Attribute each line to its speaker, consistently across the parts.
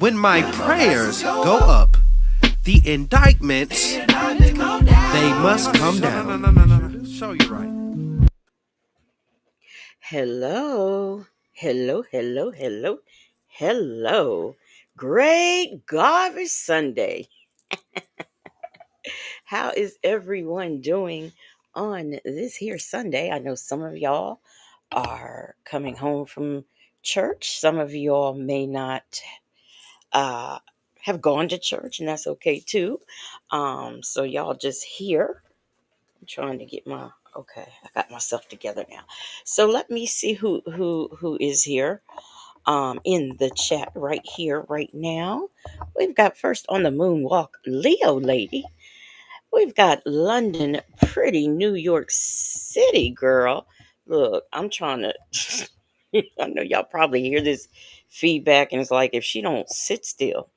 Speaker 1: when my prayers go up, the indictments, they must come down. No. Show you right.
Speaker 2: Hello, hello, hello, hello, hello. Great garbage Sunday. How is everyone doing on this here Sunday? I know some of y'all are coming home from church. Some of y'all may not uh, have gone to church, and that's okay too. So y'all just here. I'm trying to get my okay. I got myself together now. So let me see who is here. In the chat right here, right now. We've got first on the moonwalk, Leo lady. We've got London, pretty New York City girl. Look, I'm trying to. I know y'all probably hear this feedback, and it's like if she don't sit still.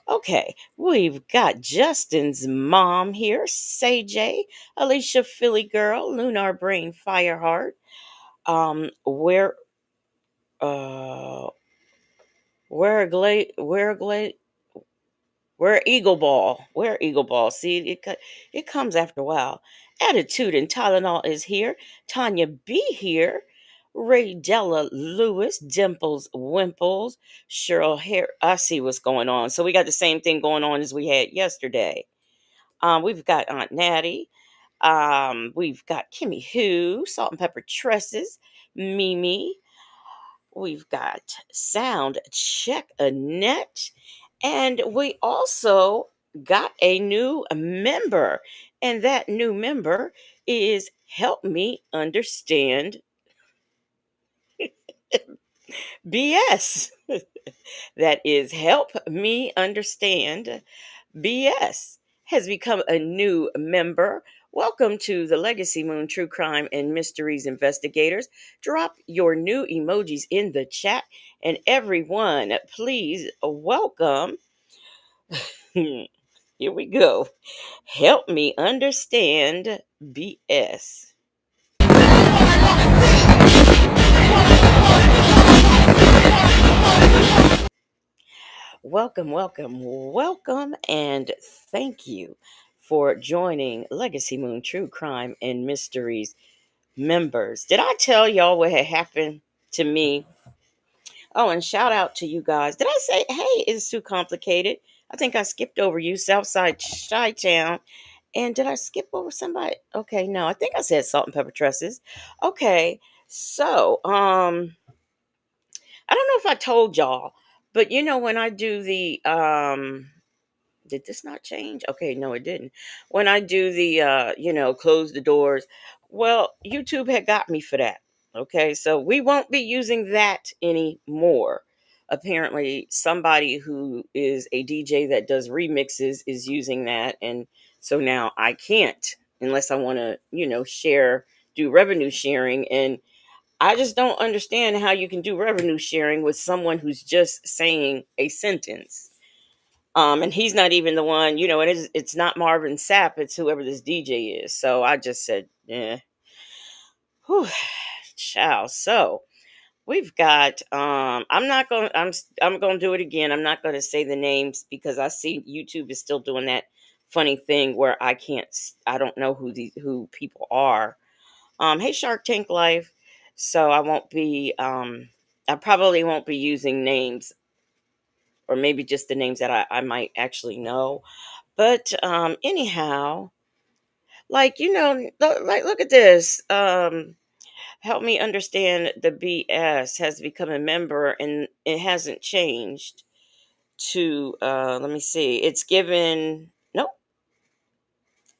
Speaker 2: Okay, we've got Justin's mom here, Say J, Alicia Philly girl, Lunar Brain Fireheart. Where uh where Where Eagle Ball? Where Eagle Ball? See, it comes after a while. Attitude and Tylenol is here. Tanya B here. Ray Della Lewis, Dimples Wimples, Cheryl Hare. I see what's going on. So we got the same thing going on as we had yesterday. We've got Aunt Natty. We've got Kimmy Who, Salt and Pepper Tresses, Mimi. We've got Sound Check Annette. And we also got a new member. And that new member is Help Me Understand BS. That is Help Me Understand BS has become a new member. Welcome to the Legacy Moon True Crime and Mysteries Investigators. Drop your new emojis in the chat, and everyone, please welcome. Here we go. Help me understand BS. Welcome, welcome, welcome, and thank you for joining Legacy Moon True Crime and Mysteries members. Did I tell y'all what had happened to me? Oh, and shout out to you guys. Did I say, hey, it's too complicated? I think I skipped over you, Southside Chi Town. And did I skip over somebody? Okay, no, I think I said Salt and Pepper Tresses. Okay, so I don't know if I told y'all, but when I do the did this not change? Okay, no, it didn't. When I do the close the doors, well, YouTube had got me for that. Okay, so we won't be using that anymore. Apparently, somebody who is a DJ that does remixes is using that, and so now I can't unless I want to, share, do revenue sharing, and I just don't understand how you can do revenue sharing with someone who's just saying a sentence. And he's not even the one, it's not Marvin Sapp, it's whoever this DJ is. So I just said, yeah. Whew, ciao. So we've got I'm gonna do it again. I'm not gonna say the names because I see YouTube is still doing that funny thing where I don't know who people are. Hey Shark Tank Life. So I probably won't be using names, or maybe just the names that I might actually know. But anyhow, like look at this. Help me understand the BS has become a member and it hasn't changed to let me see. It's given nope.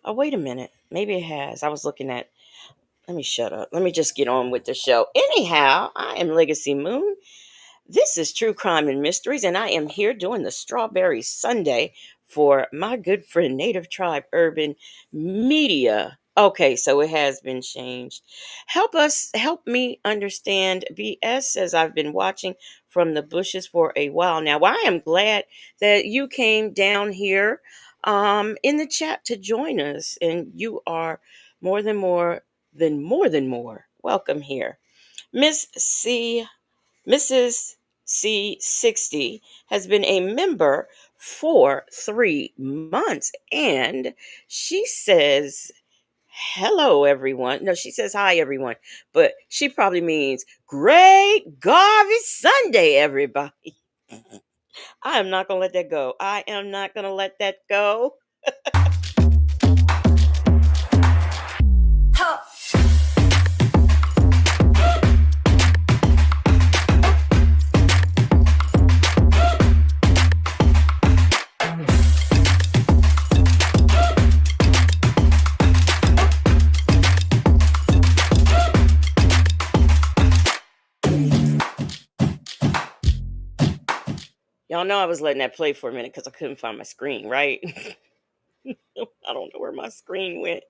Speaker 2: Oh wait a minute. Maybe it has. I was looking at let me shut up. Let me just get on with the show. Anyhow, I am Legacy Moon. This is True Crime and Mysteries, and I am here doing the Strawberry Sunday for my good friend Native Tribe Urban Media. Okay, so it has been changed. Help me understand BS says I've been watching from the bushes for a while now. Well, I am glad that you came down here in the chat to join us, and you are more than more. Welcome here. Miss C, Mrs. C60 has been a member for 3 months. And she says, hello, everyone. No, she says, hi, everyone. But she probably means, great Garvey Sunday, everybody. I am not going to let that go. I am not going to let that go. Y'all know I was letting that play for a minute because I couldn't find my screen, right? I don't know where my screen went.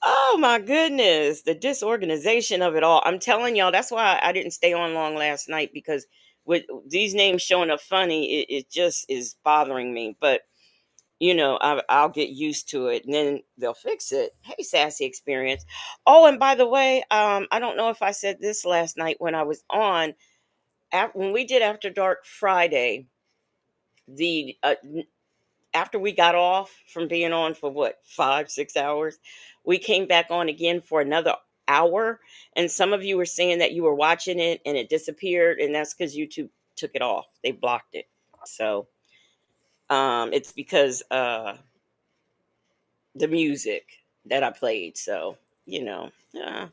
Speaker 2: Oh my goodness, the disorganization of it all. I'm telling y'all, that's why I didn't stay on long last night because with these names showing up funny, it just is bothering me. But I'll get used to it and then they'll fix it. Hey, Sassy Experience. Oh, and by the way, I don't know if I said this last night when I was on. When we did After Dark Friday, the after we got off from being on for what, 5 6 hours, we came back on again for another hour. And some of you were saying that you were watching it and it disappeared, and that's because YouTube took it off. They blocked it. So it's because the music that I played. So you know uh,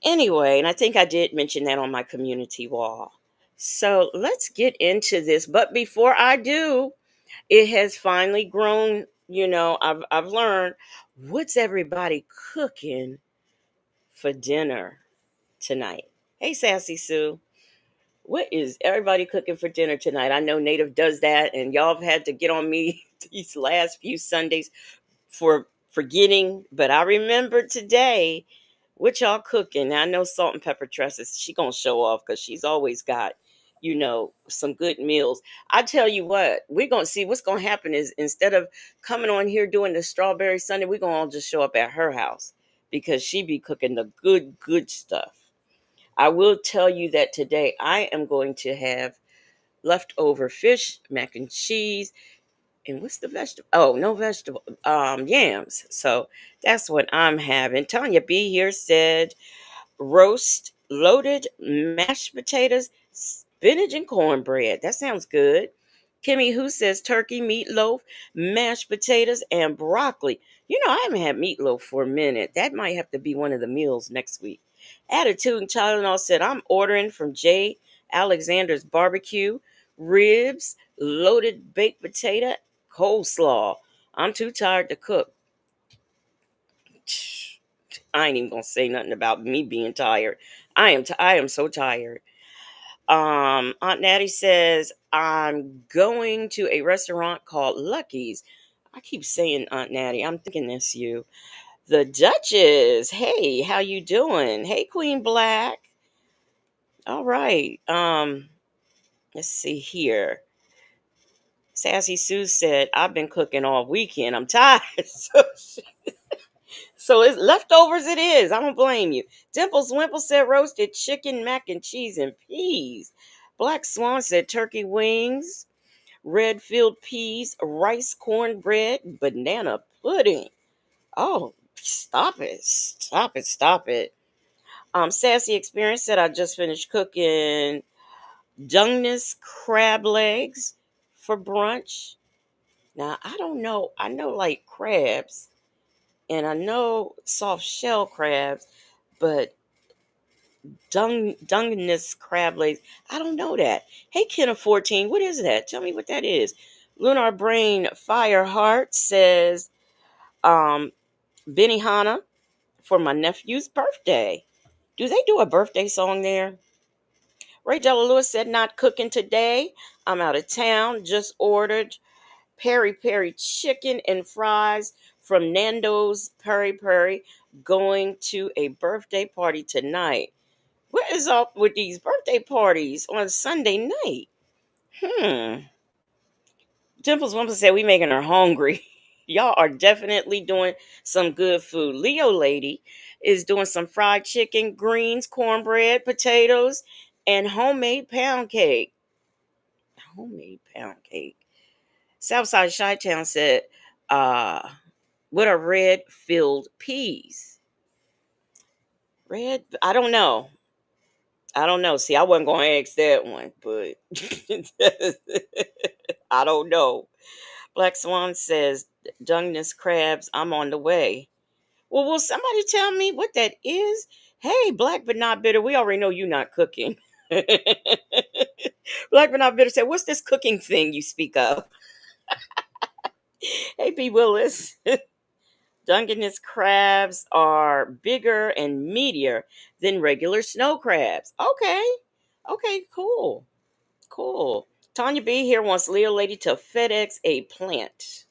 Speaker 2: anyway, and I think I did mention that on my community wall. So let's get into this, but before I do, it has finally grown. I've learned, what's everybody cooking for dinner tonight. Hey, Sassy Sue, what is everybody cooking for dinner tonight? I know Native does that, and y'all have had to get on me these last few Sundays for forgetting, but I remember today what y'all cooking. Now, I know Salt and Pepper Tresses, she gonna show off because she's always got, some good meals. I tell you what, we're gonna see what's gonna happen is, instead of coming on here doing the strawberry Sunday, we're gonna all just show up at her house because she be cooking the good stuff. I will tell you that today I am going to have leftover fish, mac and cheese, and what's the vegetable? Oh, no vegetable. Yams. So that's what I'm having. Tanya B here said roast, loaded mashed potatoes, spinach, and cornbread. That sounds good. Kimmy who says turkey, meatloaf, mashed potatoes, and broccoli. I haven't had meatloaf for a minute. That might have to be one of the meals next week. Attitude and Tylenol said, I'm ordering from Jay Alexander's Barbecue, ribs, loaded baked potato, coleslaw. I'm too tired to cook. I ain't even gonna say nothing about me being tired. I am so tired. Aunt Natty says I'm going to a restaurant called Lucky's. I keep saying Aunt Natty. I'm thinking that's you. The Duchess. Hey, how you doing? Hey, Queen Black. All right. Let's see here. Sassy Sue said, I've been cooking all weekend. I'm tired. So it's leftovers it is. I don't blame you. Dimples Wimple said roasted chicken, mac and cheese, and peas. Black Swan said turkey wings, red field peas, rice cornbread, banana pudding. Oh, stop it. Stop it. Stop it. Sassy Experience said I just finished cooking Dungeness crab legs for brunch. Now I don't know. I know like crabs and I know soft shell crabs, but Dungeness crab legs, I don't know that. Hey, Ken of 14, what is that? Tell me what that is. Lunar Brain Fireheart says, um, Benihana for my nephew's birthday. Do they do a birthday song there? Ray Della Lewis said, not cooking today. I'm out of town. Just ordered peri peri chicken and fries from Nando's Peri Peri. Going to a birthday party tonight. What is up with these birthday parties on Sunday night? Dimples Wumple said we making her hungry. Y'all are definitely doing some good food. Leo Lady is doing some fried chicken, greens, cornbread, potatoes, and homemade pound cake. Homemade pound cake. Southside Chi-Town said, uh, what are red filled peas? Red, I don't know. I don't know. See, I wasn't going to ask that one, but I don't know. Black Swan says, Dungeness crabs, I'm on the way. Well, will somebody tell me what that is? Hey, Black but not bitter. We already know you're not cooking. Black but not bitter said, what's this cooking thing you speak of? Hey, P. Willis. Dungeness crabs are bigger and meatier than regular snow crabs. Okay. Okay, cool. Cool. Tanya B here wants Leo Lady to FedEx a plant.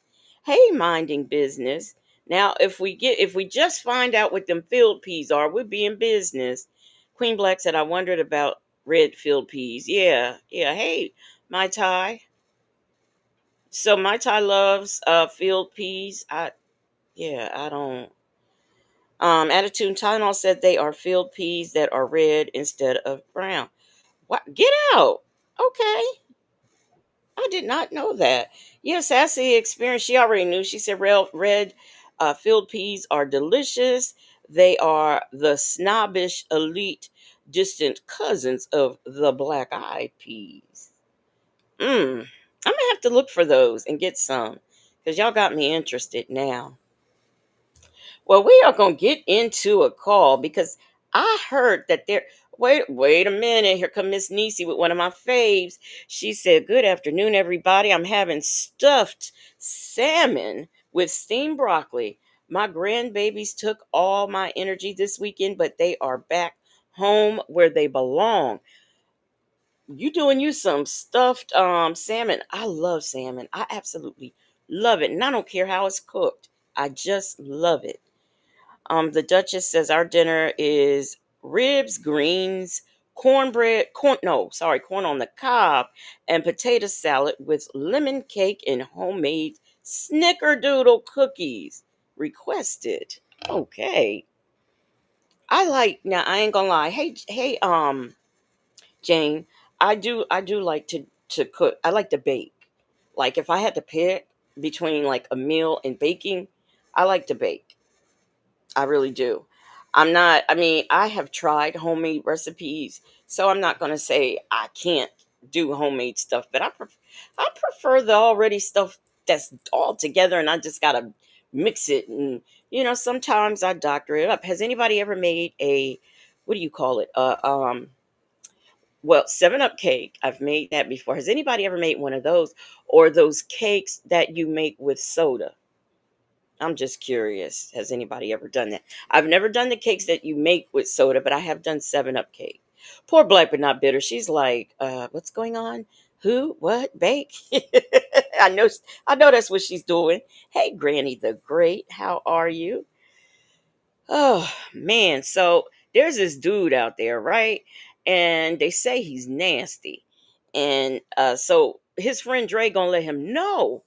Speaker 2: Hey, minding business. Now, if we just find out what them field peas are, we'll be in business. Queen Black said, I wondered about red field peas. Yeah, yeah. Hey, my Thai. So my Thai loves field peas. I don't. Attitude Tylenol said they are field peas that are red instead of brown. What? Get out. Okay. I did not know that. Yes, Sassy experience. She already knew. She said red field peas are delicious. They are the snobbish, elite, distant cousins of the black eyed peas. I'm gonna have to look for those and get some because y'all got me interested now. Well, we are going to get into a call because I heard that there. Wait a minute. Here come Miss Nisi with one of my faves. She said, "Good afternoon, everybody. I'm having stuffed salmon with steamed broccoli. My grandbabies took all my energy this weekend, but they are back home where they belong. You doing you some stuffed salmon? I love salmon. I absolutely love it, and I don't care how it's cooked. I just love it." The Duchess says our dinner is ribs, greens, cornbread, corn on the cob, and potato salad with lemon cake and homemade snickerdoodle cookies. Requested. Okay. I ain't gonna lie. Hey, Jane, I do like to cook. I like to bake. Like if I had to pick between like a meal and baking, I like to bake. I really do. I'm not, I mean, I have tried homemade recipes, so I'm not going to say I can't do homemade stuff, but I prefer the already stuff that's all together and I just got to mix it. And, sometimes I doctor it up. Has anybody ever made what do you call it? Well, 7 Up cake. I've made that before. Has anybody ever made one of those or those cakes that you make with soda? I'm just curious. Has anybody ever done that? I've never done the cakes that you make with soda, but I have done 7 Up cake. Poor Black but not bitter. She's like, what's going on? Who? What? Bake? I know I know that's what she's doing. Hey Granny the Great, how are you? Oh man, so there's this dude out there, right? And they say he's nasty. And so his friend Dre gonna let him know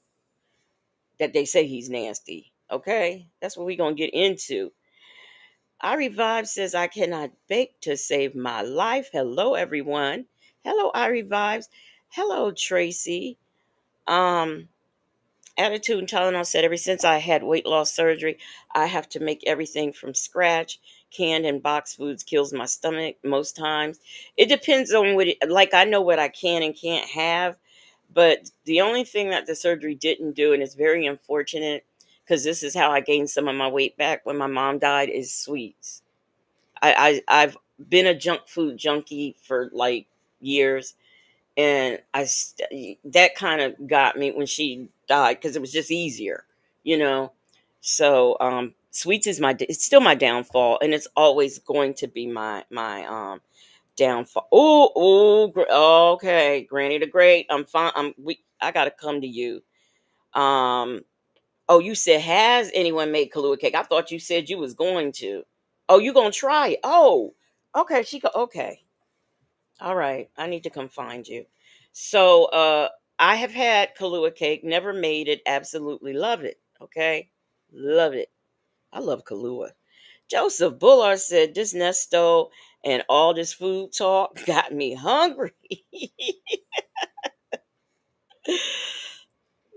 Speaker 2: that they say he's nasty. Okay, that's what we're gonna get into. I Revive says I cannot bake to save my life. Hello, everyone. Hello, I Revives. Hello, Tracy. Um, Attitude and Tylenol said ever since I had weight loss surgery, I have to make everything from scratch. Canned and boxed foods kills my stomach most times. It depends on like I know what I can and can't have, but the only thing that the surgery didn't do, and it's very unfortunate because this is how I gained some of my weight back when my mom died, is sweets. I've been a junk food junkie for like years, and that kind of got me when she died because it was just easier, you know. So sweets is it's still my downfall, and it's always going to be my downfall. Okay, Granny the Great. I'm fine. I gotta come to you. Um, oh, you said has anyone made Kahlua cake? I thought you said you was going to. Oh, you gonna try it? Oh, okay. Okay. All right. I need to come find you. So, I have had Kahlua cake. Never made it. Absolutely love it. Okay, love it. I love Kahlua. Joseph Bullard said, "This Nesto and all this food talk got me hungry."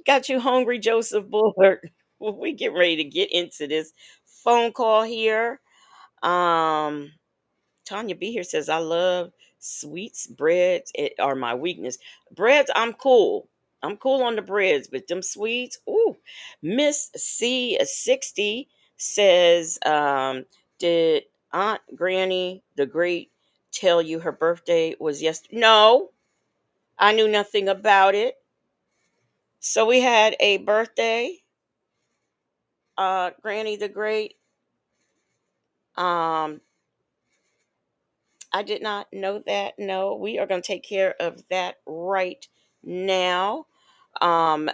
Speaker 2: Got you hungry, Joseph Bullard. Well, we get ready to get into this phone call here. Um, Tanya B here says, "I love sweets. Breads it are my weakness. Breads, I'm cool. I'm cool on the breads, but them sweets, ooh." Miss C60 says, "Did Aunt Granny the Great tell you her birthday was yesterday?" No, I knew nothing about it. So we had a birthday, Granny the Great. Um, I did not know that. No, we are going to take care of that right now.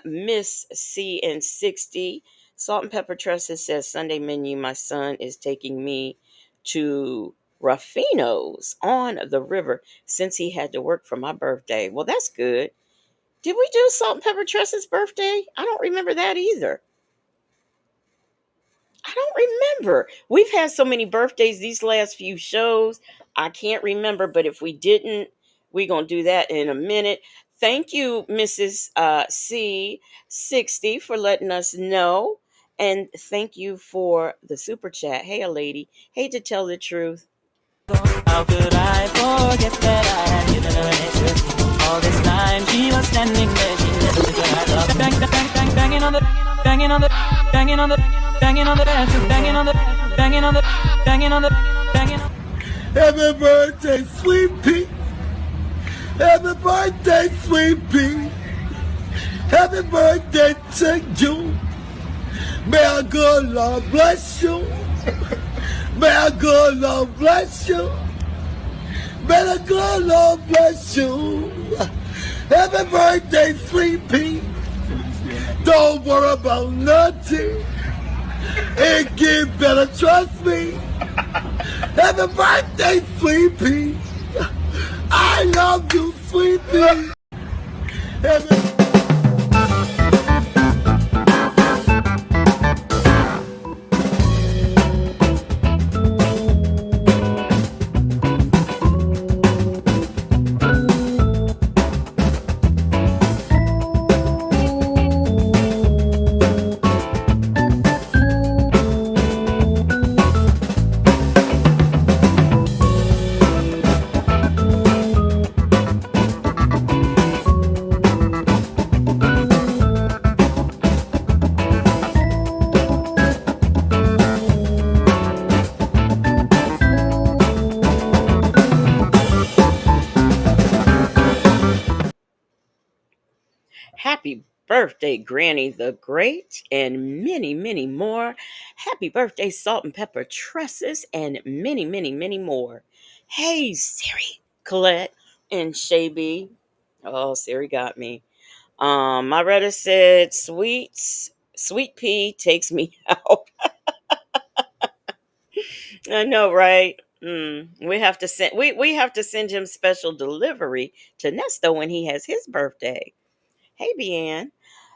Speaker 2: Miss C and 60 Salt and Pepper Trusses says, "Sunday menu. My son is taking me to Ruffino's on the river since he had to work for my birthday." Well, that's good. Did we do Salt and Pepper Trusses' birthday? I don't remember that either. I don't remember. We've had so many birthdays these last few shows. I can't remember, but if we didn't, we're going to do that in a minute. Thank you, Mrs. C60, for letting us know. And thank you for the super chat. Hey, a lady. Hate to tell the truth. How could I forget that I had given her an interest? All this time she was standing there, she never took her eyes off. Bang, bang, bang, banging on the, banging on the, banging on the, banging on the, banging on the, banging on the, banging on the, banging on.
Speaker 3: Happy birthday, sweet pea. Happy birthday, sweet pea. Happy birthday to you. May our good Lord bless you. May our good Lord bless you. May the good Lord bless you. Happy birthday, sweet pea. Don't worry about nothing. It get better, trust me. Happy birthday, sweet pea. I love you, sweet pea.
Speaker 2: Happy birthday, Granny the Great, and many, many more. Happy birthday, Salt and Pepper Tresses, and many, many, many more. Hey, Siri, Colette, and Shaby. Oh, Siri got me. My Reddit said, Sweet pea takes me out. I know, right? We have to send him special delivery to Nesto when he has his birthday. Hey, Bian.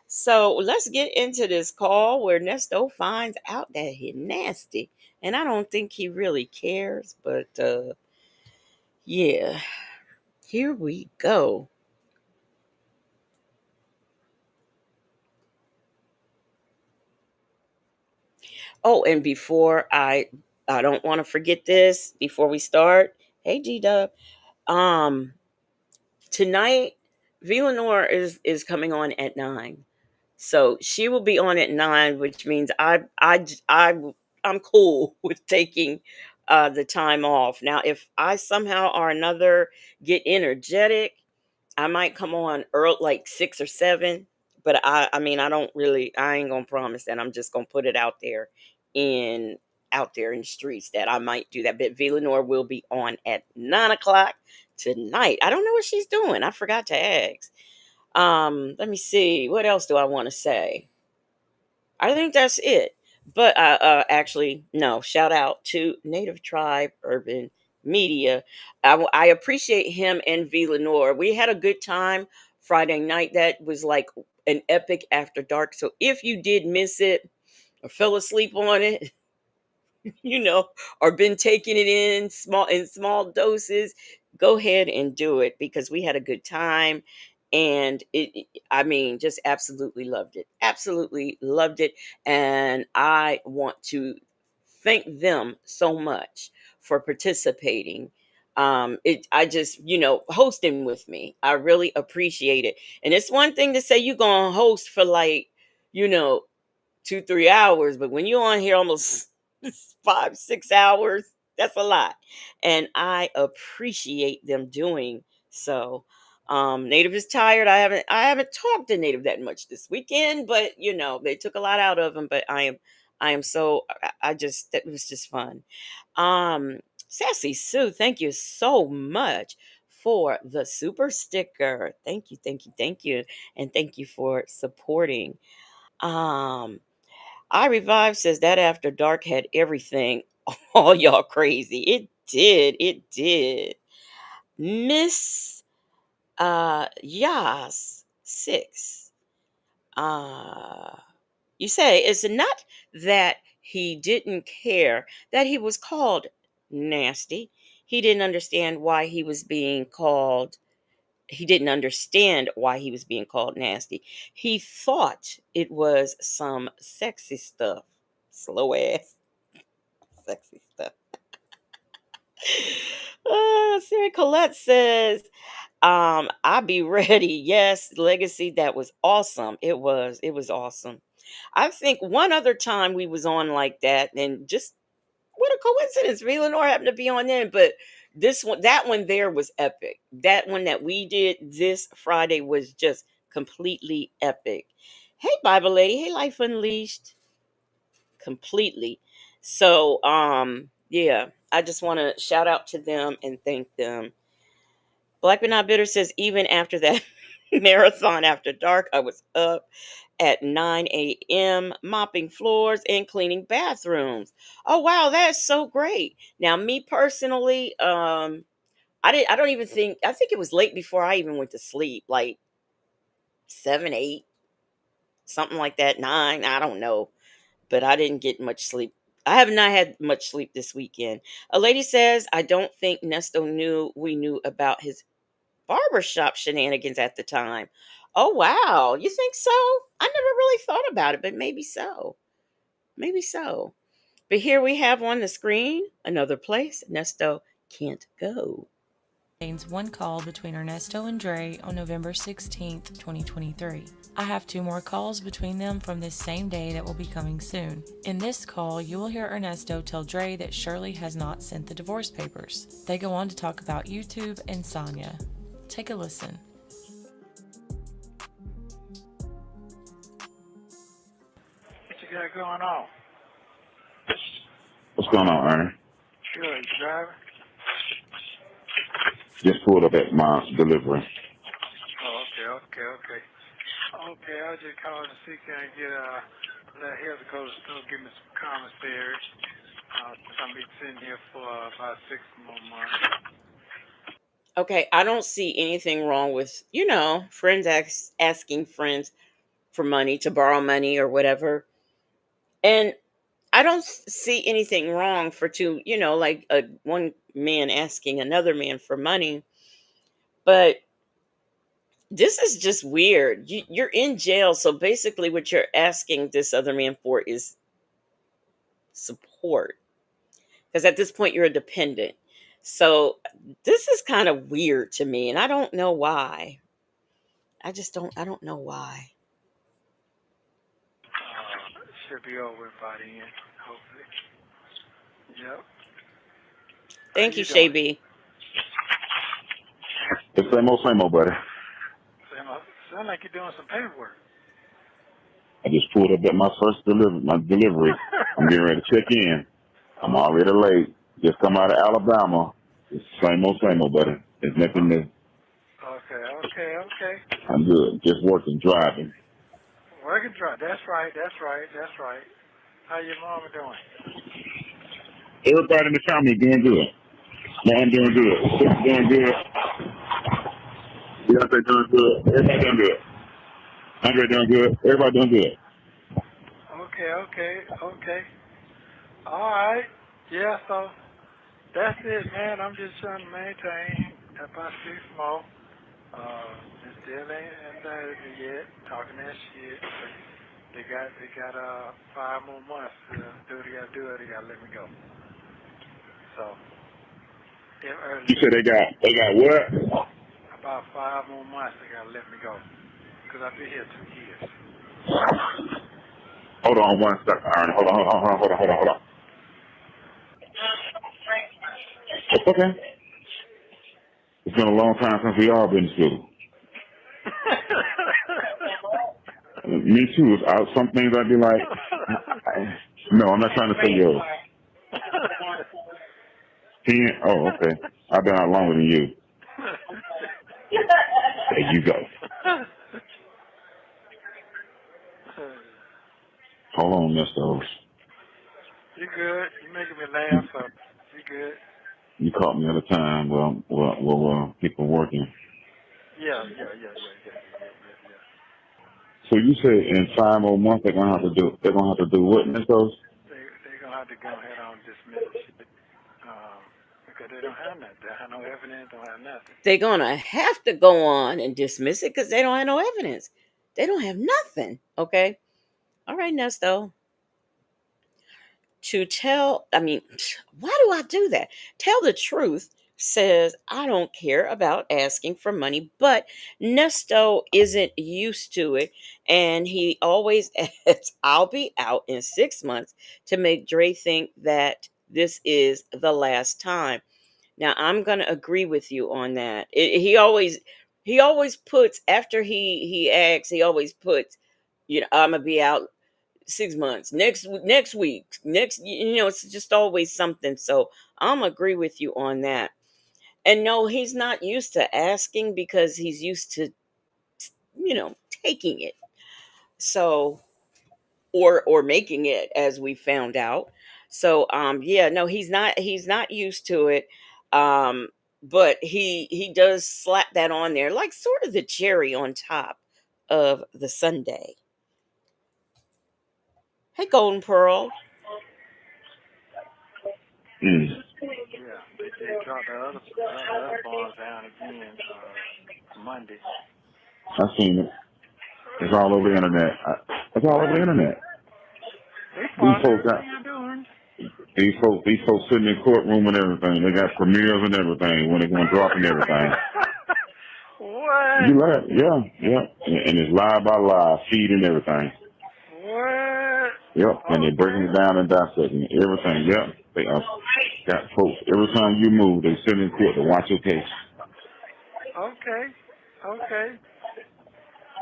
Speaker 2: So let's get into this call where Nesto finds out that he's nasty. And I don't think he really cares, but yeah, here we go. Oh, and I don't want to forget this before we start. Hey, G Dub. Um, Tonight, Villanor is coming on at 9. So she will be on at 9, which means I'm cool with taking the time off. Now, if I somehow or another get energetic, I might come on early, like 6 or 7. But I mean, I ain't gonna promise that. I'm just gonna put it in out there in the streets that I might do that. But Villanor will be on at 9 o'clock tonight. I don't know what she's doing. I forgot to ask. Let me see. What else do I want to say? I think that's it. But actually, no. Shout out to Native Tribe Urban Media. I appreciate him and V Lenore. We had a good time Friday night. That was like an epic after dark. So if you did miss it or fell asleep on it, or been taking it in small doses, go ahead and do it because we had a good time. And I mean, just absolutely loved it. Absolutely loved it. And I want to thank them so much for participating. I just, hosting with me. I really appreciate it. And it's one thing to say you're going to host for like, you know, 2 3 hours, but when you're on here almost 5 6 hours, that's a lot. And I appreciate them doing so. Native is tired. I haven't talked to Native that much this weekend, but they took a lot out of him. But I am so I just that was just fun. um Sassy Sue, thank you so much for the super sticker. Thank you, thank you, thank you. And thank you for supporting. um I Revive says that After Dark had everything. All y'all crazy. It did. It did. Miss Yas 6. Uh you say it's not that he didn't care that he was called nasty. He didn't understand why he was being called he didn't understand why he was being called nasty. He thought it was some sexy stuff. Slow ass sexy stuff. Sarah Colette says, I'll be ready. Yes, Legacy, that was awesome. It was awesome. I think one other time we was on like that, and just what a coincidence. Me and Lenore happened to be on then, but that one there was epic. That one that we did this Friday was just completely epic. Hey, Bible Lady. Hey, Life Unleashed. Completely. So, yeah, I just want to shout out to them and thank them. Black but Not Bitter says, even after that marathon after dark, I was up at 9 a.m. mopping floors and cleaning bathrooms. Oh wow, that's so great. Now, me personally, I don't even think I think it was late before I even went to sleep, like 7, 8, something like that, 9. I don't know, but I didn't get much sleep. I have not had much sleep this weekend. A lady says, I don't think Nesto knew we knew about his barbershop shenanigans at the time. Oh wow, you think so? I never really thought about it, but maybe so. Maybe so. But here we have on the screen another place Nesto can't go.
Speaker 4: Contains one call between Ernesto and Dre on November 16th, 2023. I have 2 more calls between them from this same day that will be coming soon. In this call, you will hear Ernesto tell Dre that Shirley has not sent the divorce papers. They go on to talk about YouTube and Sonya. Take a listen.
Speaker 5: What you got going on?
Speaker 6: What's going on, Ernie?
Speaker 5: Good, you driving?
Speaker 6: Just pulled up at my delivery.
Speaker 5: Oh, okay. Okay, I was just calling to see can I get let Heather go to the store, give me some commissary. I'm be sitting here for about 6 more months.
Speaker 2: Okay, I don't see anything wrong with, friends asking friends for money to borrow money or whatever. And I don't see anything wrong for two, like one man asking another man for money. But this is just weird. You're in jail, so basically, what you're asking this other man for is support, because at this point you're a dependent. So this is kind of weird to me, and I don't know why. I just don't. I don't know why.
Speaker 5: Should be over by the end, hopefully. Yep.
Speaker 2: Thank you,
Speaker 5: you
Speaker 2: Shay
Speaker 5: doing?
Speaker 2: B.
Speaker 6: The same old, buddy.
Speaker 5: Sound like you're doing some paperwork.
Speaker 6: I just pulled up at my delivery. I'm getting ready to check in. I'm already late. Just come out of Alabama. It's same old, buddy. There's nothing new.
Speaker 5: Okay.
Speaker 6: I'm good. Just working, driving.
Speaker 5: Working drive. That's right. How your mama doing?
Speaker 6: Everybody in the family doing good. Mom doing good. Sister doing good. Beyonce doing good. Everybody doing good. Andre doing good. Everybody doing good.
Speaker 5: Okay. All right. Yeah, so that's it, man. I'm just trying to maintain if I see smoke. It still ain't indicted yet, talking that shit. They got 5 more months to do what they gotta do, or they gotta let me go. So if early
Speaker 6: You said they got what?
Speaker 5: about 5 more months they gotta let me go. Cause I've been here 2 years.
Speaker 6: Hold on one second, Aaron. Hold on. It's okay. It's been a long time since we all been to school. Me too. Some things I'd be like, no, I'm not trying to say yours. Oh, okay. I've been out longer than you. There you go. Hold on, Nesto.
Speaker 5: You good? You making me laugh, so you good?
Speaker 6: You caught me at a time. Well, people working.
Speaker 5: Yeah.
Speaker 6: So you said in 5 more months they're gonna have to do what, Nesto?
Speaker 5: They're gonna have to go ahead and dismiss the shit. Because they don't have nothing. They have no evidence, don't have nothing.
Speaker 2: They're going to have to go on and dismiss it because they don't have no evidence. They don't have nothing. Okay. All right, Nesto. Why do I do that? Tell the truth says I don't care about asking for money, but Nesto isn't used to it. And he always adds, I'll be out in 6 months to make Dre think that this is the last time. Now I'm gonna agree with you on that. He always puts after he asks, he always puts, I'm gonna be out 6 months, next week, it's just always something. So I'm agree with you on that. And no, he's not used to asking because he's used to, you know, taking it. So or making it, as we found out. So yeah, no, he's not used to it. Um but he does slap that on there like sort of the cherry on top of the sundae. Hey, Golden Pearl.
Speaker 5: Yeah, they dropped the other bars down again Monday.
Speaker 6: I've seen it. It's all over the internet. It's all over the internet.
Speaker 5: They
Speaker 6: These
Speaker 5: following
Speaker 6: folks
Speaker 5: everything I'm doing.
Speaker 6: these folks sitting in courtroom and everything. They got premieres and everything when they're going to drop and everything.
Speaker 5: What?
Speaker 6: You laugh, yeah, and it's live by live, feed and everything.
Speaker 5: What?
Speaker 6: Yep, and they're breaking
Speaker 5: Okay.
Speaker 6: it down and dissecting everything. Yep, they got folks. Every time you move, they sit in court to watch your case.
Speaker 5: Okay.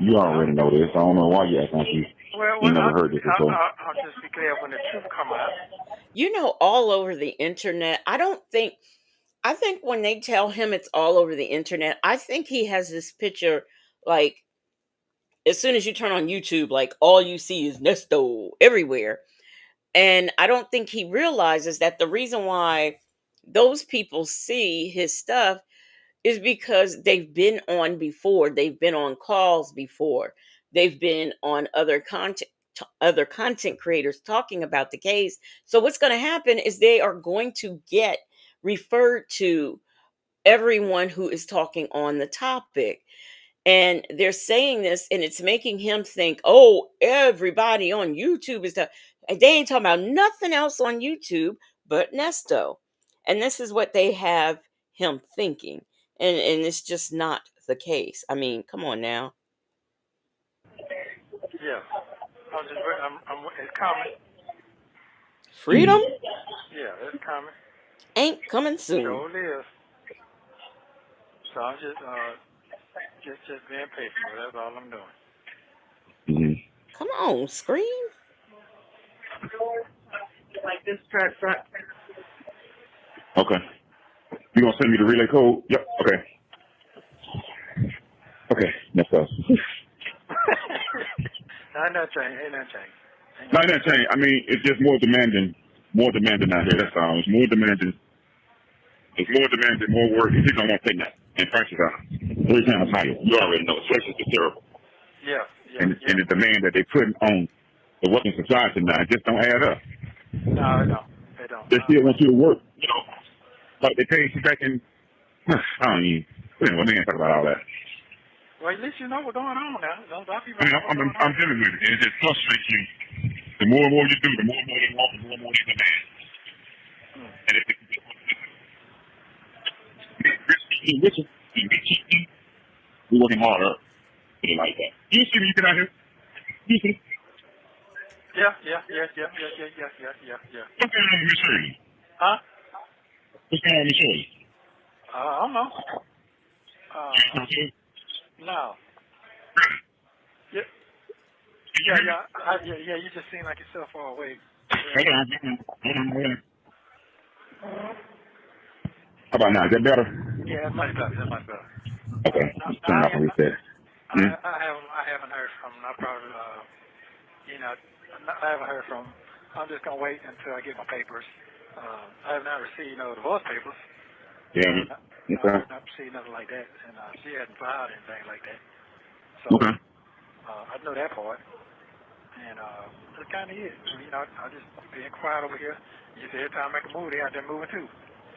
Speaker 6: You already know this. I don't know why you act like
Speaker 5: Well,
Speaker 6: you never heard this before.
Speaker 5: I'll just be glad when the truth come out.
Speaker 2: All over the internet. I think when they tell him it's all over the internet, I think he has this picture like as soon as you turn on YouTube, like all you see is Nesto everywhere. And I don't think he realizes that the reason why those people see his stuff is because they've been on before, they've been on calls before, they've been on other content creators talking about the case. So what's going to happen is they are going to get referred to everyone who is talking on the topic. And they're saying this, and it's making him think, oh, everybody on YouTube is they ain't talking about nothing else on YouTube but Nesto. And this is what they have him thinking. And it's just not the case. I mean, come on now.
Speaker 5: Yeah. It's coming.
Speaker 2: Freedom
Speaker 5: Yeah, it's coming.
Speaker 2: ain't coming soon.
Speaker 5: Sure is. So I'm just being patient. That's all I'm doing.
Speaker 6: Mm-hmm.
Speaker 2: Come on, scream.
Speaker 7: Like this track.
Speaker 6: Okay. You gonna send me the relay code? Yep. Okay. That's us.
Speaker 5: Ain't nothing changed.
Speaker 6: No, ain't that change. I mean, it's just more demanding out here. That's all. It's more demanding. More work. People don't want to take that. And prices are 3 times higher. You already know. Inflation is terrible.
Speaker 5: Yeah.
Speaker 6: And the demand that they put on the working society now just don't add up.
Speaker 5: No, they don't.
Speaker 6: They still want you to work, like they paid you back in, I don't even, anyway, we ain't talk about all that.
Speaker 5: Well, at least you know what's going on now. Don't be
Speaker 6: I mean, I'm dealing with it. It just frustrates you. The more and more you do, the more and more they want, the more and more they demand. And if it richer and be cheap, we're working harder. It like that. You see me, you get out here. You see.
Speaker 5: Yeah.
Speaker 6: What's going on with Miss Shirley?
Speaker 5: Huh?
Speaker 6: What's going on with Miss Shirley?
Speaker 5: I don't know. No. Yeah. You just seem like you're so far away.
Speaker 6: Hold on. How about now? Is that better?
Speaker 5: Yeah, that's much better.
Speaker 6: Okay. Let's turn off and reset.
Speaker 5: I haven't heard from. I probably, I haven't heard from. I'm just gonna wait until I get my papers. I have not received no divorce papers.
Speaker 6: Yeah.
Speaker 5: I have not received nothing like that, and she hasn't filed anything like that. So,
Speaker 6: Okay.
Speaker 5: I know that part, and that's kind of it. I just being quiet over here. You say every time I make a move, they out there moving too.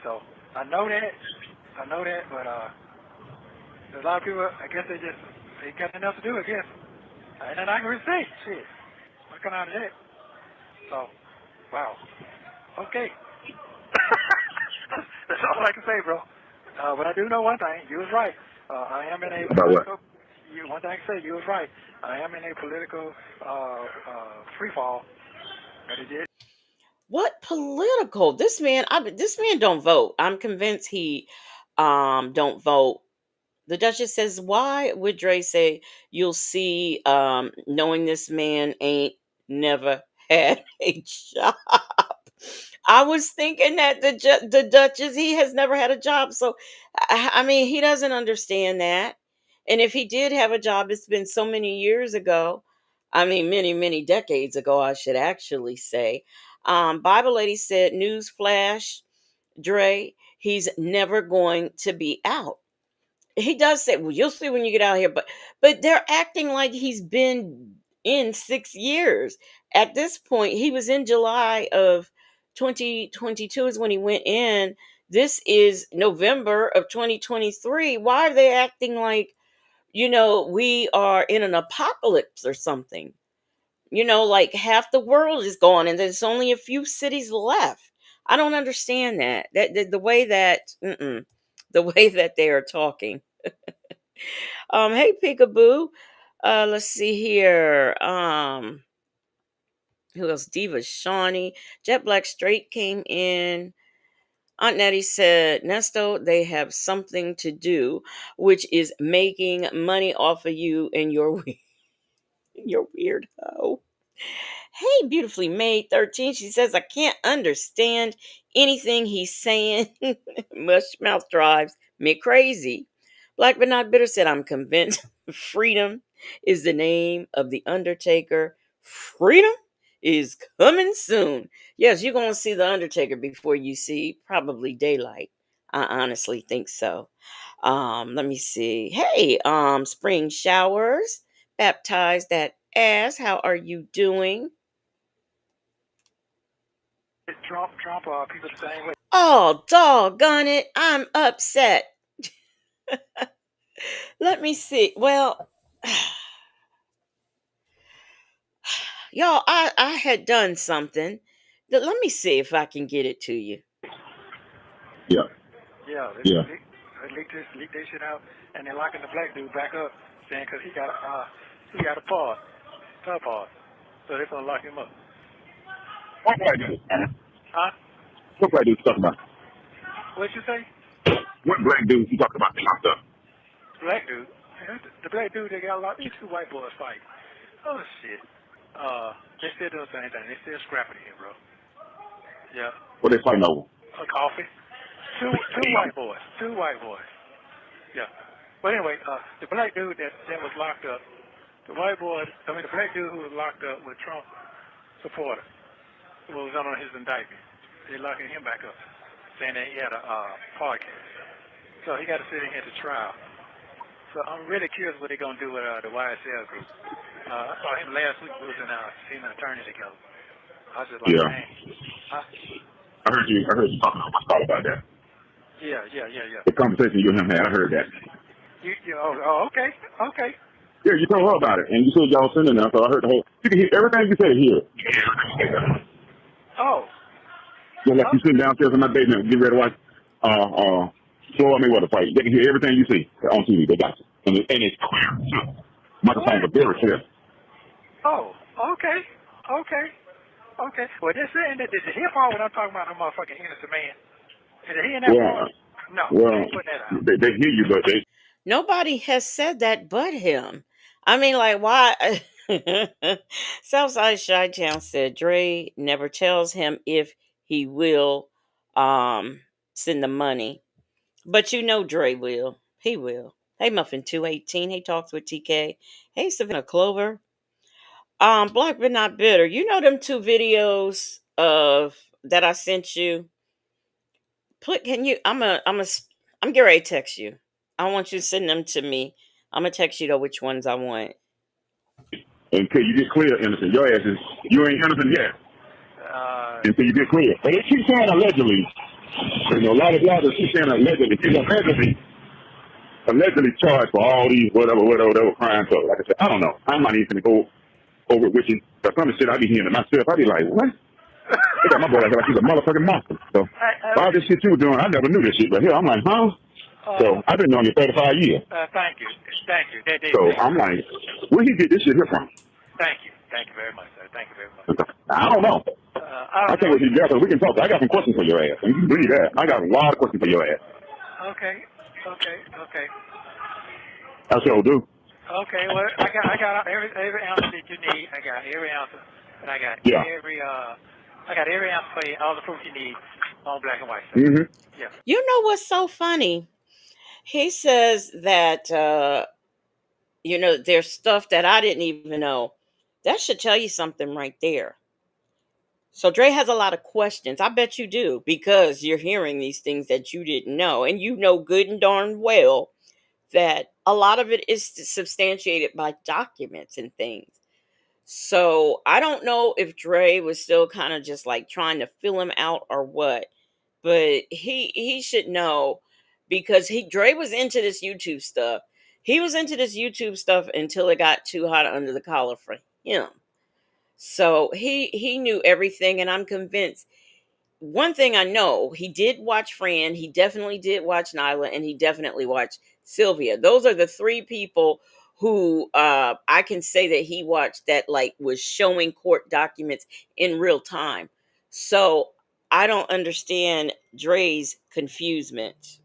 Speaker 5: So I know that, but there's a lot of people. I guess they got nothing else to do. I guess, and then I can really say shit. What come out of that? So, wow. Okay. That's all I can say, bro. But I do know one thing. You was right. I am in a political. One thing I can say, you was right. I am in a political free fall. But it did.
Speaker 2: What political? This man don't vote. I'm convinced he don't vote. The Duchess says, why would Dre say you'll see knowing this man ain't never had a job? I was thinking that the Duchess, he has never had a job. So, I mean, he doesn't understand that. And if he did have a job, it's been so many years ago. I mean, many, many decades ago, I should actually say. Bible Lady said, newsflash, Dre, he's never going to be out. He does say, well, you'll see when you get out here, but they're acting like he's been in 6 years. At this point, he was in July of 2022 is when he went in. This is November of 2023. Why are they acting like, we are in an apocalypse or something? Like half the world is gone and there's only a few cities left. I don't understand that. The way that the way that they are talking. Hey Peekaboo. Let's see here. Who else? Diva Shawnee. Jet Black Straight came in. Aunt Nettie said, Nesto, they have something to do, which is making money off of you and your your weird hoe. Hey, beautifully made 13. She says, I can't understand anything he's saying. Mush mouth drives me crazy. Black but not bitter said, I'm convinced freedom is the name of the Undertaker. Freedom is coming soon. Yes, you're going to see the Undertaker before you see probably daylight. I honestly think so. Let me see. Hey, spring showers. Baptize that ass. How are you doing?
Speaker 5: Trump, people the same way.
Speaker 2: Oh, doggone it. I'm upset. Let me see. Well, y'all, I had done something. Let me see if I can get it to you.
Speaker 6: Yeah.
Speaker 5: Yeah, they leaked this shit out, and they're locking the black dude back up, saying because he got a pause, so they're gonna lock him up.
Speaker 6: What black dude?
Speaker 5: Huh?
Speaker 6: What black dude you talking about?
Speaker 5: What'd you say?
Speaker 6: What black dude you talking about? They locked up.
Speaker 5: Black dude. The black dude they got locked. These two white boys fight. Oh shit. They still doing the same thing. They still scrapping here, bro. Yeah.
Speaker 6: What they fighting over?
Speaker 5: A coffee. Two white boys. Yeah. But anyway, the black dude that was locked up, the black dude who was locked up with Trump supporter, who was on his indictment, they're locking him back up, saying that he had a podcast. So he got to sit in here to trial. So I'm really curious what they're going to do with the YSL group. I saw him last week. We was seeing an attorney together. I was just like, man. Huh?
Speaker 6: I I heard you talking about that.
Speaker 5: Yeah.
Speaker 6: The conversation you and him had, I heard that.
Speaker 5: Okay.
Speaker 6: Yeah, you told her about it, and you said y'all sending there, so I heard the whole. You can hear everything you said here.
Speaker 5: Oh.
Speaker 6: Just like you sitting downstairs in my basement, getting ready to watch Floyd Mayweather fight. They can hear everything you see on TV. They got you, and it's clear too. Microphones are very clear.
Speaker 5: Oh. Okay. Well, they're saying that did you hear part when I'm talking about the motherfucking innocent man? Did you hear that part? No.
Speaker 6: Well,
Speaker 5: put that out.
Speaker 6: they hear you, but they.
Speaker 2: Nobody has said that but him. I mean, like, why? Southside Chi-Town said Dre never tells him if he will send the money. But you know Dre will. He will. Hey, Muffin 218. He talks with TK. Hey, Savannah Clover. Black but not bitter. You know them two videos of that I sent you? Can you? I'm getting ready to text you. I want you to send them to me. I'm gonna text you though which ones I want.
Speaker 6: Until you get clear, innocent. Your ass is you ain't innocent yet. Until you get clear. But they keep saying allegedly. You know, a lot of bloggers keep saying allegedly. He's allegedly charged for all these whatever crimes. So, like I said, I don't know. I'm not even gonna go over it with you. But some of the shit I be hearing to myself, I be like, what? Look at my boy like he's a motherfucking monster. So all this shit you were doing, I never knew this shit. But here I'm like, huh? So I've been knowing you 35 years.
Speaker 5: Thank you.
Speaker 6: So I'm like, where he get this shit here from?
Speaker 5: Thank you very much, sir. Thank you very much.
Speaker 6: I don't know. I think what you got, so we can talk. I got some questions for your ass, and you can believe that. I got a lot of questions for your ass.
Speaker 5: Okay.
Speaker 6: I sure do.
Speaker 5: Okay, well, I got every answer that you need. I got every answer, and I got every answer for you, all the proof you need on black and white.
Speaker 6: Mm-hmm.
Speaker 5: Yeah.
Speaker 2: You know what's so funny? He says that there's stuff that I didn't even know. That should tell you something right there. So Dre has a lot of questions. I bet you do, because you're hearing these things that you didn't know, and you know good and darn well that a lot of it is substantiated by documents and things. So I don't know if Dre was still kind of just like trying to fill him out or what, but he should know, because Dre was into this YouTube stuff. He was into this YouTube stuff until it got too hot under the collar for him. So he knew everything, and I'm convinced. One thing I know, he did watch Fran, he definitely did watch Nyla, and he definitely watched Sylvia. Those are the three people who I can say that he watched that like was showing court documents in real time. So I don't understand Dre's confusement.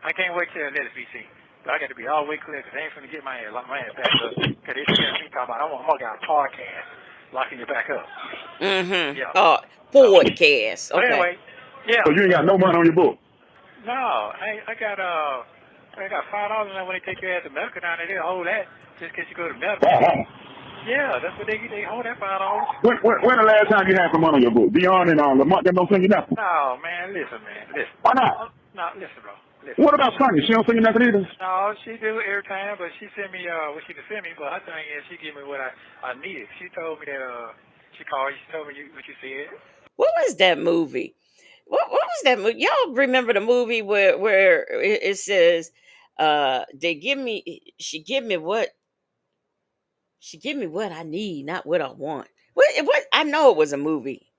Speaker 5: I can't wait till this BC. So I got to be all the way clear, because I ain't finna get my ass back up. Because they scared me talking about, I want to got a podcast locking you back up.
Speaker 2: Mm-hmm.
Speaker 5: Yeah.
Speaker 2: Podcast. Okay.
Speaker 5: Anyway, yeah.
Speaker 6: So you ain't got no money on your book?
Speaker 5: No, I got $5 now when they take your ass to medical down there. They'll hold that just in case you go to medical. Yeah, that's what they hold that $5.
Speaker 6: When the last time you had some money on your book? Dion and Lamont, them don't send you nothing?
Speaker 5: No, man, listen.
Speaker 6: Why not?
Speaker 5: No, listen, bro. Listen.
Speaker 6: What about Sonya? She don't send you nothing either?
Speaker 5: No, she do every time, but she sent me what she can send me. But her thing is, she give me what I needed. She told me that she called you. She told me what you said.
Speaker 2: What was that movie? What was that movie? Y'all remember the movie where it says, she give me what I need, not what I want. What? I know it was a movie.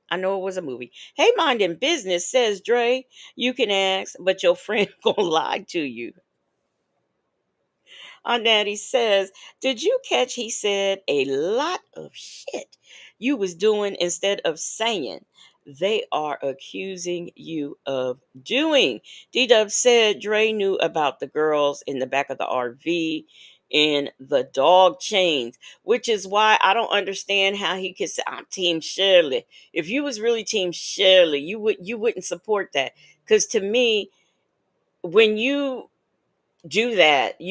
Speaker 2: Hey, Minding Business says, Dre, you can ask, but your friend gonna lie to you. On that, he says, did you catch he said a lot of shit you was doing instead of saying they are accusing you of doing? D-Dub said Dre knew about the girls in the back of the RV in the dog chains, which is why I don't understand how he could say, I'm Team Shirley. If you was really Team Shirley, you wouldn't support that. Because to me, when you do that,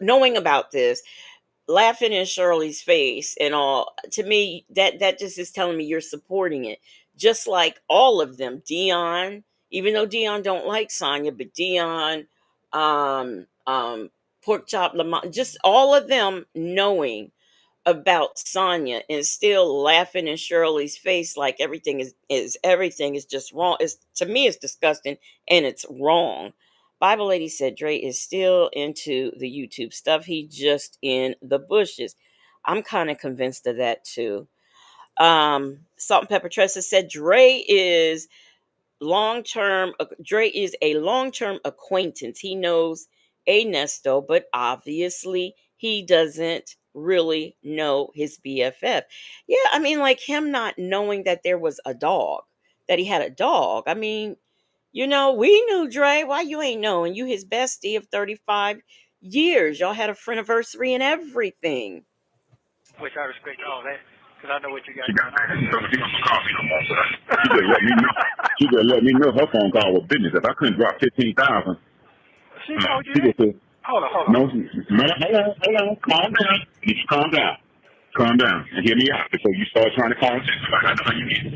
Speaker 2: knowing about this, laughing in Shirley's face and all, to me that just is telling me you're supporting it, just like all of them. Dion, even though Dion don't like Sonya, but Dion, um um Pork Chop Lamont, just all of them knowing about Sonya and still laughing in Shirley's face like everything is just wrong. It's, to me, it's disgusting and it's wrong. Bible Lady said Dre is still into the YouTube stuff. He just in the bushes. I'm kind of convinced of that too. Salt and Pepper Tressa said Dre is a long-term acquaintance. He knows Nesto, but obviously he doesn't really know his BFF. Yeah, I mean, like him not knowing that there was a dog, that he had a dog. I mean, we knew Dre. Why you ain't knowing? You his bestie of 35 years. Y'all had a friendiversary and everything.
Speaker 5: Which I respect all that, because I know what you got
Speaker 6: She got
Speaker 5: going on.
Speaker 6: she don't call me no more, so she just let me know. She just let me know her phone call was business. If I couldn't drop 15,000,
Speaker 5: She told you
Speaker 6: she
Speaker 5: that?
Speaker 6: just said,
Speaker 5: Hold on.
Speaker 6: no, hold on, calm down. You need to calm down, and hear me out before you start trying to call and say somebody. I know how you get.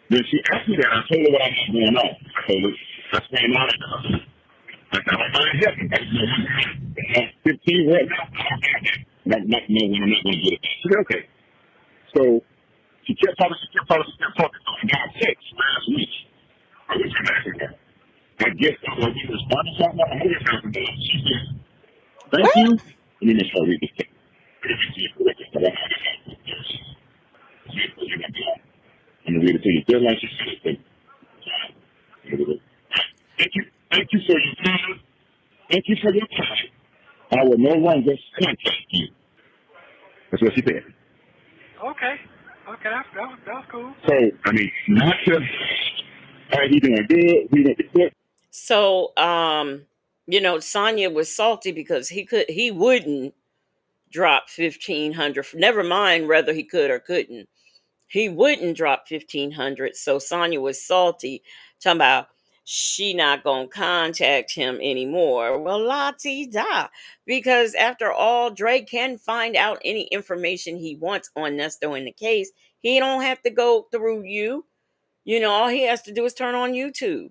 Speaker 6: Then she asked me that. I told her what I got going on. I told her that's going on. I said, I don't mind helping. I said, 15 right now. I don't have that. No, when I'm not going to get it. She said, okay. So she kept talking. So I got a text last week. I was in Africa. I guess I was responding to something. I was Africa. She said, thank
Speaker 2: What?
Speaker 6: you. Let me make sure I read this text. I'm going to read it to you. Just like she said. Thank you for your time. Thank you for your time. I will no longer contact you. That's what she said.
Speaker 5: Okay, that was cool.
Speaker 6: So, I mean, not to, he doing good, he went to court.
Speaker 2: So, Sonya was salty because he wouldn't drop 1,500. Never mind whether he could or couldn't. He wouldn't drop 1,500. So Sonya was salty, talking about she not gonna contact him anymore. Well, la ti da, because after all, Drake can find out any information he wants on Nesto in the case. He don't have to go through you. All he has to do is turn on YouTube.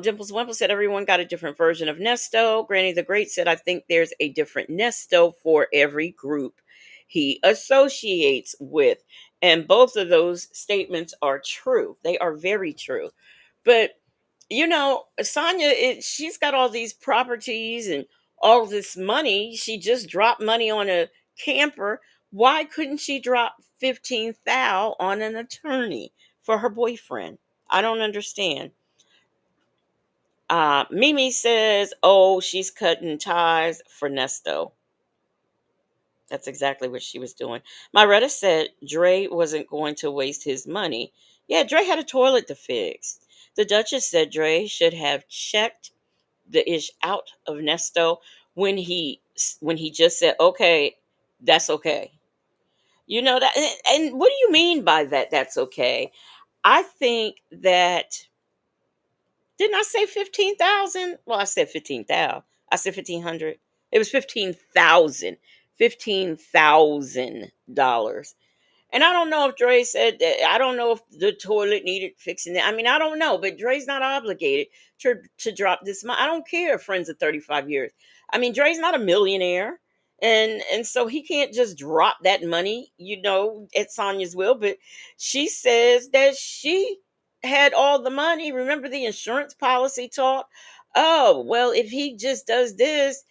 Speaker 2: Dimples Wimple said everyone got a different version of Nesto. Granny the Great said, I think there's a different Nesto for every group he associates with. And both of those statements are true. They are very true. But, Sonya, she's got all these properties and all this money. She just dropped money on a camper. Why couldn't she drop 15,000 on an attorney for her boyfriend? I don't understand. Mimi says, oh, she's cutting ties for Nesto. That's exactly what she was doing. Myretta said Dre wasn't going to waste his money. Yeah, Dre had a toilet to fix. The Duchess said Dre should have checked the ish out of Nesto when he just said, okay, that's okay. That, and what do you mean by that? That's okay. I think that, didn't I say 15,000? Well, I said 15,000. I said 1,500. It was 15,000. $15,000. And I don't know if Dre said that. I don't know if the toilet needed fixing. I mean, I don't know, but Dre's not obligated to drop this money. I don't care, friends of 35 years. I mean, Dre's not a millionaire. And so he can't just drop that money, at Sonya's will. But she says that she had all the money. Remember the insurance policy talk? Oh, well, if he just does this,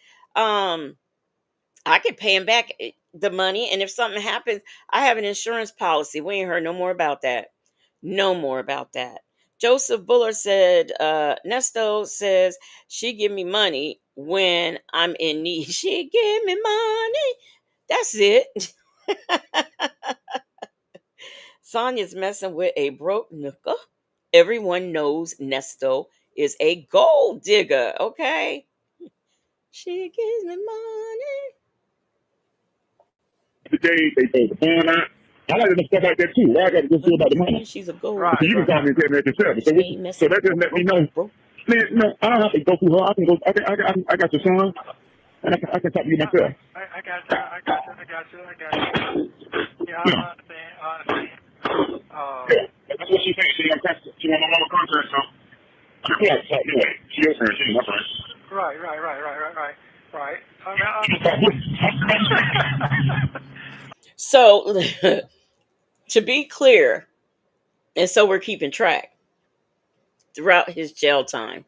Speaker 2: I could pay him back the money. And if something happens, I have an insurance policy. We ain't heard no more about that. No more about that. Joseph Buller said, Nesto says she give me money when I'm in need. She give me money. That's it. Sonya's messing with a broke nooker. Everyone knows Nesto is a gold digger, okay? She gives me money.
Speaker 6: Today, they throw the phone out. I like to know stuff like that too. Why I got to go see about the money?
Speaker 2: She's a gold
Speaker 5: Right.
Speaker 6: So you can call me and tell me that yourself. So that just let me know. Man, no, I don't have to go through her. I can go. I got your son, and I can talk to you myself.
Speaker 5: I got you. Yeah, I understand.
Speaker 6: Yeah, that's what she's saying. She want my mama contract, so I can talk anyway. She your friend. She my friend.
Speaker 5: Right. Right.
Speaker 2: So, to be clear, and so we're keeping track throughout his jail time,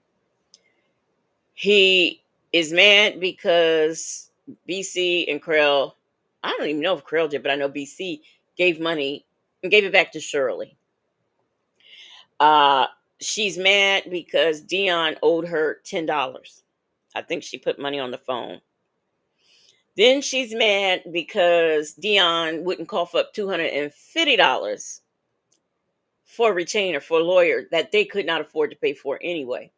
Speaker 2: he is mad because BC and Krell, I don't even know if Krell did, but I know BC gave money and gave it back to Shirley. Uh, she's mad because Dion owed her $10. I think she put money on the phone. Then she's mad because Dion wouldn't cough up $250 for a retainer for a lawyer that they could not afford to pay for anyway.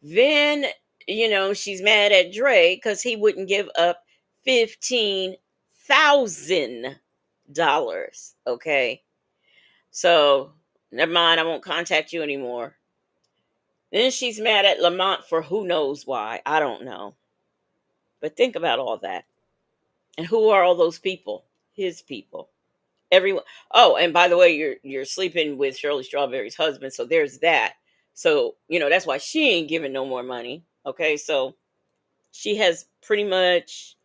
Speaker 2: Then, she's mad at Dre because he wouldn't give up $15,000. Okay. So, never mind, I won't contact you anymore. Then she's mad at Lamont for who knows why. I don't know. But think about all that. And who are all those people? His people. Everyone. Oh, and by the way, you're sleeping with Shirley Strawberry's husband, so there's that. So, that's why she ain't giving no more money. Okay, so she has pretty much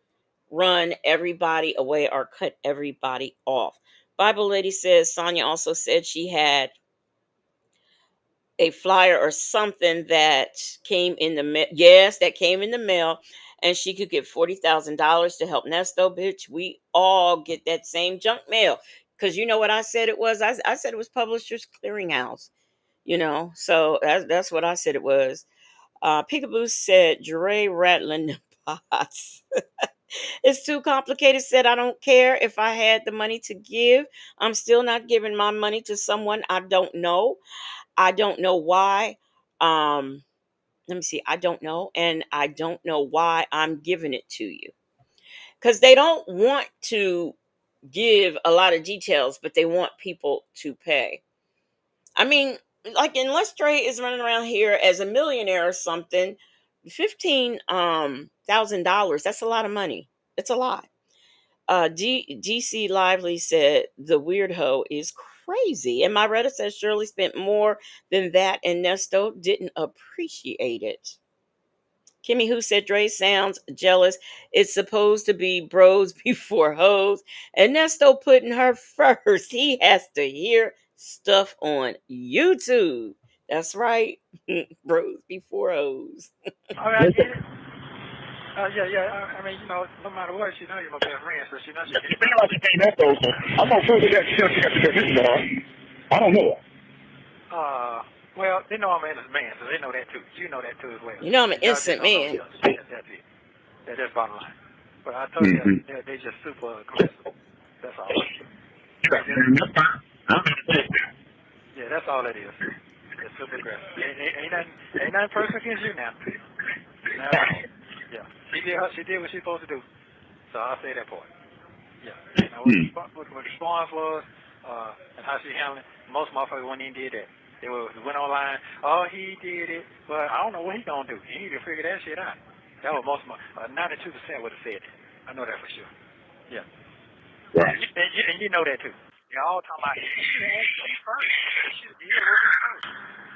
Speaker 2: run everybody away or cut everybody off. Bible Lady says Sonia also said she had a flyer or something that came in the mail. Yes, that came in the mail, and she could get $40,000 to help Nesto. Bitch, we all get that same junk mail. Because you know what I said it was? I said it was Publishers Clearinghouse. So that's what I said it was. Peekaboo said Dre rattling the pots. It's too complicated. Said I don't care if I had the money to give. I'm still not giving my money to someone I don't know. I don't know why. Let me see. I don't know. And I don't know why I'm giving it to you. Because they don't want to give a lot of details, but they want people to pay. I mean, like unless Dre is running around here as a millionaire or something, $15,000, that's a lot of money. It's a lot. DC Lively said the weird hoe is crazy. And Myretta says Shirley spent more than that and Nesto didn't appreciate it. Kimmy Who said Dre sounds jealous. It's supposed to be bros before hoes. And Nesto putting her first. He has to hear stuff on YouTube. That's right. Bros before hoes.
Speaker 5: All right, I get it. Yeah. I mean, no matter what, she knows you're my best friend, so she knows she
Speaker 6: It seems like she can't that though. I'm gonna figure that she got I don't know.
Speaker 5: Well, they know I'm an innocent man, so they know that too. You know that too as well.
Speaker 2: You know I'm an innocent man.
Speaker 5: That's it. That's bottom line. But I told you, they're just super aggressive. That's all. Yeah, that's all it is. They're super aggressive. Ain't nothing personal against you now. Yeah. She did what she's supposed to do. So I'll say that part. Yeah. Now, what the response was, and how she handled it, most motherfuckers wouldn't even did that. They went online, oh, he did it, but I don't know what he gonna do. He need to figure that shit out. That was 92% would have said it. I know that for sure. Yeah.
Speaker 6: Right.
Speaker 5: And you know that too. Y'all talking about, you should ask me first. You should deal with me first.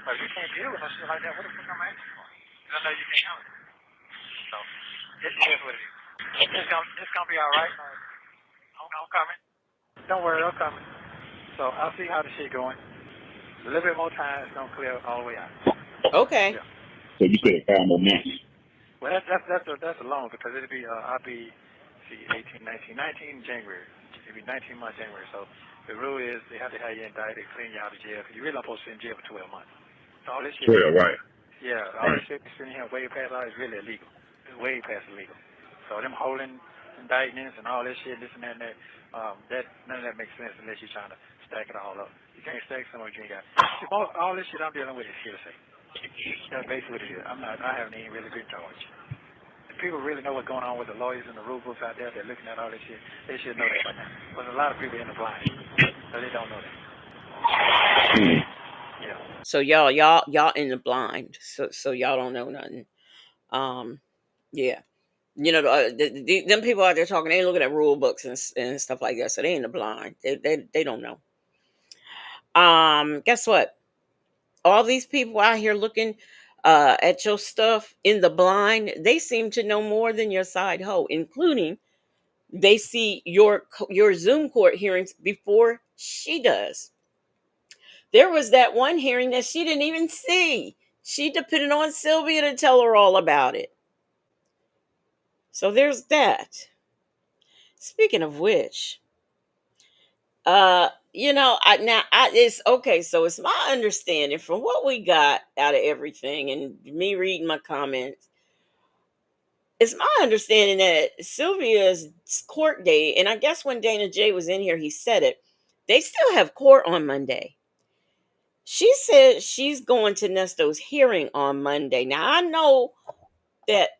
Speaker 5: But if you can't deal with no shit like that, what the fuck am I asking for? Because I know you can't help it. So, it is what it is. It's gonna be alright. I'm coming. Don't worry, I'm coming. So, I'll see how the shit going. A little bit more time, it's gonna clear all the way out.
Speaker 2: Okay.
Speaker 5: Yeah.
Speaker 6: So you said 5 more months.
Speaker 5: Well, that's a loan because it'll be I'll be 19 January. It'll be 19 months January. So the rule is they have to have you indicted, clean you out of jail. You're really not supposed to sit in jail for 12 months. So all this shit.
Speaker 6: 12, right?
Speaker 5: Yeah, all this shit sitting here way past all is really illegal. It's way past illegal. So them holding indictments and all this shit, this and that, none of that makes sense unless you're trying to stack it all up. You can't stack somewhere you ain't got. All this shit I'm dealing with is hearsay. That's basically what it is. I haven't even really been charged. If people really know what's going on with the lawyers and the rule books out there, they're looking at all this shit, they should know that by now. But a lot of people in the blind, so they don't know that. Yeah.
Speaker 2: So y'all in the blind. So y'all don't know nothing. Yeah. Them people out there talking, they ain't looking at rule books and stuff like that. So they in the blind. They don't know. Guess what? All these people out here looking at your stuff in the blind, they seem to know more than your side hoe, including they see your Zoom court hearings before she does. There was that one hearing that she didn't even see. She depended on Sylvia to tell her all about it. So there's that. Speaking of which, it's okay. So it's my understanding from what we got out of everything and me reading my comments. It's my understanding that Sylvia's court date, and I guess when Dana J was in here, he said it. They still have court on Monday. She said she's going to Nesto's hearing on Monday. Now I know that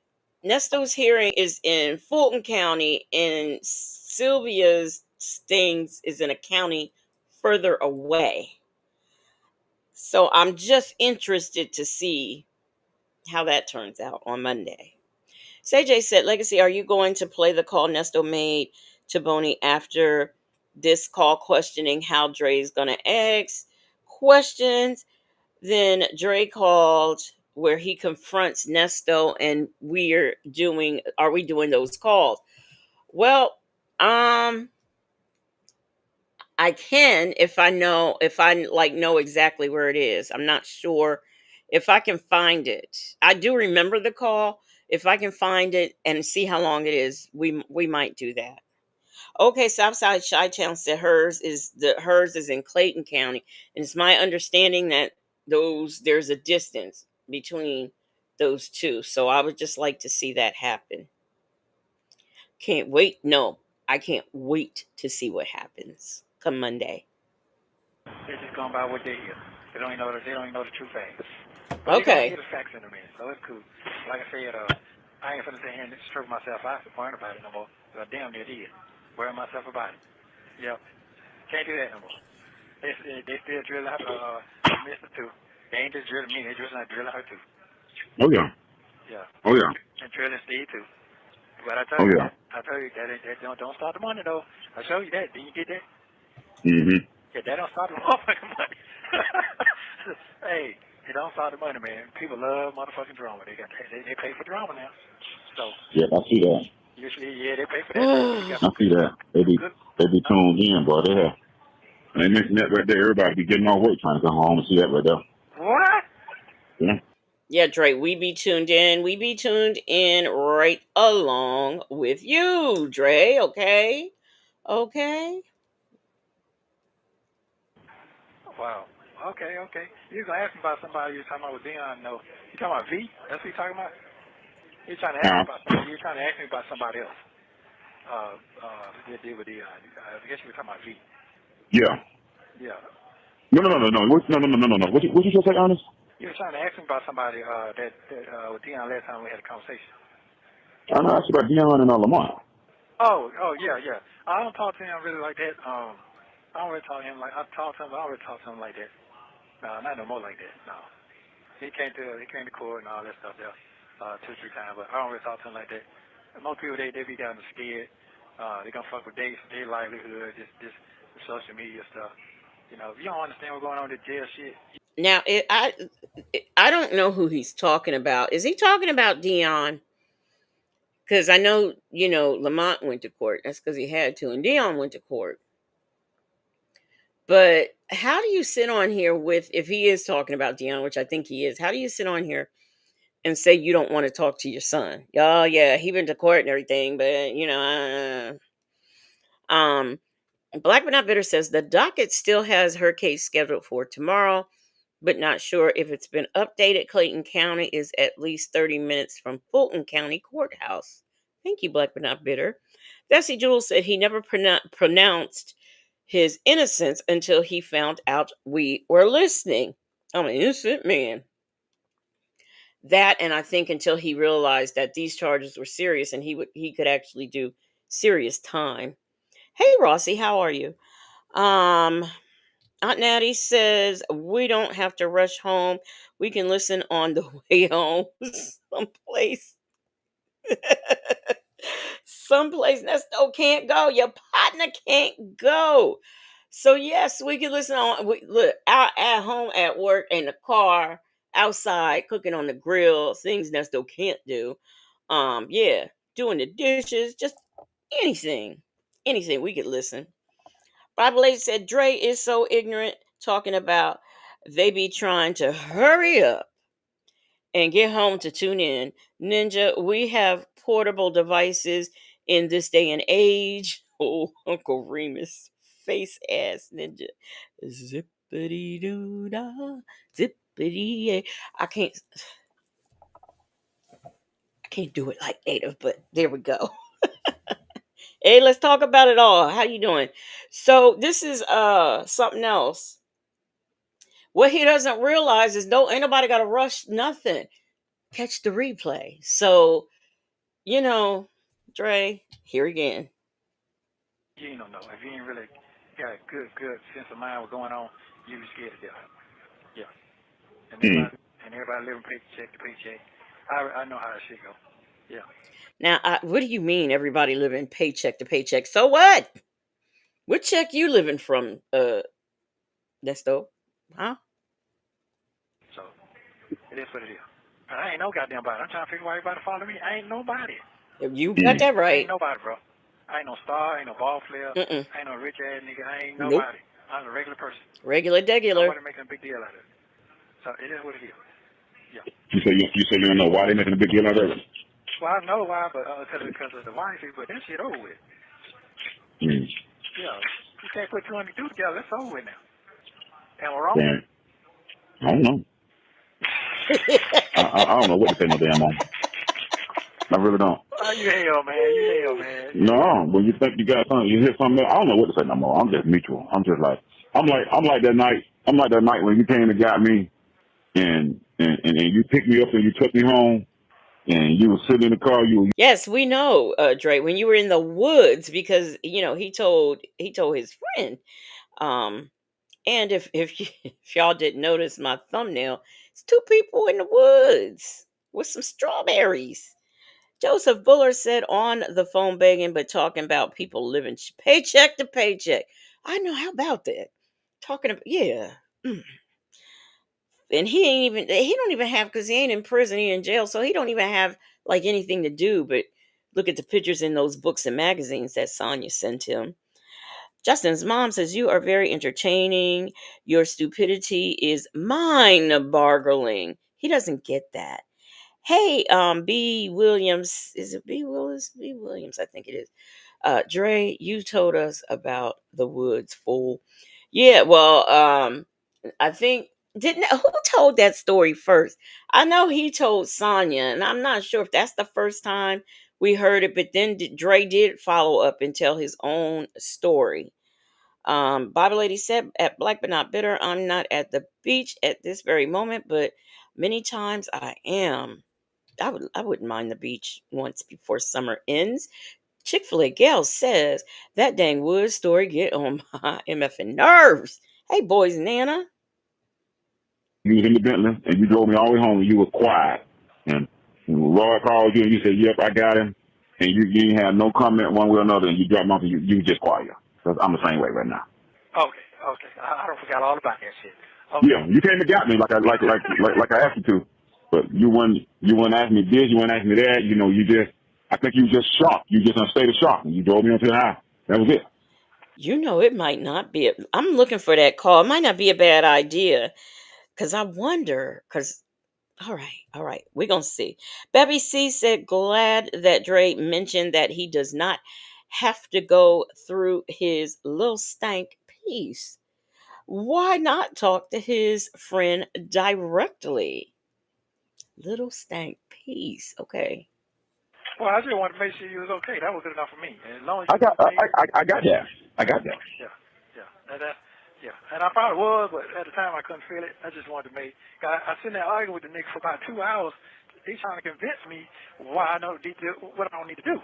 Speaker 2: Nesto's hearing is in Fulton County, and Sylvia's things is in a county further away. So I'm just interested to see how that turns out on Monday. CJ said, Legacy, are you going to play the call Nesto made to Boney after this call questioning how Dre's going to ask questions? Then Dre called where he confronts Nesto, and are we doing those calls? Well, I can if I know exactly where it is. I'm not sure if I can find it. I do remember the call. If I can find it and see how long it is, we might do that. Okay, Southside Chi-Town said hers is in Clayton County, and it's my understanding that there's a distance between those two. So I would just like to see that happen. Can't wait. No, I can't wait to see what happens come Monday.
Speaker 5: They're just going by what they hear. They don't even know the true facts.
Speaker 2: Okay.
Speaker 5: But they don't hear the facts in a minute, so it's cool. Like I said, I ain't finna sit here and stroke myself out to worry about it no more. So I damn near did. Worry myself about it. Yep. Can't do that no more. They still drilling her, Mr. Too. They ain't just drilling me, they drilling her too.
Speaker 6: Oh yeah.
Speaker 5: Yeah.
Speaker 6: Oh yeah.
Speaker 5: And drilling Steve too. But I told you that don't start the money though. I showed you that. Did you get that?
Speaker 6: Mm-hmm.
Speaker 5: Yeah, that don't start the motherfucking money. Hey, it don't start the money, man. People love motherfucking drama. They pay for drama now. So
Speaker 6: Yeah, I see that.
Speaker 5: usually, yeah, they pay for that.
Speaker 6: I see that. They be tuned in, boy. They mention that right there. Everybody be getting off work trying to come home and see that right there.
Speaker 5: What?
Speaker 6: Yeah.
Speaker 2: Yeah, Dre, we be tuned in. We be tuned in right along with you, Dre. Okay.
Speaker 5: Wow. Okay. You was gonna ask me about somebody you were talking about with Dion. No, you talking about V? That's what you talking about? You're trying to ask me about somebody. You're trying to ask me about somebody else. Deal with Dion. I guess you were talking about V.
Speaker 6: Yeah.
Speaker 5: Yeah.
Speaker 6: No. No. What you just say, Ernest?
Speaker 5: You were trying to ask me about somebody that with Dion last time we had a conversation.
Speaker 6: I know asked about Dion and Lamont.
Speaker 5: Oh, yeah. I don't talk to him really like that. I don't really talk to him like I talk to him, but I don't really talk to him like that. No, not no more like that. No. He came to court and all that stuff there 2-3 times, but I don't really talk to him like that. And most people they be kind of scared. They gonna fuck with their livelihood, just social media stuff. You know, if you don't understand what's going on with the jail shit.
Speaker 2: Now, I don't know who he's talking about. Is he talking about Dion? Because I know, Lamont went to court. That's because he had to. And Dion went to court. But how do you sit on here if he is talking about Dion, which I think he is, how do you sit on here and say you don't want to talk to your son? Oh, yeah, he went to court and everything, but, Black But Not Bitter says the docket still has her case scheduled for tomorrow, but not sure if it's been updated. Clayton County is at least 30 minutes from Fulton County Courthouse. Thank you, Black But Not Bitter. Bessie Jules said he never pronounced his innocence until he found out we were listening. I'm an innocent man. That, and I think until he realized that these charges were serious and he could actually do serious time. Hey, Rossi, how are you? Aunt Natty says we don't have to rush home. We can listen on the way home someplace. Someplace Nesto can't go. Your partner can't go. So yes, we can listen on. Look, out at home, at work, in the car, outside cooking on the grill, things Nesto can't do. Yeah, doing the dishes, just anything, anything we could listen. Bible Lady said Dre is so ignorant, talking about they be trying to hurry up and get home to tune in. Ninja, we have portable devices in this day and age. Oh, Uncle Remus, face ass ninja. Zippity doo dah, zippity yay. I can't do it like native, but there we go. Hey, let's talk about it all. How you doing? So this is something else. What he doesn't realize is no, ain't nobody got to rush nothing. Catch the replay. So you know, Dre, here again.
Speaker 5: You ain't don't know. If you ain't really got a good sense of mind what's going on, you be scared to death. Yeah. And everybody living paycheck to paycheck. I know how that shit go. Yeah.
Speaker 2: Now, what do you mean everybody living paycheck to paycheck? So what? What check you living from, Nesto? Huh?
Speaker 5: So it is what it is. But I ain't no goddamn body. I'm trying to figure out why everybody follow me. I ain't nobody.
Speaker 2: You got that
Speaker 5: I ain't
Speaker 2: right.
Speaker 5: nobody, bro. I ain't no star. I ain't no ball player.
Speaker 2: Mm-mm.
Speaker 5: I ain't no rich ass nigga. I ain't
Speaker 2: Nope.
Speaker 5: nobody. I'm a regular person.
Speaker 2: Regular degular.
Speaker 5: Nobody making a big deal out of it. So it is what it is. Yeah.
Speaker 6: You say you don't know why they making a big deal out of it?
Speaker 5: Well, I know why, but because of the wifey, but that shit over with.
Speaker 6: Mm.
Speaker 5: Yeah. You can't put 200 dudes together. That's over with now. Am I wrong?
Speaker 6: Damn. I don't know. I don't know what to say no damn on. I really don't.
Speaker 5: Oh, you hell, man. You hell, man.
Speaker 6: No, when you think you got something, you hear something else, I don't know what to say no more. I'm just neutral. I'm like that night. I'm like that night when you came and got me, and you picked me up and you took me home, and you were sitting in the car.
Speaker 2: Yes, we know, Dre, when you were in the woods, because he told his friend. And if y'all didn't notice my thumbnail, it's two people in the woods with some strawberries. Joseph Buller said on the phone begging, but talking about people living paycheck to paycheck. I know, how about that? Talking about, yeah. Mm. And he don't even have, because he ain't in prison, he in jail, so he don't even have like anything to do but look at the pictures in those books and magazines that Sonya sent him. Justin's mom says, you are very entertaining. Your stupidity is mind-boggling. He doesn't get that. Hey, B. Williams. Is it B. Willis? B. Williams, I think it is. Dre, you told us about the woods, fool. Yeah, well, I think, didn't who told that story first? I know he told Sonya, and I'm not sure if that's the first time we heard it, but then Dre did follow up and tell his own story. Bible Lady said, at Black but Not Bitter, I'm not at the beach at this very moment, but many times I am. I wouldn't mind the beach once before summer ends. Chick-fil-A Gal says, that dang Woods story get on my MFing nerves. Hey, boys, Nana.
Speaker 6: You was in the Bentley and you drove me all the way home and you were quiet. And Roy called you and you said, "Yep, I got him." And you didn't have no comment one way or another, and you dropped him off and you just quiet. Because I'm the same way right now.
Speaker 5: Okay. I don't forgot all about that shit. Okay.
Speaker 6: Yeah, you came and got me like I asked you to, but you wouldn't ask me this, you wouldn't ask me that. I think you were just shocked. You just in a state of shock, and you drove me onto the house. That was it.
Speaker 2: It might not be. I'm looking for that call. It might not be a bad idea, because I wonder. Because all right, we're gonna see. Bevy C said, glad that Dre mentioned that he does not have to go through his little stank piece. Why not talk to his friend directly? Little stank piece. Okay.
Speaker 5: Well, I just wanted to make sure you was okay. That was good enough for me. And as long as
Speaker 6: I
Speaker 5: you was
Speaker 6: got
Speaker 5: okay.
Speaker 6: I got that. I got that.
Speaker 5: Yeah. And I probably was, but at the time I couldn't feel it. I just wanted to make. I sitting there arguing with the nigga for about 2 hours. He's trying to convince me why I know what I don't need to do.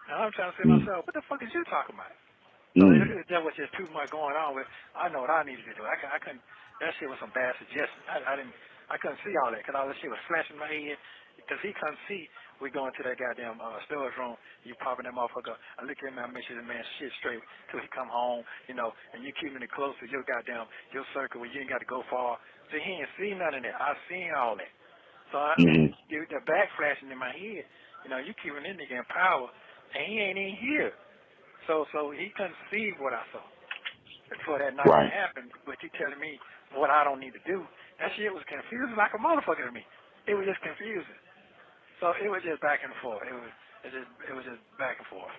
Speaker 5: And I'm trying to say to myself, what the fuck is you talking about? So there was just too much going on with. I know what I needed to do. I couldn't. That shit was some bad suggestions. I couldn't see all that because all that shit was flashing in my head. Because he couldn't see we going to that goddamn storage room. You popping that motherfucker. I look at him and I make sure the man shit straight till he come home. And you keeping it close to your circle where you ain't got to go far. See, he ain't seen none of that. I seen all that. So
Speaker 6: Mm-hmm.
Speaker 5: the backflashing in my head, you keeping this nigga in power, and he ain't even here. So he couldn't see what I saw before that night
Speaker 6: Right.
Speaker 5: happened. But you telling me what I don't need to do? That shit was confusing like a motherfucker to me. It was just confusing. So it was just back and forth. It was just back and forth.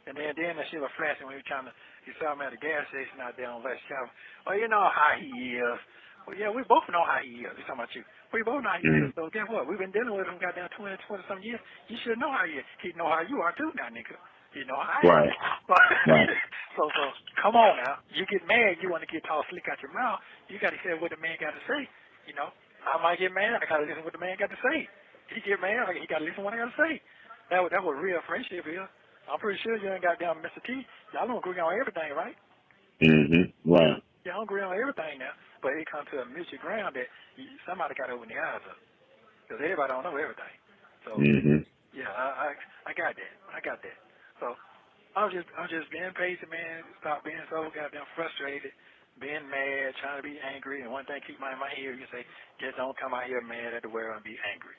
Speaker 5: And then that shit was flashing when he saw me at the gas station out there on West Chapel. Oh, you know how he is. Well, yeah, we both know how he is. He's talking about you. We both know how he is. So guess what? We've been dealing with him goddamn 20 some years. You should know how he is. He know how you are too now, nigga. You know how I am.
Speaker 6: Right. Right.
Speaker 5: So come on now. You get mad, you want to get all slick out your mouth. You got to hear what the man got to say. I might get mad. I got to listen to what the man got to say. He get mad. He got to listen to what I got to say. That was real friendship here. I'm pretty sure you ain't got down Mr. T. Y'all don't agree on everything, right?
Speaker 6: Mm-hmm. Right.
Speaker 5: Y'all don't agree on everything now. But it comes to a mutual ground that somebody got to open their eyes up. Because everybody don't know everything. So, yeah, I got that. I got that. So, I'm just being patient, man. Stop being so goddamn frustrated, being mad, trying to be angry. And one thing keep my ear, you say, just don't come out here mad at the world and be angry.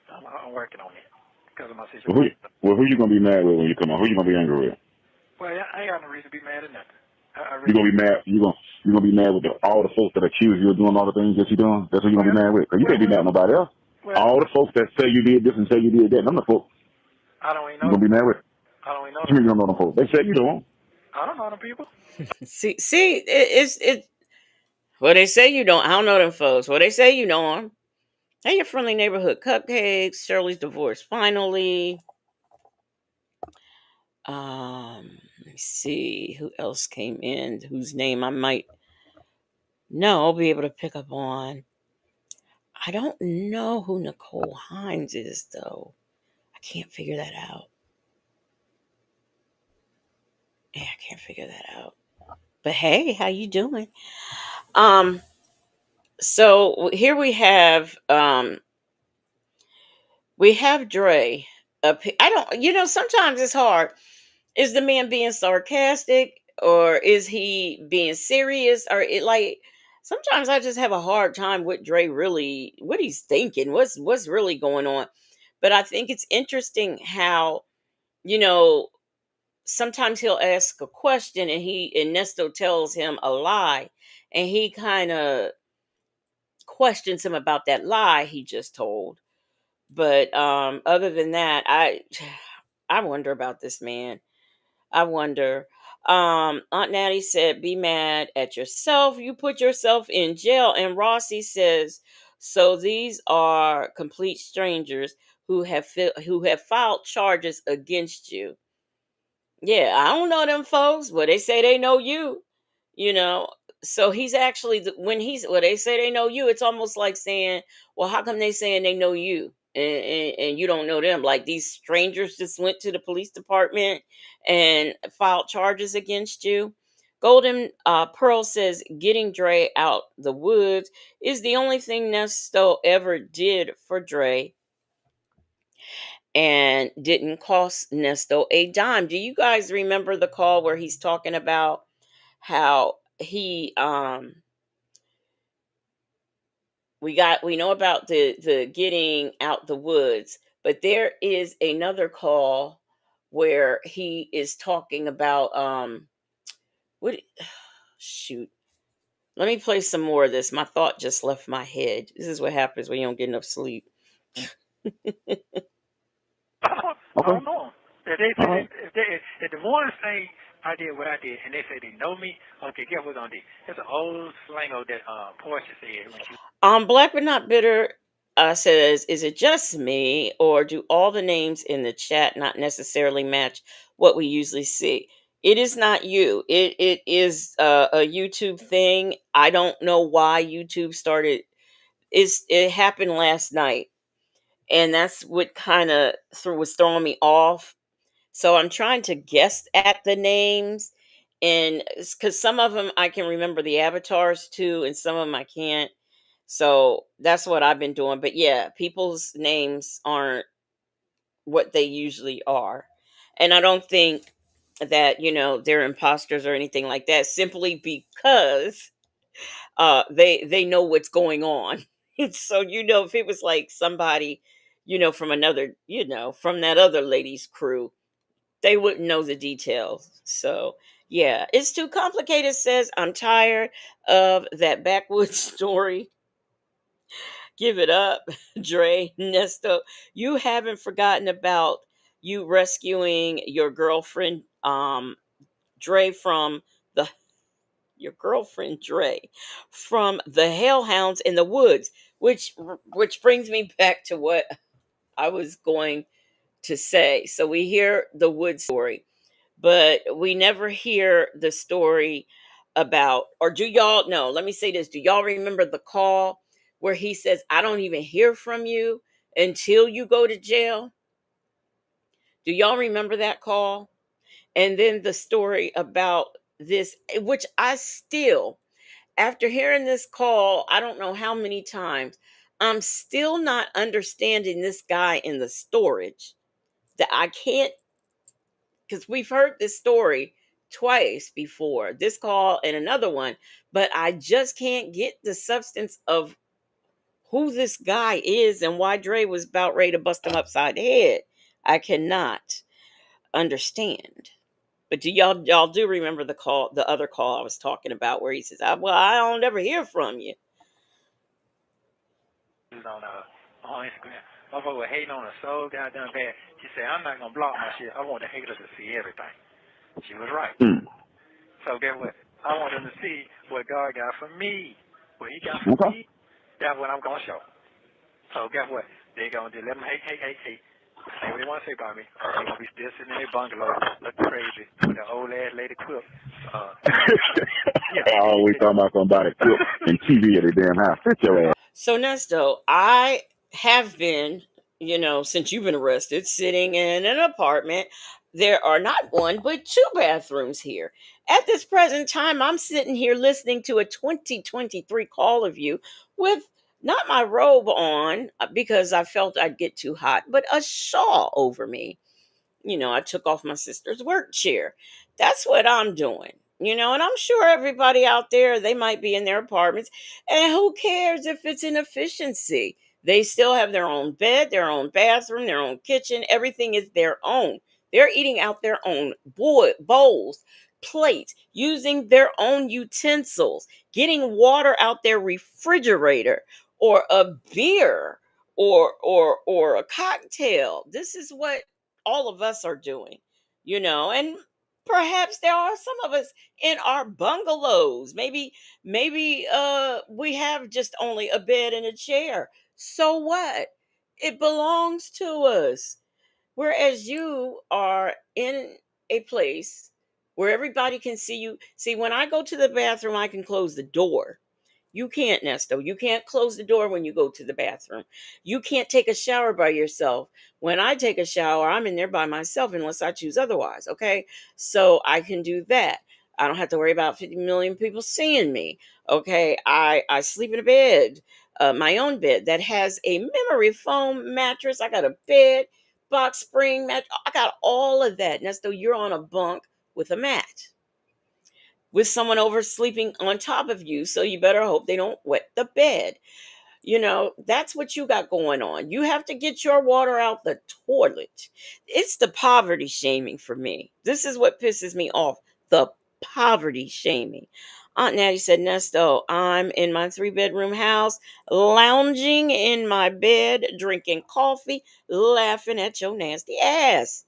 Speaker 5: I'm working on it because of my situation.
Speaker 6: Who you gonna be mad with when you come on? Who you gonna be angry with?
Speaker 5: Well, I ain't got no reason to be mad at nothing.
Speaker 6: You gonna be mad? You gonna be mad with all the folks that accuse you of doing all the things that you doing? That's who you gonna be mad with? Cause you can't be mad with nobody else. All the folks that say you did this and say you did that, them the folks.
Speaker 5: I don't even know.
Speaker 6: You gonna be mad with?
Speaker 5: I don't even know.
Speaker 6: You mean you don't know them folks? They say you don't.
Speaker 5: I don't know them people.
Speaker 2: See, it's well, they say you don't. I don't know them folks. Well, they say you know them. Hey, your friendly neighborhood cupcakes. Shirley's divorce finally. Let me see who else came in, whose name I might know, I'll be able to pick up on. I don't know who Nicole Hines is, though. I can't figure that out. Yeah, I can't figure that out. But hey, how you doing? So here we have Dre. I don't, sometimes it's hard. Is the man being sarcastic or is he being serious? Or it like sometimes I just have a hard time with Dre really what he's thinking, what's really going on. But I think it's interesting how, you know, sometimes he'll ask a question and Nesto tells him a lie and he kind of questions him about that lie he just told. But other than that, I wonder about this man. I wonder. Aunt Natty said, "Be mad at yourself. You put yourself in jail." And Rossi says, "So these are complete strangers who have filed charges against you." Yeah, I don't know them folks, but they say they know you. You know, so he's actually when they say they know you, it's almost like saying, "Well, how come they saying they know you?" And you don't know them. Like these strangers just went to the police department and filed charges against you. Golden Pearl says getting Dre out the woods is the only thing Nesto ever did for Dre and didn't cost Nesto a dime. Do you guys remember the call where he's talking about how he we know about the getting out the woods, but there is another call where he is talking about what shoot. Let me play some more of this. My thought just left my head. This is what happens when you don't get enough sleep.
Speaker 5: I don't know. If the ones say I did what I did, and they say they know me, okay, guess what we're gonna do? It's an old slang that Portia said when she.
Speaker 2: Black but not bitter says, "Is it just me, or do all the names in the chat not necessarily match what we usually see?" It is not you. It is a YouTube thing. I don't know why YouTube started. It happened last night, and that's what kind of was throwing me off. So I'm trying to guess at the names, and because some of them I can remember the avatars too, and some of them I can't. So that's what I've been doing. But yeah, people's names aren't what they usually are. And I don't think that, they're imposters or anything like that, simply because they know what's going on. So if it was like somebody, from another, from that other lady's crew, they wouldn't know the details. So yeah, it's too complicated. Says I'm tired of that backwoods story. Give it up, Dre Nesto. You haven't forgotten about you rescuing your girlfriend, Dre from the your girlfriend Dre from the hellhounds in the woods, which brings me back to what I was going to say. So we hear the wood story, but we never hear the story about, or do y'all know? Let me say this. Do y'all remember the call where he says, I don't even hear from you until you go to jail? Do y'all remember that call? And then the story about this, which I still, after hearing this call, I don't know how many times, I'm still not understanding this guy in the storage. That I can't, because we've heard this story twice before, this call and another one, but I just can't get the substance of who this guy is and why Dre was about ready to bust him upside the head. I cannot understand. But do y'all do remember the other call I was talking about, where he says, "Well, I don't ever hear from you."
Speaker 5: On Instagram. Motherfucker was hating on her so goddamn bad. She said, I'm not gonna block my shit. I want the haters to see everything. She was right. So guess what? I want them to see what God got for me. What he got for me, that's what I'm gonna show. So guess what? They gonna do, let them hate. Say what they want to say about me. They gonna be still sitting in their bungalow looking crazy with the old ass lady quilt.
Speaker 6: I always talking about somebody quilt and TV at the damn house. Sit your ass.
Speaker 2: So Nesto, I have been, since you've been arrested, sitting in an apartment. There are not one, but two bathrooms here. At this present time, I'm sitting here listening to a 2023 call of you with not my robe on because I felt I'd get too hot, but a shawl over me. I took off my sister's work chair. That's what I'm doing. And I'm sure everybody out there, they might be in their apartments. And who cares if it's inefficiency? They still have their own bed, their own bathroom, their own kitchen. Everything is their own. They're eating out their own bowls, plates, using their own utensils, getting water out their refrigerator or a beer or a cocktail. This is what all of us are doing, and perhaps there are some of us in our bungalows. Maybe we have just only a bed and a chair. So what? It belongs to us. Whereas you are in a place where everybody can see you. See, when I go to the bathroom, I can close the door. You can't, Nesto. You can't close the door when you go to the bathroom. You can't take a shower by yourself. When I take a shower, I'm in there by myself unless I choose otherwise. Okay. So I can do that. I don't have to worry about 50 million people seeing me. Okay. I sleep in a bed, my own bed that has a memory foam mattress. I got a bed, box spring mattress. I got all of that. Nesto, you're on a bunk with a mat with someone over sleeping on top of you. So you better hope they don't wet the bed. That's what you got going on. You have to get your water out the toilet. It's the poverty shaming for me. This is what pisses me off. The poverty shaming. Aunt Natty said, Nesto, I'm in my 3-bedroom house, lounging in my bed, drinking coffee, laughing at your nasty ass.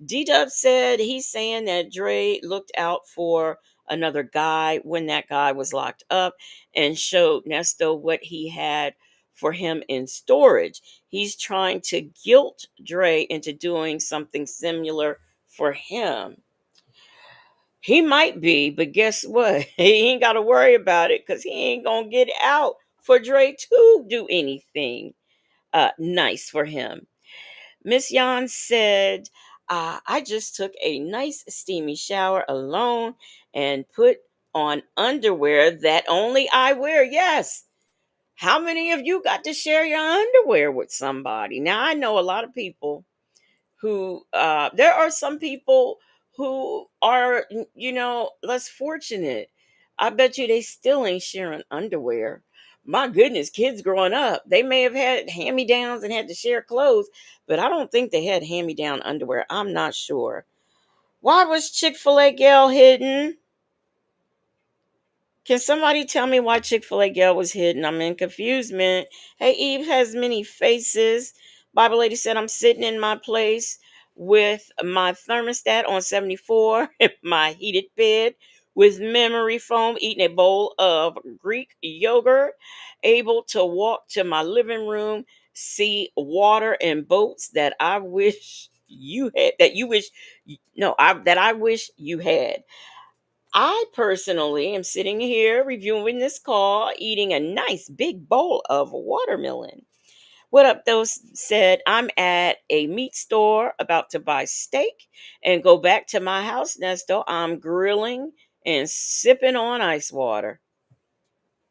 Speaker 2: D-Dub said he's saying that Dre looked out for another guy when that guy was locked up and showed Nesto what he had for him in storage. He's trying to guilt Dre into doing something similar for him. He might be, but guess what? He ain't got to worry about it because he ain't going to get out for Dre to do anything nice for him. Miss Yan said, I just took a nice steamy shower alone and put on underwear that only I wear. Yes. How many of you got to share your underwear with somebody? Now, I know a lot of people who, there are some people who are, less fortunate. I bet you they still ain't sharing underwear. My goodness, kids growing up, they may have had hand-me-downs and had to share clothes, but I don't think they had hand-me-down underwear. I'm not sure. Why was Chick-fil-A Gal hidden? Can somebody tell me why Chick-fil-A Gal was hidden? I'm in confusement. Hey, Eve has many faces. Bible lady said I'm sitting in my place with my thermostat on 74, my heated bed with memory foam, eating a bowl of Greek yogurt, able to walk to my living room, see water and boats that I wish you had, that you wish, no, that I wish you had. I personally am sitting here reviewing this call, eating a nice big bowl of watermelon. What up, those said, I'm at a meat store about to buy steak and go back to my house, Nesto. I'm grilling and sipping on ice water.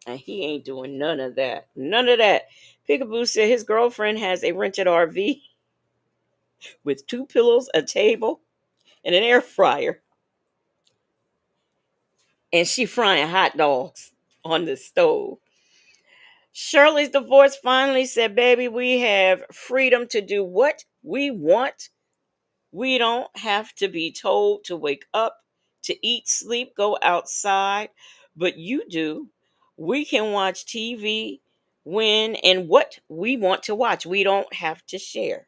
Speaker 2: And he ain't doing none of that. None of that. Peekaboo said his girlfriend has a rented RV with 2 pillows, a table, and an air fryer. And she frying hot dogs on the stove. Shirley's divorce finally said, baby, we have freedom to do what we want. We don't have to be told to wake up, to eat, sleep, go outside, but you do. We can watch TV when and what we want to watch. We don't have to share.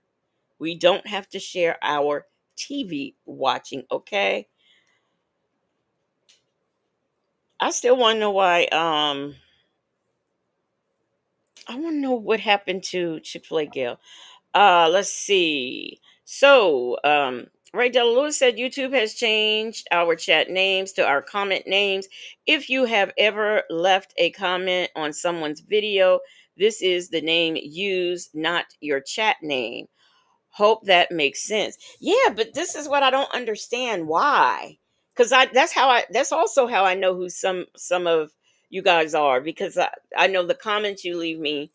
Speaker 2: We don't have to share our TV watching, okay? I still want to know why I want to know what happened to Chick-fil-A Gail. Let's see. So, Ray Della Lewis said YouTube has changed our chat names to our comment names. If you have ever left a comment on someone's video, this is the name used, not your chat name. Hope that makes sense. Yeah, but this is what I don't understand. Why? Because that's also how I know who some of you guys are, because I know the comments you leave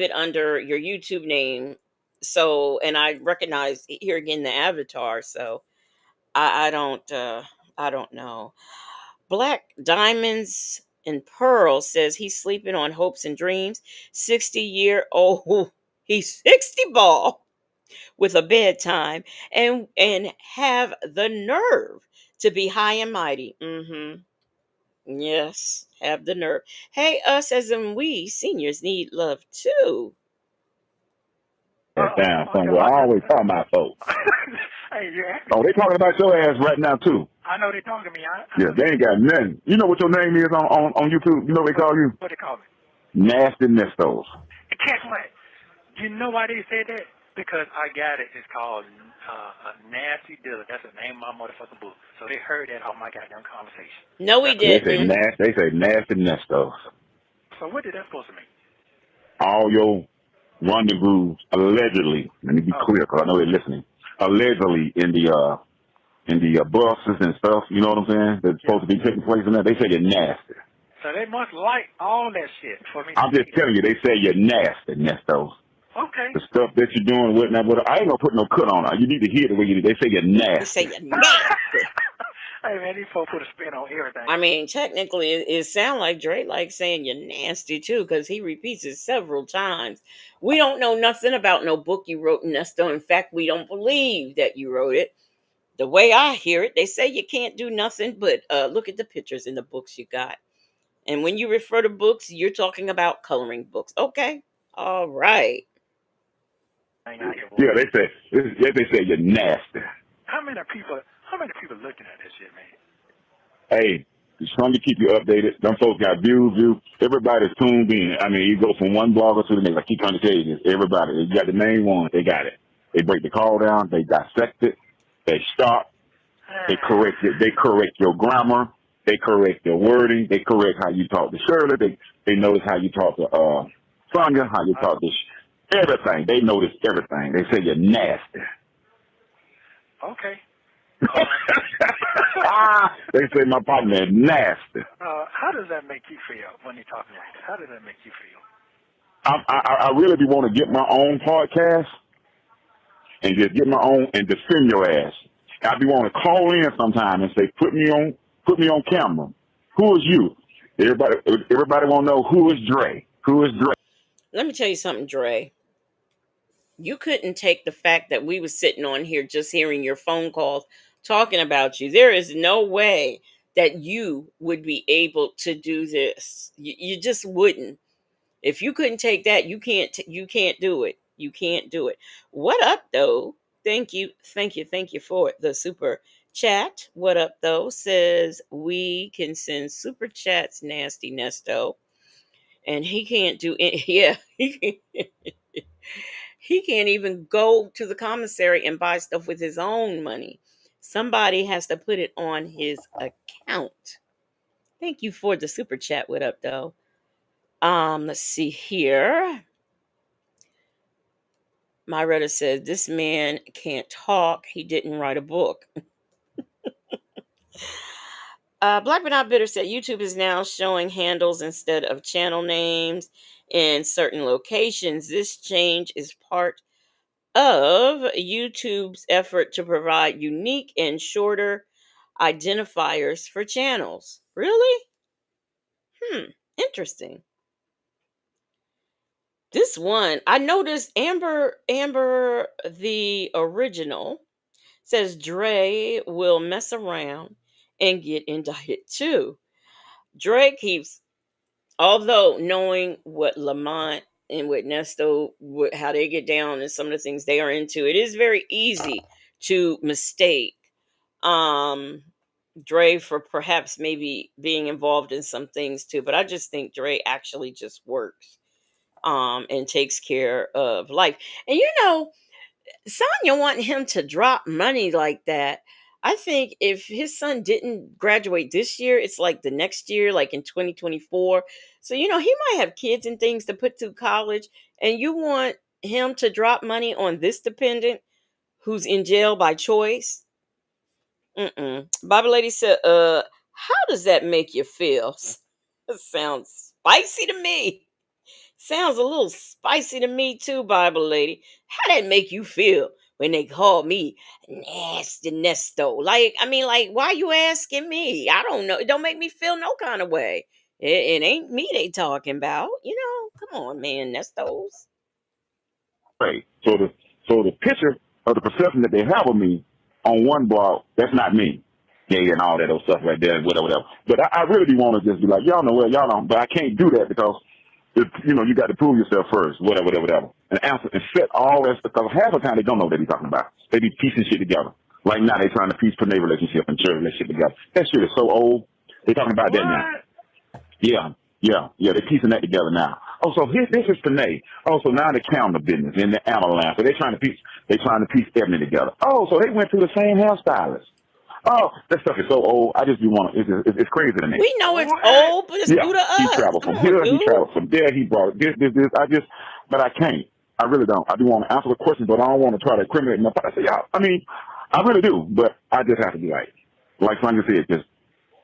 Speaker 2: it under your YouTube name. So, and I recognize here again the avatar. So I don't know. Black Diamonds and Pearl says he's sleeping on hopes and dreams. 60-year-old, he's 60 ball with a bedtime and have the nerve to be high and mighty. Yes, have the nerve. Hey, us as in we seniors need love too.
Speaker 6: Down somewhere. I always talk about folks.
Speaker 5: Hey, you
Speaker 6: Oh, they talking about your ass right now too.
Speaker 5: I know they talking to me.
Speaker 6: Yeah, they ain't got nothing. You know what your name is on YouTube? You know what they call you?
Speaker 5: What they call me?
Speaker 6: Nasty Nestos.
Speaker 5: Guess what? You know why they said that? Because I got it. It's called Nasty Nesto. That's the name of my motherfucking book. So they heard that on my goddamn conversation.
Speaker 2: No, we didn't.
Speaker 6: They say Nasty Nestos.
Speaker 5: So what did that supposed to mean?
Speaker 6: All your rendezvous allegedly. Let me be clear, because I know they're listening. Allegedly in the buses and stuff. You know what I'm saying? That's supposed to be taking place in there. They say you're nasty.
Speaker 5: So they must like all that shit for me.
Speaker 6: I'm just telling you. They say you're nasty, Nestos.
Speaker 5: Okay.
Speaker 6: The stuff that you're doing with now, but I ain't gonna put no cut on it. You need to hear the way you do. They say you're nasty.
Speaker 2: They say you're nasty.
Speaker 5: Hey man, these folks put a spin on everything.
Speaker 2: I mean, technically, it sounds like Dre like saying you're nasty too, because he repeats it several times. We don't know nothing about no book you wrote, Nesto. In fact, we don't believe that you wrote it. The way I hear it, they say you can't do nothing but look at the pictures in the books you got. And when you refer to books, you're talking about coloring books. Okay, all right.
Speaker 6: Yeah, they say you're nasty.
Speaker 5: How many people looking at this shit, man?
Speaker 6: Hey, just trying to keep you updated. Them folks got views. Everybody's tuned in. I mean, you go from one blogger to the next. I keep trying to tell you this. Everybody, you got the main one. They got it. They break the call down. They dissect it. They stop. They correct it. They correct your grammar. They correct your wording. They correct how you talk to Shirley. They notice how you talk to Sonia, how you talk to everything. They notice everything. They say you're nasty.
Speaker 5: Okay.
Speaker 6: They say my partner is nasty.
Speaker 5: How does that make you feel when you're talking like that? How does that make you feel?
Speaker 6: I really do want to get my own podcast and just get my own and defend your ass. I be want to call in sometime and say, put me on camera, Who is you? Everybody want to know who is Dre. Who is Dre?
Speaker 2: Let me tell you something, Dre. You couldn't take the fact that we was sitting on here just hearing your phone calls talking about you. There is no way that you would be able to do this. You just wouldn't. If you couldn't take that, you can't do it. You can't do it. What up though? Thank you for the super chat. What up though? Says we can send super chats, Nasty Nesto. And he can't do it. Yeah, he can't even go to the commissary and buy stuff with his own money. Somebody has to put it on his account. Thank you for the super chat. What up though? Let's see here. Myretta says this man can't talk. He didn't write a book. Black but not bitter said YouTube is now showing handles instead of channel names in certain locations. This change is part of YouTube's effort to provide unique and shorter identifiers for channels. Really? Interesting. This one, I noticed Amber the original says Dre will mess around and get indicted too. Dre keeps, although knowing what Lamont and what Nesto, how they get down and some of the things they are into, it is very easy to mistake Dre for perhaps maybe being involved in some things too. But I just think Dre actually just works and takes care of life. And Sonya wanting him to drop money like that. I think if his son didn't graduate this year, it's like the next year, like in 2024. So, he might have kids and things to put through college, and you want him to drop money on this dependent who's in jail by choice? Bobby Lady said, how does that make you feel? It sounds spicy to me. Sounds a little spicy to me too, Bible Lady. How that make you feel when they call me Nasty Nesto? Like, why you asking me? I don't know. It don't make me feel no kind of way. It ain't me they talking about. Come on, man, Nestos.
Speaker 6: Right. So the picture of the perception that they have of me on one blog, that's not me. Yeah, and all that old stuff right there, whatever. But I really want to just be like, y'all know what, y'all don't. But I can't do that because you got to prove yourself first, whatever. And answer and set all that stuff. Because half the time they don't know what they be talking about. They be piecing shit together. Like now they trying to piece Panay relationship and church relationship together. That shit is so old. They talking about that now. Yeah. They're piecing that together now. Oh, so this is Panay. Oh, so now the counter business and the avalanche. So they're trying to piece everything together. Oh, so they went to the same hairstylist. Oh, that stuff is so old. I just be it's crazy to me.
Speaker 2: We know it's old, but it's new to us.
Speaker 6: He traveled from here, he traveled from there, he brought this. But I can't. I really don't. I do want to answer the question, but I don't want to try to incriminate nobody. I say, y'all, I really do, but I just have to be like Sonya said, just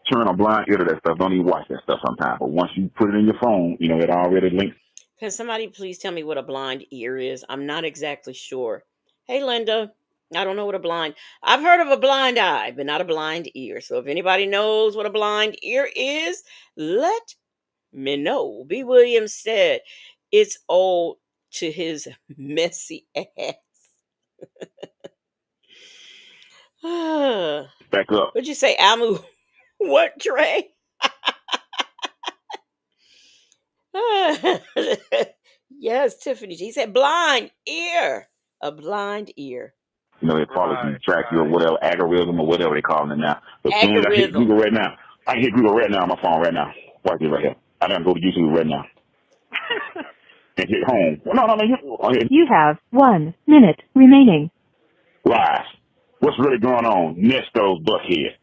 Speaker 6: turn a blind ear to that stuff. Don't even watch that stuff sometimes. But once you put it in your phone, it already links.
Speaker 2: Can somebody please tell me what a blind ear is? I'm not exactly sure. Hey, Linda. I don't know what a blind. I've heard of a blind eye, but not a blind ear. So if anybody knows what a blind ear is, let me know. B. Williams said it's old to his messy ass.
Speaker 6: Back up.
Speaker 2: What'd you say, Amu? What, Trey? Yes, Tiffany. He said blind ear. A blind ear.
Speaker 6: It probably track you or whatever, algorithm or whatever they call it now. But as soon as I hit Google right now, I can hit Google right now on my phone right now. Right here. I gotta go to YouTube right now. And hit home. No.
Speaker 8: You have 1 minute remaining.
Speaker 6: Live. What's really going on? Nesto's Buckhead.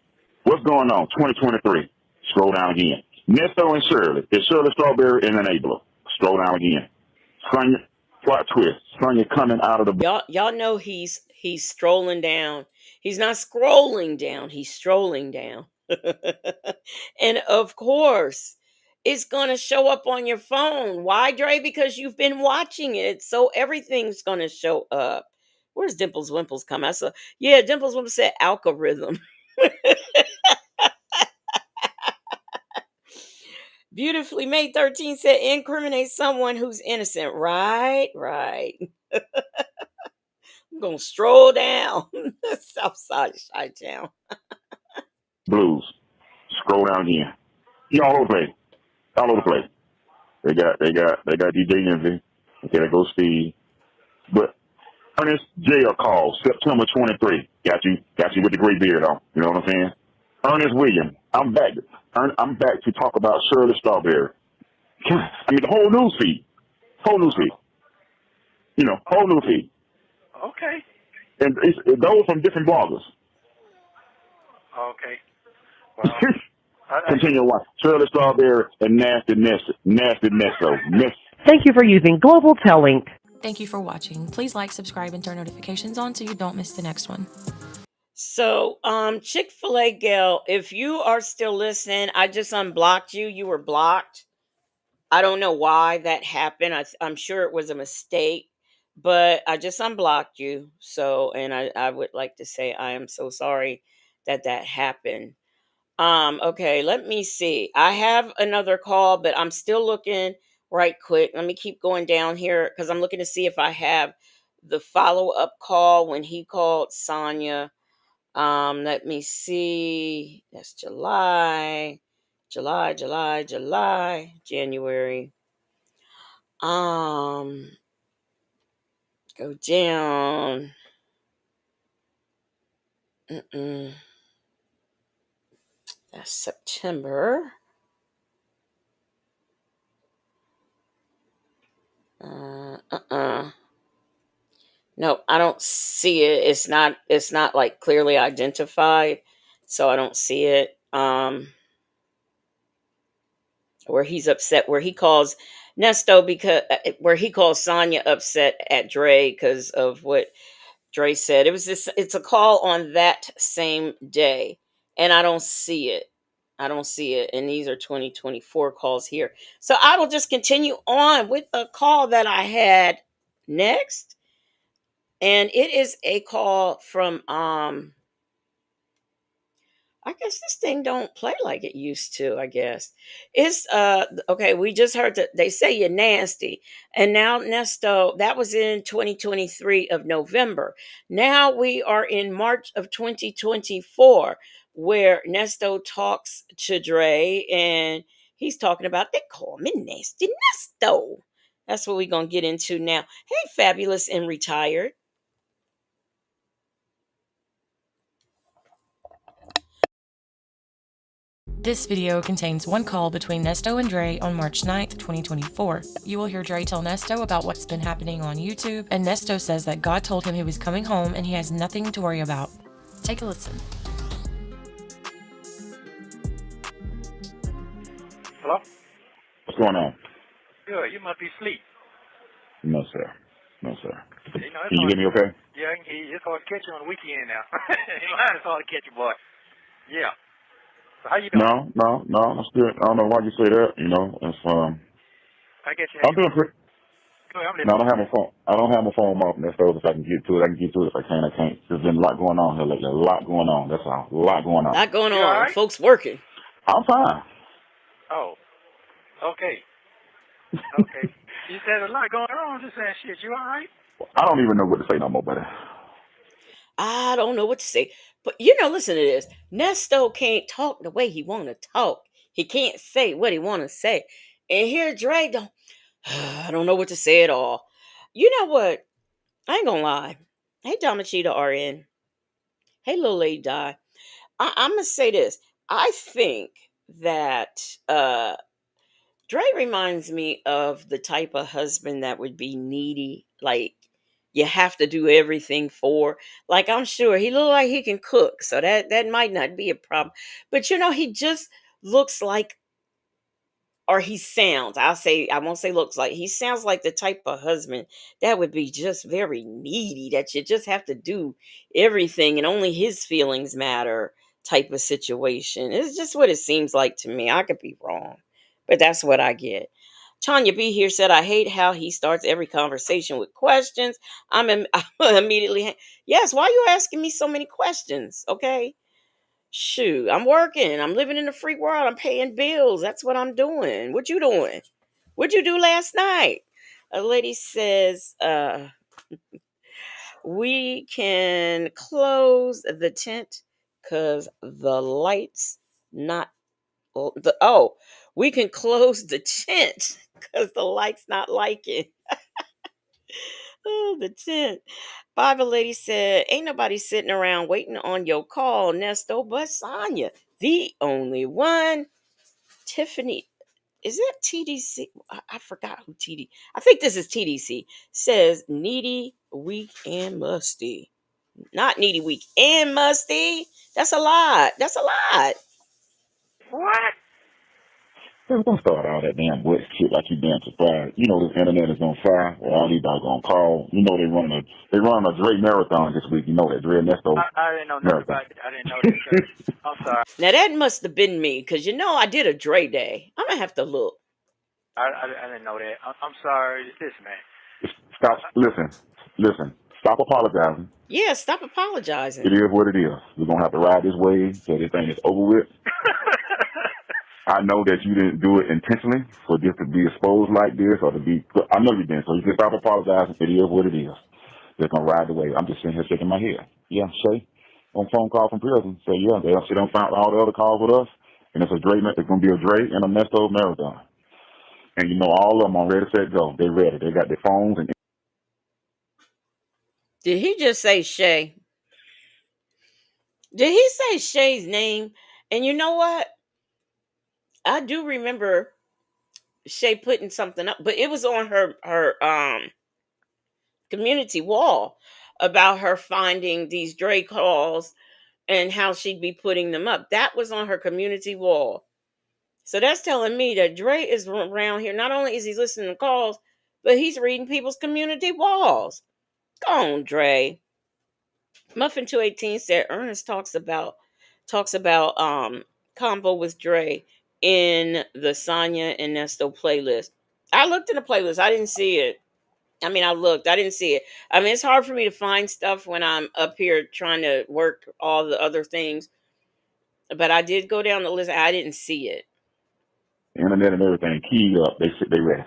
Speaker 6: What's going on? 2023. Scroll down again. Nesto and Shirley. It's Shirley Strawberry and Enabler. Scroll down again. Sonya, plot twist. Sonya coming out of the...
Speaker 2: Y'all know he's strolling down. He's not scrolling down. He's strolling down. And of course, it's going to show up on your phone. Why, Dre? Because you've been watching it. So everything's going to show up. Where's Dimples Wimples come out? So, yeah, Dimples Wimples said algorithm. Beautifully made 13 said incriminate someone who's innocent. Right. I'm gonna stroll down south side of Chi-Town.
Speaker 6: Blues. Scroll down again. He all over the place. All over the place. They got DJ Envy. Okay, there goes Steve. But Ernest Jail call September 23. Got you with the gray beard on. You know what I'm saying? Ernest Williams. I'm back. I'm back to talk about Shirley Strawberry. I mean the whole news feed. Whole news feed. You know, whole news feed.
Speaker 5: Okay.
Speaker 6: And those from different bloggers.
Speaker 5: Okay. Well,
Speaker 6: Continue on. Shirley Strawberry and Nasty Nesto.
Speaker 8: Thank you for using Global Tellink.
Speaker 4: Thank you for watching. Please like, subscribe, and turn notifications on so you don't miss the next one.
Speaker 2: So, Chick-fil-A gal, if you are still listening, I just unblocked you. You were blocked. I don't know why that happened. I'm sure it was a mistake, but I just unblocked you. So, and I would like to say I am so sorry that happened. Okay, let me see. I have another call, but I'm still looking right quick. Let me keep going down here because I'm looking to see if I have the follow-up call when he called Sonia. Let me see. That's July, January. Go down. That's September. Nope, I don't see it. It's not like clearly identified, so I don't see it. Where he's upset, where he calls Nesto because where he calls Sonya upset at Dre because of what Dre said. It's a call on that same day, and I don't see it. And these are 2024 calls here. So I will just continue on with the call that I had next. And it is a call from I guess this thing don't play like it used to, I guess. It's okay, we just heard that they say you're nasty. And now Nesto, that was in 2023 of November. Now we are in March of 2024 where Nesto talks to Dre and he's talking about they call me Nasty Nesto. That's what we're gonna get into now. Hey, fabulous and retired.
Speaker 4: This video contains one call between Nesto and Dre on March 9th, 2024. You will hear Dre tell Nesto about what's been happening on YouTube, and Nesto says that God told him he was coming home and he has nothing to worry about. Take a listen.
Speaker 5: hello?
Speaker 6: What's going on?
Speaker 5: Good. You must be asleep.
Speaker 6: No, sir.
Speaker 5: You know,
Speaker 6: Can you hear me okay?
Speaker 5: Yeah, I can hear you. It's hard to catch you on the weekend now. It's hard to catch you, boy. Yeah. So how you doing?
Speaker 6: No. I'm still. I don't know why you say that. You know, it's
Speaker 5: I guess you
Speaker 6: I'm doing pretty.
Speaker 5: Go ahead,
Speaker 6: No, I don't have my phone. I don't have my phone off. That's those. If I can get to it, I can get to it. If I can't, I can't. There's been a lot going on here lately. A lot going on. That's all. A lot going on.
Speaker 2: Not going
Speaker 5: You
Speaker 2: on.
Speaker 5: all right?
Speaker 2: Folks working.
Speaker 6: I'm fine.
Speaker 5: Oh. Okay. Okay. You said a lot going on. Just saying shit. You all right?
Speaker 6: I don't even know what to say no more, buddy.
Speaker 2: I don't know what to say. But listen to this. Nesto can't talk the way he want to talk. He can't say what he want to say. And here Dre don't I don't know what to say at all. You know what? I ain't gonna lie. Hey Damachita RN. Hey Lil Lady Die. I'm gonna say this. I think that Dre reminds me of the type of husband that would be needy, like you have to do everything for. Like I'm sure he look like he can cook, so that might not be a problem. But he just looks like, or he sounds. I won't say looks like. He sounds like the type of husband that would be just very needy, that you just have to do everything and only his feelings matter type of situation. It's just what it seems like to me. I could be wrong, but that's what I get. Tanya B here said, I hate how he starts every conversation with questions. I'm immediately, yes, why are you asking me so many questions? Okay. Shoot, I'm working. I'm living in the free world. I'm paying bills. That's what I'm doing. What you doing? What'd you do last night? A lady says, we can close the tent because the lights not the oh, we can close the tent because the lights not liking. Oh, the tent. Bible lady said, ain't nobody sitting around waiting on your call, Nesto, but Sonya, the only one. Tiffany, is that TDC? I forgot who TD. I think this is TDC. Says needy, weak, and musty. Not needy, weak, and musty. That's a lot. That's a lot.
Speaker 5: What?
Speaker 6: Don't start all that damn wet shit like you damn surprised. You know this internet is on fire, or all these doggone calls. You know they run a Dre marathon this week. You know that Dre Nesto
Speaker 5: I didn't know nothing
Speaker 6: marathon.
Speaker 5: about it. I didn't know that. I'm sorry.
Speaker 2: Now that must have been me, because I did a Dre day. I'm gonna have to look.
Speaker 5: I didn't know that. I'm sorry. It's this, man.
Speaker 6: Stop. Listen. Stop apologizing.
Speaker 2: Yeah, stop apologizing.
Speaker 6: It is what it is. We're gonna have to ride this wave so this thing is over with. I know that you didn't do it intentionally for this to be exposed like this or to be. I know you didn't, so you can stop apologizing. It is what it is. They're gonna ride the wave. I'm just sitting here shaking my head. Yeah, Shay, on phone call from prison. So yeah, they don't find all the other calls with us, and it's gonna be a Dre and a Nesto marathon. And all of them on ready, set, go. They ready. They got their phones and.
Speaker 2: Did he just say Shay? Did he say Shay's name? And you know what? I do remember Shay putting something up, but it was on her community wall about her finding these Dre calls and how she'd be putting them up. That was on her community wall. So that's telling me that Dre is around here. Not only is he listening to calls, but he's reading people's community walls. Go on, Dre. Muffin 218 said Ernest talks about combo with Dre in the Sonya and Nesto playlist. I looked in the playlist. I didn't see it. I mean, I looked. I didn't see it. I mean, it's hard for me to find stuff when I'm up here trying to work all the other things. But I did go down the list. I didn't see it.
Speaker 6: Internet and everything keyed up. They ready.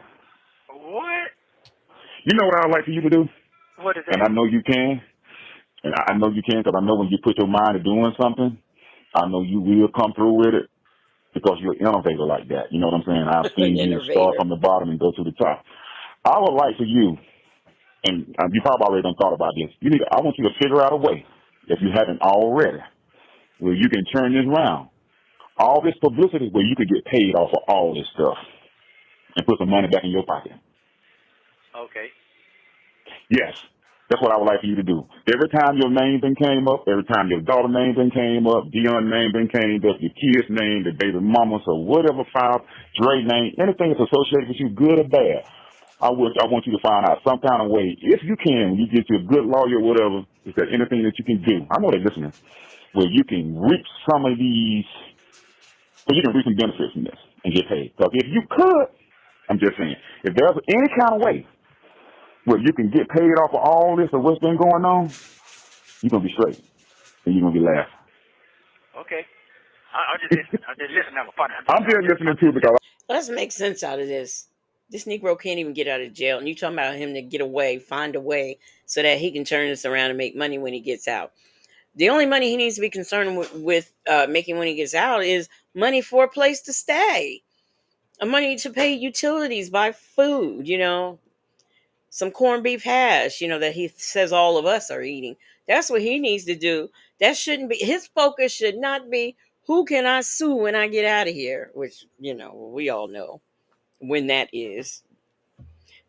Speaker 5: What?
Speaker 6: You know what I would like for you to do?
Speaker 5: What is that?
Speaker 6: And I know you can. And I know you can because I know when you put your mind to doing something, I know you will come through with it because you're an innovator like that. You know what I'm saying? I've seen you start from the bottom and go to the top. I would like for you, and you probably already done thought about this. I want you to figure out a way, if you haven't already, where you can turn this around. All this publicity where you could get paid off of all this stuff and put some money back in your pocket.
Speaker 5: Okay.
Speaker 6: Yes. That's what I would like for you to do. Every time your name then came up, every time your daughter name then came up, Dion's name then came up, your kid's name, the baby mama, so whatever file, Dre name, anything that's associated with you, good or bad, I want you to find out some kind of way, if you can, when you get to a good lawyer or whatever, is there anything that you can do? I know they're listening, where you can reap some of these, where you can reap some benefits from this and get paid. Because if you could, I'm just saying, if there's any kind of way, well, you can get paid off of all this or what's been going on, you're going to be straight. And you're going to be laughing.
Speaker 5: Okay. I'm just listening.
Speaker 6: I'm just listening too because...
Speaker 2: Let's make sense out of this. This Negro can't even get out of jail. And you talking about him to get away, find a way so that he can turn this around and make money when he gets out. The only money he needs to be concerned with making when he gets out is money for a place to stay. Money to pay utilities, buy food, some corned beef hash, that he says all of us are eating. That's what he needs to do. That shouldn't be, his focus should not be, who can I sue when I get out of here? Which, we all know when that is.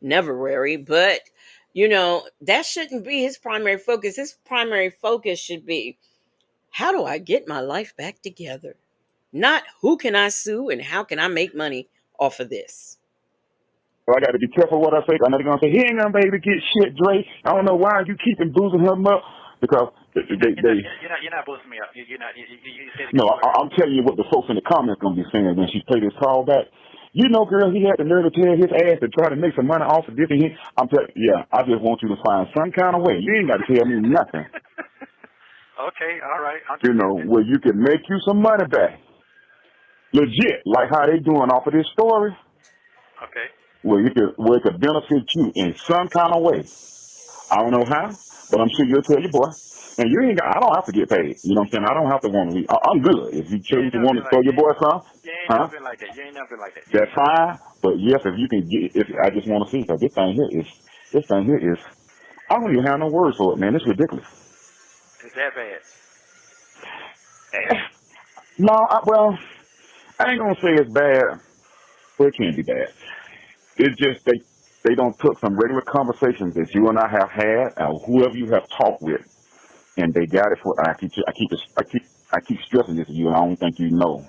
Speaker 2: Never rary, but, that shouldn't be his primary focus. His primary focus should be, how do I get my life back together? Not who can I sue and how can I make money off of this?
Speaker 6: I got to be careful what I say. I'm not going to say, he ain't going to be able to get shit, Dre. I don't know why you keeping boozing him up. Because you're
Speaker 5: not boosting me up. You're not.
Speaker 6: No, I'm telling you what the folks in the comments going to be saying when she play this call back. Girl, he had the nerve to tell his ass to try to make some money off of this and I'm telling you, I just want you to find some kind of way. You ain't got to tell me nothing.
Speaker 5: Okay, all right.
Speaker 6: You know, where you can make you some money back. Legit, like how they doing off of this story,
Speaker 5: Okay.
Speaker 6: where it could benefit you in some kind of way. I don't know how, but I'm sure you'll tell your boy. And I don't have to get paid. You know what I'm saying? I don't have to want to leave. I'm good. If you
Speaker 5: You
Speaker 6: choose
Speaker 5: ain't
Speaker 6: to
Speaker 5: never
Speaker 6: want
Speaker 5: been
Speaker 6: to
Speaker 5: like
Speaker 6: throw your boy some,
Speaker 5: you ain't
Speaker 6: huh?
Speaker 5: never been like that. You ain't never been like that.
Speaker 6: That's fine. But yes, if you can get, if I just want to see, because this thing here is, I don't even have no words for it, man. It's ridiculous.
Speaker 5: It's that bad.
Speaker 6: No, well, I ain't gonna say it's bad, but it can be bad. It's just they don't took some regular conversations that you and I have had, or whoever you have talked with, and they got it for. I keep stressing this to you, and I don't think you know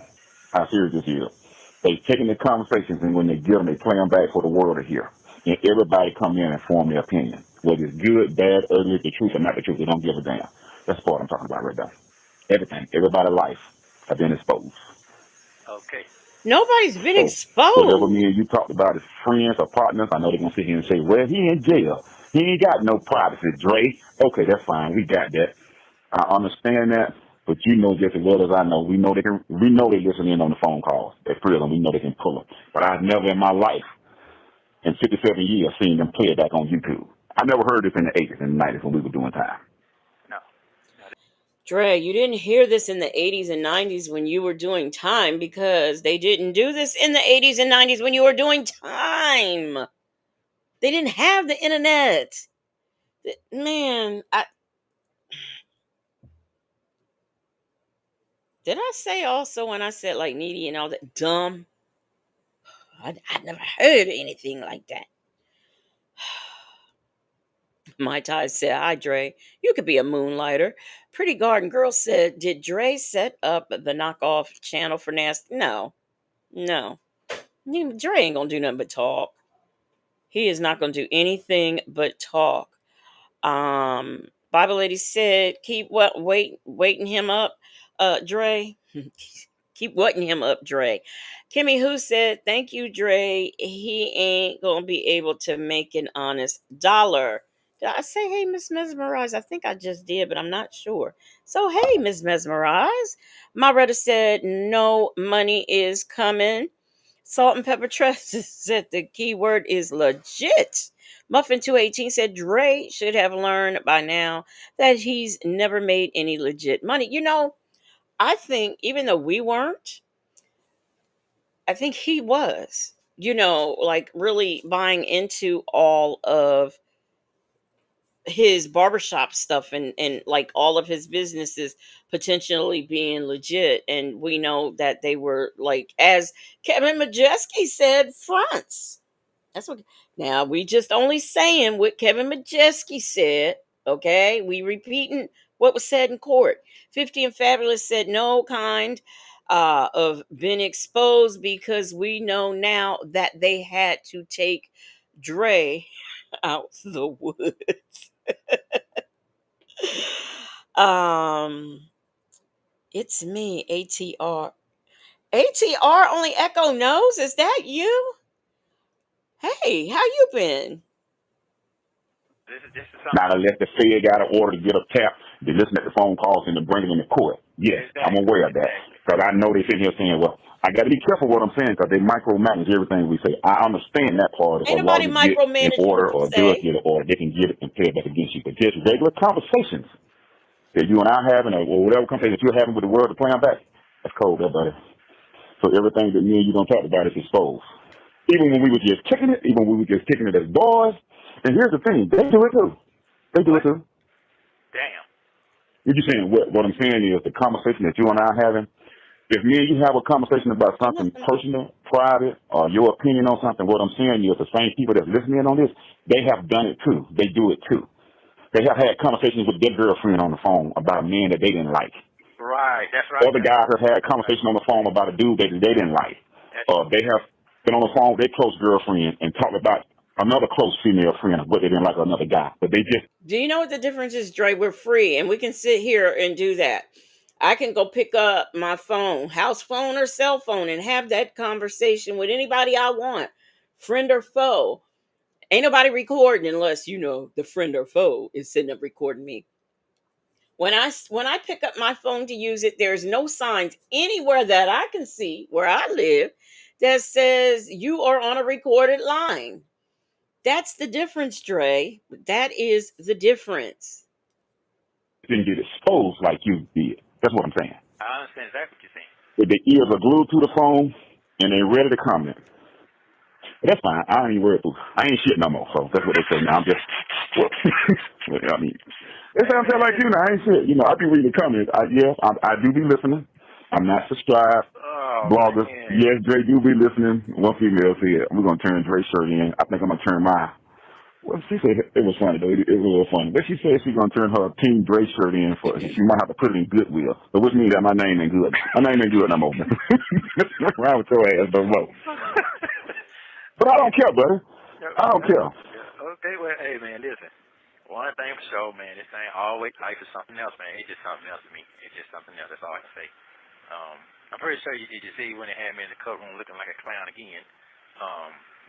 Speaker 6: how serious this is. They taking the conversations, and when they get them, they play them back for the world to hear, and everybody come in and form their opinion, whether it's good, bad, ugly, the truth or not the truth. They don't give a damn. That's what I'm talking about right now. Everything, everybody's life have been exposed.
Speaker 5: Okay.
Speaker 2: Nobody's been
Speaker 6: So whatever me
Speaker 2: exposed.
Speaker 6: and you talked about as friends or partners, I know they're gonna sit here and say, "Well, he in jail. He ain't got no privacy, Dre." Okay, that's fine. We got that. I understand that, but you know just as well as I know, we know they listen in on the phone calls. They're prison. We know they can pull them. But I've never in my life, in 57 years, seen them play it back on YouTube. I never heard this in the 80s and the 90s when we were doing time.
Speaker 5: No.
Speaker 2: Dre, you didn't hear this in the 80s and 90s when you were doing time, because they didn't do this in the 80s and 90s when you were doing time. They didn't have the internet. Man, did I say also when I said like needy and all that dumb? I never heard anything like that. My Ty said, "Hi, Dre. You could be a moonlighter." Pretty Garden Girl said, "Did Dre set up the knockoff channel for Nasty?" No, no. Dre ain't gonna do nothing but talk. He is not gonna do anything but talk. Bible Lady said, "Keep waiting him up, Dre." Keep waiting him up, Dre. Kimmy Who said, "Thank you, Dre. He ain't gonna be able to make an honest dollar." Did I say hey, Miss Mesmerize? I think I just did, but I'm not sure. So hey, Miss Mesmerize. Maretta said, "No money is coming." Salt and Pepper Trust said the key word is legit. Muffin 218 said Dre should have learned by now that he's never made any legit money. I think even though we weren't, I think he was, like really buying into all of his barbershop stuff, and like all of his businesses potentially being legit. And we know that they were, like, as Kevin Majeski said, fronts. That's what. Now we just only saying what Kevin Majeski said. Okay, we repeating what was said in court. 50 and Fabulous said no kind of been exposed, because we know now that they had to take Dre out the woods. um, it's me, ATR. ATR only Echo knows. Is that you? Hey, how you been?
Speaker 5: This is
Speaker 6: Not
Speaker 5: something.
Speaker 6: unless the Fed got an order to get a tap, they listen at the phone calls and to bring them into court. Yes, I'm aware of that.
Speaker 5: Exactly.
Speaker 6: Because I know they sit here saying, well, I got to be careful what I'm saying because they micromanage everything we say. I understand that part. If
Speaker 2: Ain't
Speaker 6: a
Speaker 2: nobody
Speaker 6: lawyer get an
Speaker 2: micromanaging
Speaker 6: order
Speaker 2: what you
Speaker 6: or a judge
Speaker 2: say.
Speaker 6: get an order, they can get it and pay it back against you. But just regular conversations that you and I having or whatever conversation that you're having with the world to play on back, that's cold there, buddy. So everything that me and you don't talk about is exposed. Even when we were just kicking it, even when we were just kicking it as boys. And here's the thing, they do it too. They do it
Speaker 5: What?
Speaker 6: too.
Speaker 5: Damn.
Speaker 6: You're just saying what I'm saying is the conversation that you and I are having. If me and you have a conversation about
Speaker 2: Ain't
Speaker 6: something
Speaker 2: nothing.
Speaker 6: personal, private, or your opinion on something, what I'm saying is the same people that's listening on this, they have done it too. They do it too. They have had conversations with their girlfriend on the phone about men that they didn't like.
Speaker 5: Right. That's right.
Speaker 6: Other guys have had conversation on the phone about a dude that they didn't like.
Speaker 5: That's
Speaker 6: They have been on the phone with their close girlfriend and talked about another close female friend of what they didn't like another guy. But they just
Speaker 2: Do you know what the difference is, Dre? We're free and we can sit here and do that. I can go pick up my phone, house phone or cell phone, and have that conversation with anybody I want, friend or foe. Ain't nobody recording unless, the friend or foe is sitting up recording me. When I pick up my phone to use it, there's no signs anywhere that I can see where I live that says you are on a recorded line. That's the difference, Dre. That is the difference.
Speaker 6: Didn't get exposed like you did. That's what I'm saying.
Speaker 9: I understand exactly what you're saying.
Speaker 6: If their ears are glued to the phone and they're ready to comment. But that's fine. I ain't worried. I ain't shit no more. So that's what they say now. I'm just, well, I mean, it sounds like you know. I ain't shit. You know, I be reading the comments. I do be listening. I'm not subscribed.
Speaker 9: Oh,
Speaker 6: Bloggers,
Speaker 9: man.
Speaker 6: yes, Dre do be listening. One female said, we're going to turn Dre's shirt in. I think I'm going to turn mine. Well, she said it was funny, though. It was a little funny. But she said she's going to turn her Team Dre shirt in for, she might have to put it in Goodwill. So which means that my name ain't good. My name ain't good no more. Around with your ass, no more. But I don't care, buddy. I don't care.
Speaker 9: Okay, well, hey, man, listen. One thing for sure, man, this ain't always life is something else, man. It's just something else to me. It's just something else. That's all I can say. I'm pretty sure you did. You see when they had me in the court room looking like a clown again.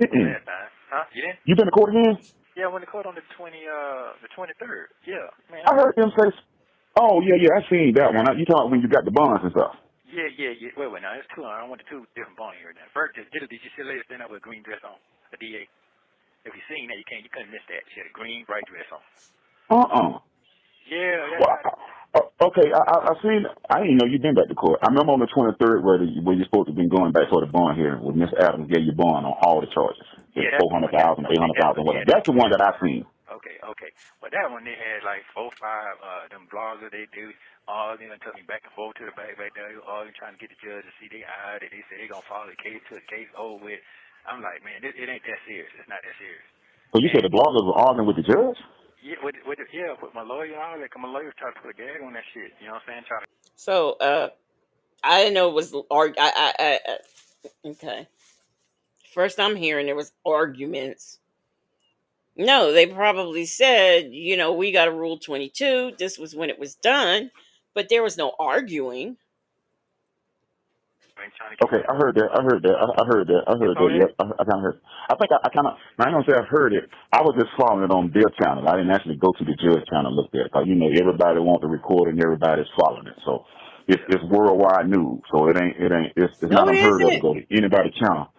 Speaker 9: Last time. Huh? You didn't?
Speaker 6: You been to court again?
Speaker 9: Yeah, I went to court on the 23rd. Yeah, man.
Speaker 6: I heard them say, oh, yeah, I seen that one. You talking when you got the bonds and stuff.
Speaker 9: Yeah. Wait, now, there's two. I went to two different bonds here now. First, did you see the lady stand up with a green dress on? A DA. If you seen that, you couldn't miss that. She had a green, bright dress on. Yeah.
Speaker 6: Well, okay, I seen. I didn't know you've been back to court. I remember on the 23rd where you're supposed to have been going back for the bond hearing, where Mr. Adams gave you bond on all the charges.
Speaker 9: Yeah,
Speaker 6: 400,000, 800,000, whatever. That's the one that I seen.
Speaker 9: Okay. Well, that one they had like 4, 5 them bloggers. They do all them and took me back and forth to the back there. All them trying to get the judge to see their eye that they say they gonna follow the case till the case over with. I'm like, man, it ain't that serious. It's not that serious.
Speaker 6: So you said the bloggers were arguing with the judge?
Speaker 9: Yeah, with my lawyer and all that. Cause my lawyer tried to put a gag on that shit. You know what I'm saying?
Speaker 2: So, I didn't know it was okay. First, I'm hearing there was arguments. No, they probably said, we got a Rule 22. This was when it was done, but there was no arguing.
Speaker 6: Okay, I heard that. I heard that. Yep, I kind of heard. I think I kind of. I ain't gonna say I heard it. I was just following it on their channel. I didn't actually go to the judge channel and look at it because everybody wants to record and everybody's following it. So it's worldwide news. So it's not unheard of to go to anybody's channel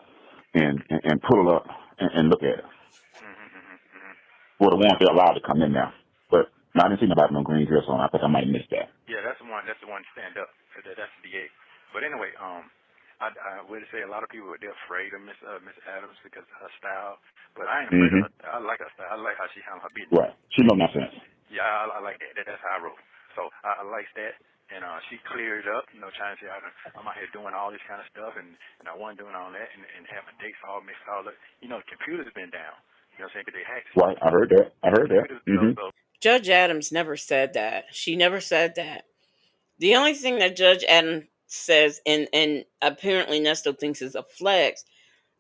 Speaker 6: and pull it up and look at it. For the ones they're allowed to come in now. But I didn't see nobody with no green dress on. I think I might miss that.
Speaker 9: Yeah, that's the one. That's the one stand up. That's the DA. But anyway, I would say a lot of people they're afraid of Miss Adams because of her style. But I ain't afraid of her. I like her style. I like how she handles her business.
Speaker 6: Right. She know nonsense.
Speaker 9: Yeah, I like that. That's how I roll. So I like that. And she cleared it up, trying to say I'm out here doing all this kind of stuff, and I wasn't doing all that, and having dates all mixed all up. The computer's been down. You know what I'm saying? Because they hacked.
Speaker 6: Right, I heard that.
Speaker 2: Judge Adams never said that. She never said that. The only thing that Judge Adams says, and apparently Nesto thinks is a flex,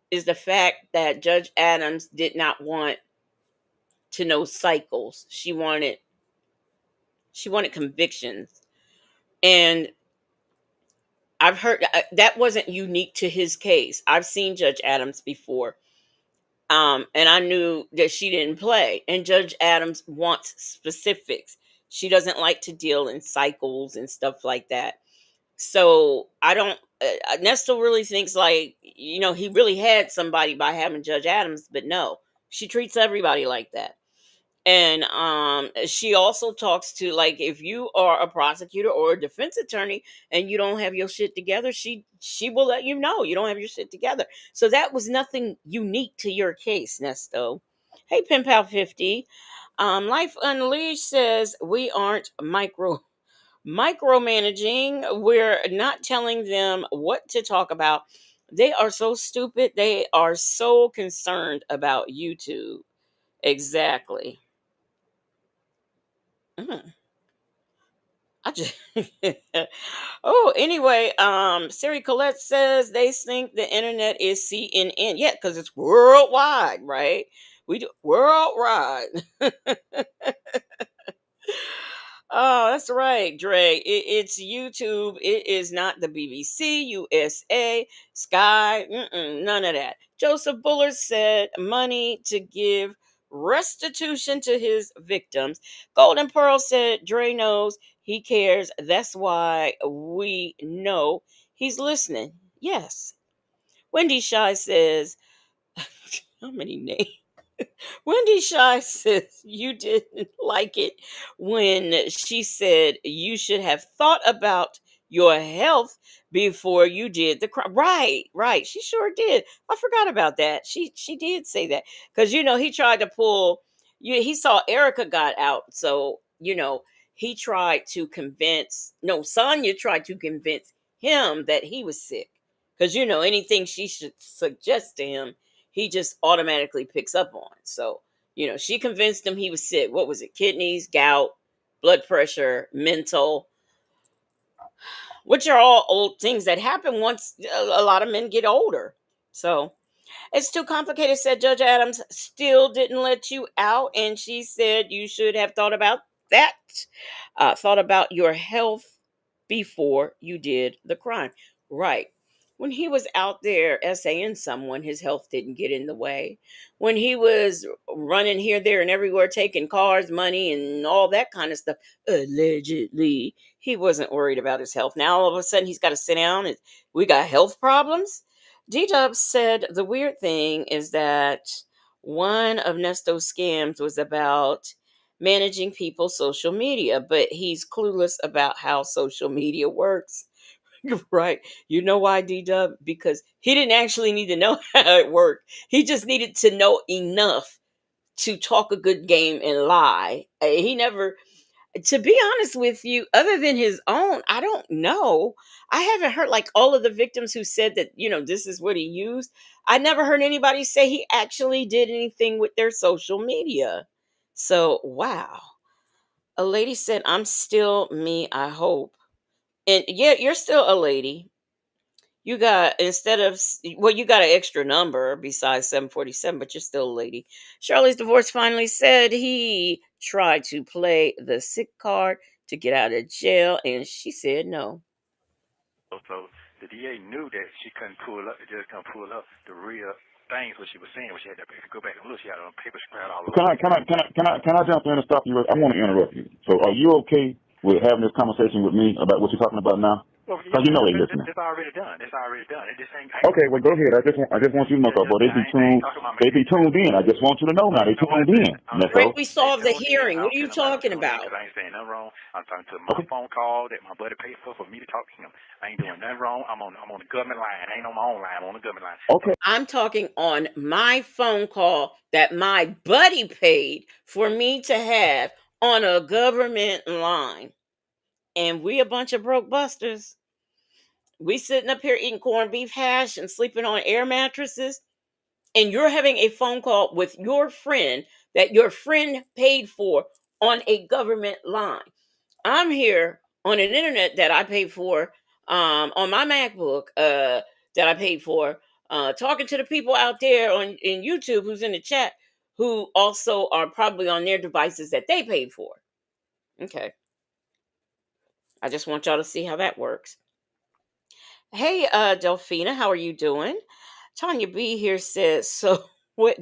Speaker 2: is the fact that Judge Adams did not want to know cycles. She wanted convictions. And I've heard that wasn't unique to his case. I've seen Judge Adams before. And I knew that she didn't play. And Judge Adams wants specifics. She doesn't like to deal in cycles and stuff like that. So I don't. Nesto really thinks like he really had somebody by having Judge Adams, but no, she treats everybody like that. And she also talks to, like, if you are a prosecutor or a defense attorney and you don't have your shit together, she will let you know you don't have your shit together. So that was nothing unique to your case, Nesto. Hey, Pen Pal 50. Life Unleashed says we aren't micromanaging. We're not telling them what to talk about. They are so stupid. They are so concerned about YouTube. Exactly. I just anyway, Siri Colette says they think the internet is CNN. Yeah, because it's worldwide, right? We do worldwide. Oh, that's right, Dre. It's YouTube. It is not the BBC, USA, Sky, none of that. Joseph Bullard said money to give restitution to his victims. Golden Pearl said Dre knows He cares. That's why we know he's listening. Yes. Wendy Shy says, how many names? Wendy Shy says you didn't like it when she said you should have thought about your health before you did the crime. Right, right. She sure did. I forgot about that. She did say that because he tried to pull. He saw Erica got out, so he tried to convince. No, Sonia tried to convince him that he was sick because anything she should suggest to him he just automatically picks up on. So, she convinced him he was sick. What was it? Kidneys, gout, blood pressure, mental, which are all old things that happen once a lot of men get older. So, it's too complicated, said Judge Adams. Still didn't let you out. And she said you should have thought about that, thought about your health before you did the crime. Right. When he was out there essaying someone, his health didn't get in the way. When he was running here, there, and everywhere, taking cars, money, and all that kind of stuff, allegedly, he wasn't worried about his health. Now, all of a sudden, he's got to sit down and we got health problems. D-Dub said the weird thing is that one of Nesto's scams was about managing people's social media, but he's clueless about how social media works. Right. You know why, D-Dub? Because he didn't actually need to know how it worked. He just needed to know enough to talk a good game and lie. He never, to be honest with you, other than his own, I don't know. I haven't heard like all of the victims who said that, this is what he used. I never heard anybody say he actually did anything with their social media. So, wow. A lady said, I'm still me, I hope. And yeah, you're still a lady. You got, you got an extra number besides 747, but you're still a lady. Charlie's divorce finally said he tried to play the sick card to get out of jail, and she said no.
Speaker 9: So the DA knew that she couldn't pull up, just couldn't pull up the real things what she was saying. When she had that, if you go back and look, she had it on paper spread all over.
Speaker 6: Can I jump in and stop you? I want to interrupt you. So, are you okay with having this conversation with me about what you're talking about now?
Speaker 9: Well,
Speaker 6: Because you know they listening.
Speaker 9: It's already done. It's already done. It just ain't.
Speaker 6: Okay, well go ahead. I just want you to know, boy, they be tuned in. I just want you to know now they tuned in.
Speaker 2: Right, we solved the hearing. What are you talking about?
Speaker 9: I ain't saying nothing wrong. I'm talking to my phone call that my buddy paid for me to talk to him. I ain't doing nothing wrong. I'm on the government line. I ain't on my own line. I'm on the government line.
Speaker 6: Okay.
Speaker 2: I'm talking on my phone call that my buddy paid for me to have on a government line. And we a bunch of broke busters. We sitting up here eating corned beef hash and sleeping on air mattresses. And you're having a phone call with your friend that your friend paid for on a government line. I'm here on an internet that I paid for, on my MacBook, that I paid for, talking to the people out there in YouTube who's in the chat who also are probably on their devices that they paid for. Okay. I just want y'all to see how that works. Hey, Delphina, how are you doing? Tanya B here says, so what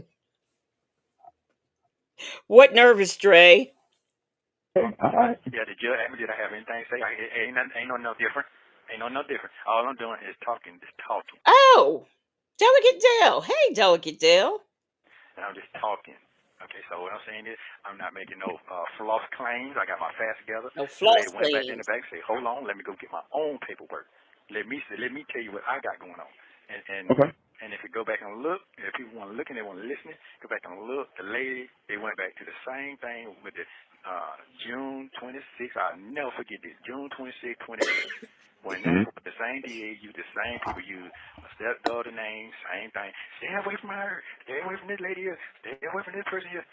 Speaker 2: nervous, Dre?
Speaker 6: All right.
Speaker 9: Yeah, the judge asked me, did I have anything to say? Ain't no different. Ain't no different. All I'm doing is talking, just talking.
Speaker 2: Oh, Delicate Dale. Hey, Delicate Dale.
Speaker 9: And I'm just talking. Okay, so what I'm saying is, I'm not making no false claims. I got my facts together.
Speaker 2: No false
Speaker 9: went back in
Speaker 2: claims.
Speaker 9: the back and say, hold on, let me go get my own paperwork. Let me tell you what I got going on. And
Speaker 6: Okay.
Speaker 9: And if you go back and look, if people want to look and they want to listen, go back and look. The lady, they went back to the same thing with the June 26th. I'll never forget this. June 26th, 2020. When the same DA used the same people use a stepdaughter name, same thing. Stay away from her. Stay away from this lady here. Stay away from this person here.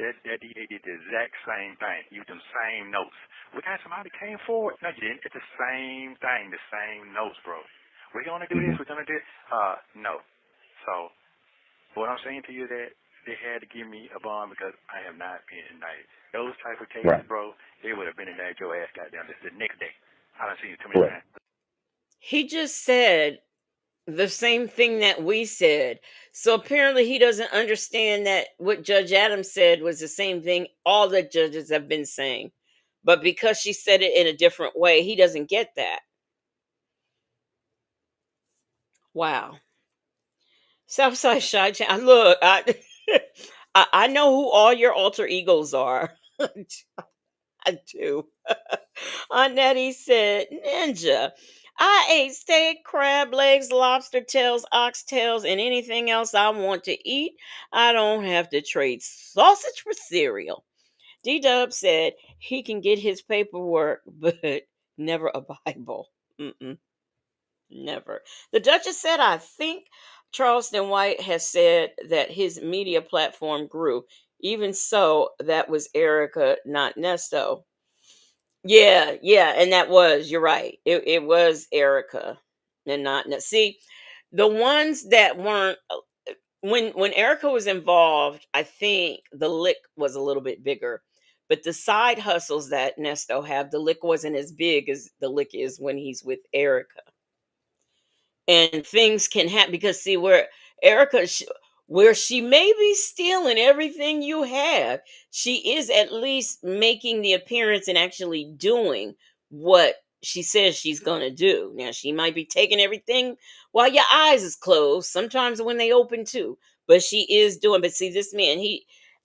Speaker 9: That DA did the exact same thing. Used them same notes. We got somebody came forward. No, you didn't. It's the same thing. The same notes, bro. We're going to do this. We're going to do it. No. So what I'm saying to you is that they had to give me a bond because I have not been indicted. Those type of cases, bro, they would have been indicted your ass goddamn the next day. I done seen it too many times.
Speaker 2: He just said the same thing that we said. So apparently he doesn't understand that what Judge Adams said was the same thing all the judges have been saying. But because she said it in a different way, he doesn't get that. Wow. Southside Shy Town. Look, I know who all your alter egos are. I do. Aunt Nettie said, Ninja, I ate steak, crab legs, lobster tails, oxtails, and anything else I want to eat. I don't have to trade sausage for cereal. D Dub said he can get his paperwork, but never a Bible. Mm-mm, never. The Duchess said, I think Charleston White has said that his media platform grew. Even so, that was Erica, not Nesto. Yeah, yeah, and that was, you're right. It was Erica and not see the ones that weren't when Erica was involved, I think the lick was a little bit bigger. But the side hustles that Nesto have, the lick wasn't as big as the lick is when he's with Erica, and things can happen because see where Erica where she may be stealing everything you have, she is at least making the appearance and actually doing what she says she's going to do. Now she might be taking everything while your eyes is closed, sometimes when they open too, but she is doing. But see, this man,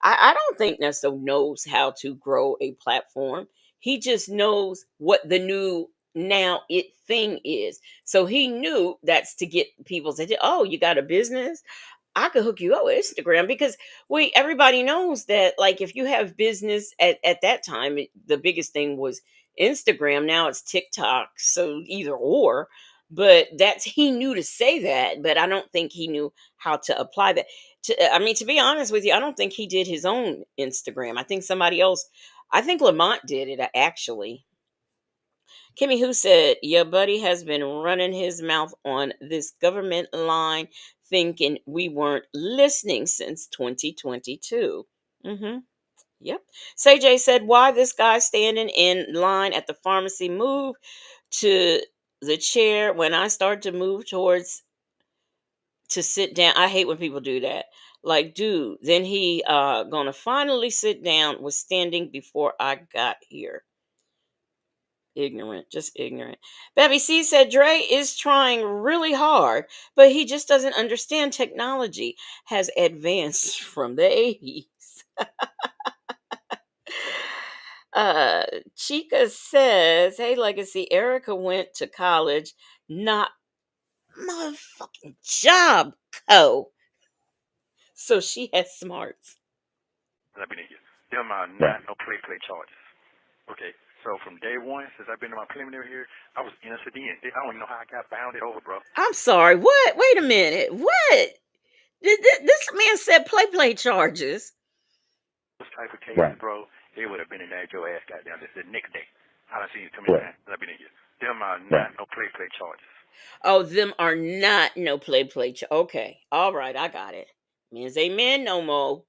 Speaker 2: I don't think Nesto knows how to grow a platform. He just knows what the new now it thing is. So he knew that's to get people's attention. Oh, you got a business? I could hook you up with Instagram because everybody knows that like if you have business at that time, the biggest thing was Instagram. Now it's TikTok. So either or. But that's he knew to say that, but I don't think he knew how to apply that. I mean, to be honest with you, I don't think he did his own Instagram. I think somebody else, I think Lamont did it actually. Kimmy Who said, your buddy has been running his mouth on this government line thinking we weren't listening since 2022. Mm-hmm. Yep. CJ said, why this guy standing in line at the pharmacy move to the chair when I start to move towards to sit down. I hate when people do that. Like, dude, then he gonna finally sit down was standing before I got here. Ignorant, just ignorant. Babby C said Dre is trying really hard, but he just doesn't understand technology has advanced from the 80s. Uh Chica says, hey Legacy, Erica went to college, not motherfucking job co. So she has smarts.
Speaker 9: Let me know you. Them are
Speaker 6: Right.
Speaker 9: not no play charges. Okay, so from day one, since I've been in my preliminary here, I was innocent then. I don't even know how I got bounded over, bro.
Speaker 2: I'm sorry, what? Wait a minute. What? This man said play charges.
Speaker 9: Those type of cases,
Speaker 6: Right.
Speaker 9: bro, they would have been in there at your ass goddamn the next day. I done seen it too many
Speaker 6: Right.
Speaker 9: times. Let me know you. Them are
Speaker 6: Right.
Speaker 9: not no play charges.
Speaker 2: Oh, them are not no play. Okay. All right, I got it. Men's amen no more.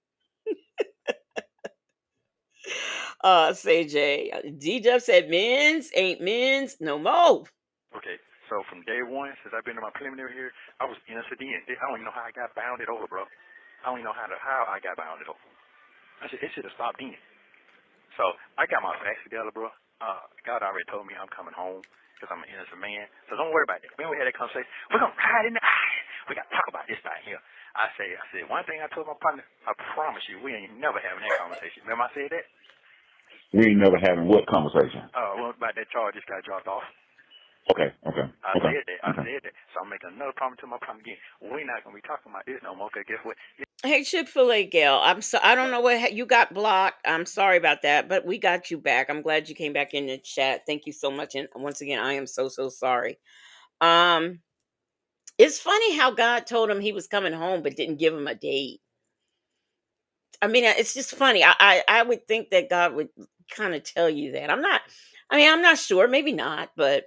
Speaker 2: CJ. D-Dub said men's ain't men's no more.
Speaker 9: Okay, so from day one, since I've been in my preliminary here, I was innocent then. I don't even know how I got bounded over, bro. I don't even know how I got bounded over. It should have stopped then. So I got my facts together, bro. God already told me I'm coming home because I'm an innocent man. So don't worry about that. When we had that conversation, we're going to ride in the eye. We got to talk about this right here. I said, one thing I told my partner, I promise you, we ain't never having that conversation. Remember I said that?
Speaker 6: We ain't never having what conversation?
Speaker 9: Well, about that charge just got dropped off.
Speaker 6: Okay.
Speaker 9: I said that. So I'm making another promise to my partner again. We're not going to be talking about this no more because guess what?
Speaker 2: Hey, Chick-fil-A gal, I don't know what you got blocked. I'm sorry about that, but we got you back. I'm glad you came back in the chat. Thank you so much. And once again, I am so sorry. It's funny how God told him he was coming home, but didn't give him a date. I mean, it's just funny. I would think that God would kind of tell you that. I'm not sure, maybe not, but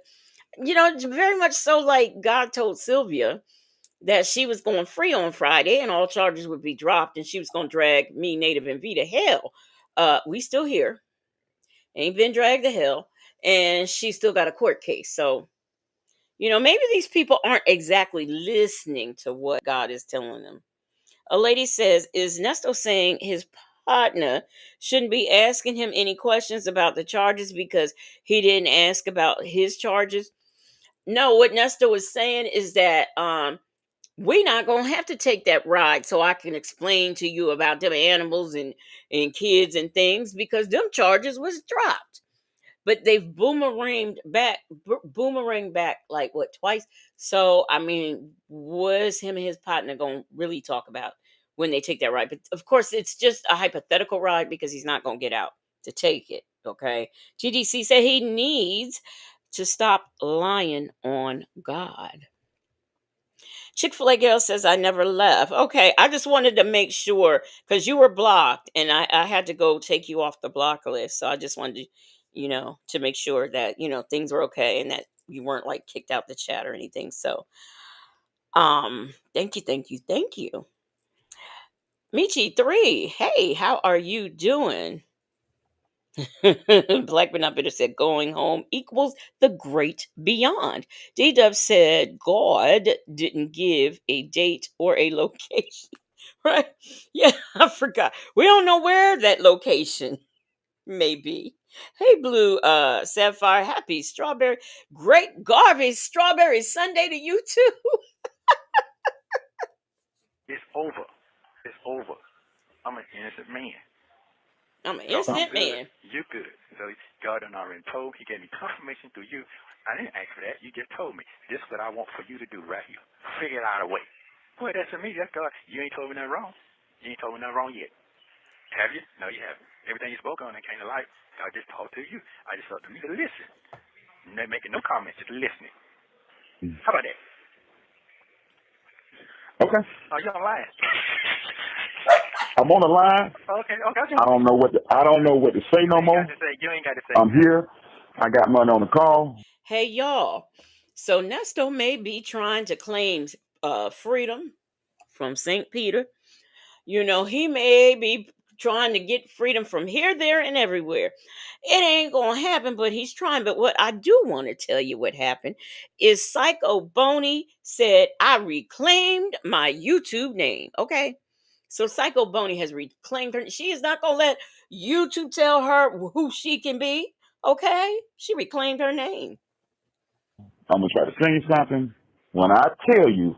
Speaker 2: it's very much so like God told Sylvia that she was going free on Friday and all charges would be dropped and she was going to drag me, Native and V to hell. We still here. Ain't been dragged to hell. And she still got a court case. So, maybe these people aren't exactly listening to what God is telling them. A lady says, is Nesto saying his partner shouldn't be asking him any questions about the charges because he didn't ask about his charges. No, what Nestor was saying is that we're not gonna have to take that ride so I can explain to you about them animals and kids and things because them charges was dropped. But they've boomerang back like what twice. So I mean, was him and his partner gonna really talk about when they take that ride? But of course, it's just a hypothetical ride because he's not gonna get out to take it. Okay, GDC said he needs to stop lying on God. Chick-fil-A girl says I never left. Okay, I just wanted to make sure because you were blocked and I had to go take you off the block list. So I just wanted to, to make sure that, things were okay and that you weren't like kicked out the chat or anything. So thank you, thank you, thank you. Michi3, hey, how are you doing? Black but not bitter said going home equals the great beyond. D-Dub said God didn't give a date or a location. Right? Yeah, I forgot. We don't know where that location may be. Hey, Blue Sapphire, happy strawberry, great garbage strawberry Sunday to you too.
Speaker 9: It's over. It's over. I'm an innocent man.
Speaker 2: I'm an
Speaker 9: So I'm
Speaker 2: innocent
Speaker 9: good.
Speaker 2: man.
Speaker 9: You're good. So God done already told. He gave me confirmation through you. I didn't ask for that. You just told me. This is what I want for you to do right here. Figure out a way. Boy, that's me. That's God. You ain't told me nothing wrong. You ain't told me nothing wrong yet. Have you? No, you haven't. Everything you spoke on, it came to light. God just talked to you. I just thought to me to listen. Not making no comments, just listening. How about that?
Speaker 6: Okay.
Speaker 9: Oh, you're lying.
Speaker 6: I'm on the line.
Speaker 9: Okay.
Speaker 6: I don't know what to say no more.
Speaker 9: You ain't got to say.
Speaker 6: I'm here. I got money on the call.
Speaker 2: Hey y'all. So Nesto may be trying to claim freedom from St. Peter. He may be trying to get freedom from here, there, and everywhere. It ain't gonna happen, but he's trying. But what I do want to tell you what happened is Psycho Boney said, I reclaimed my YouTube name. Okay. So Psycho Boney has reclaimed her. She is not gonna let YouTube tell her who she can be. Okay. She reclaimed her name.
Speaker 6: I'm gonna try to say something. When I tell you,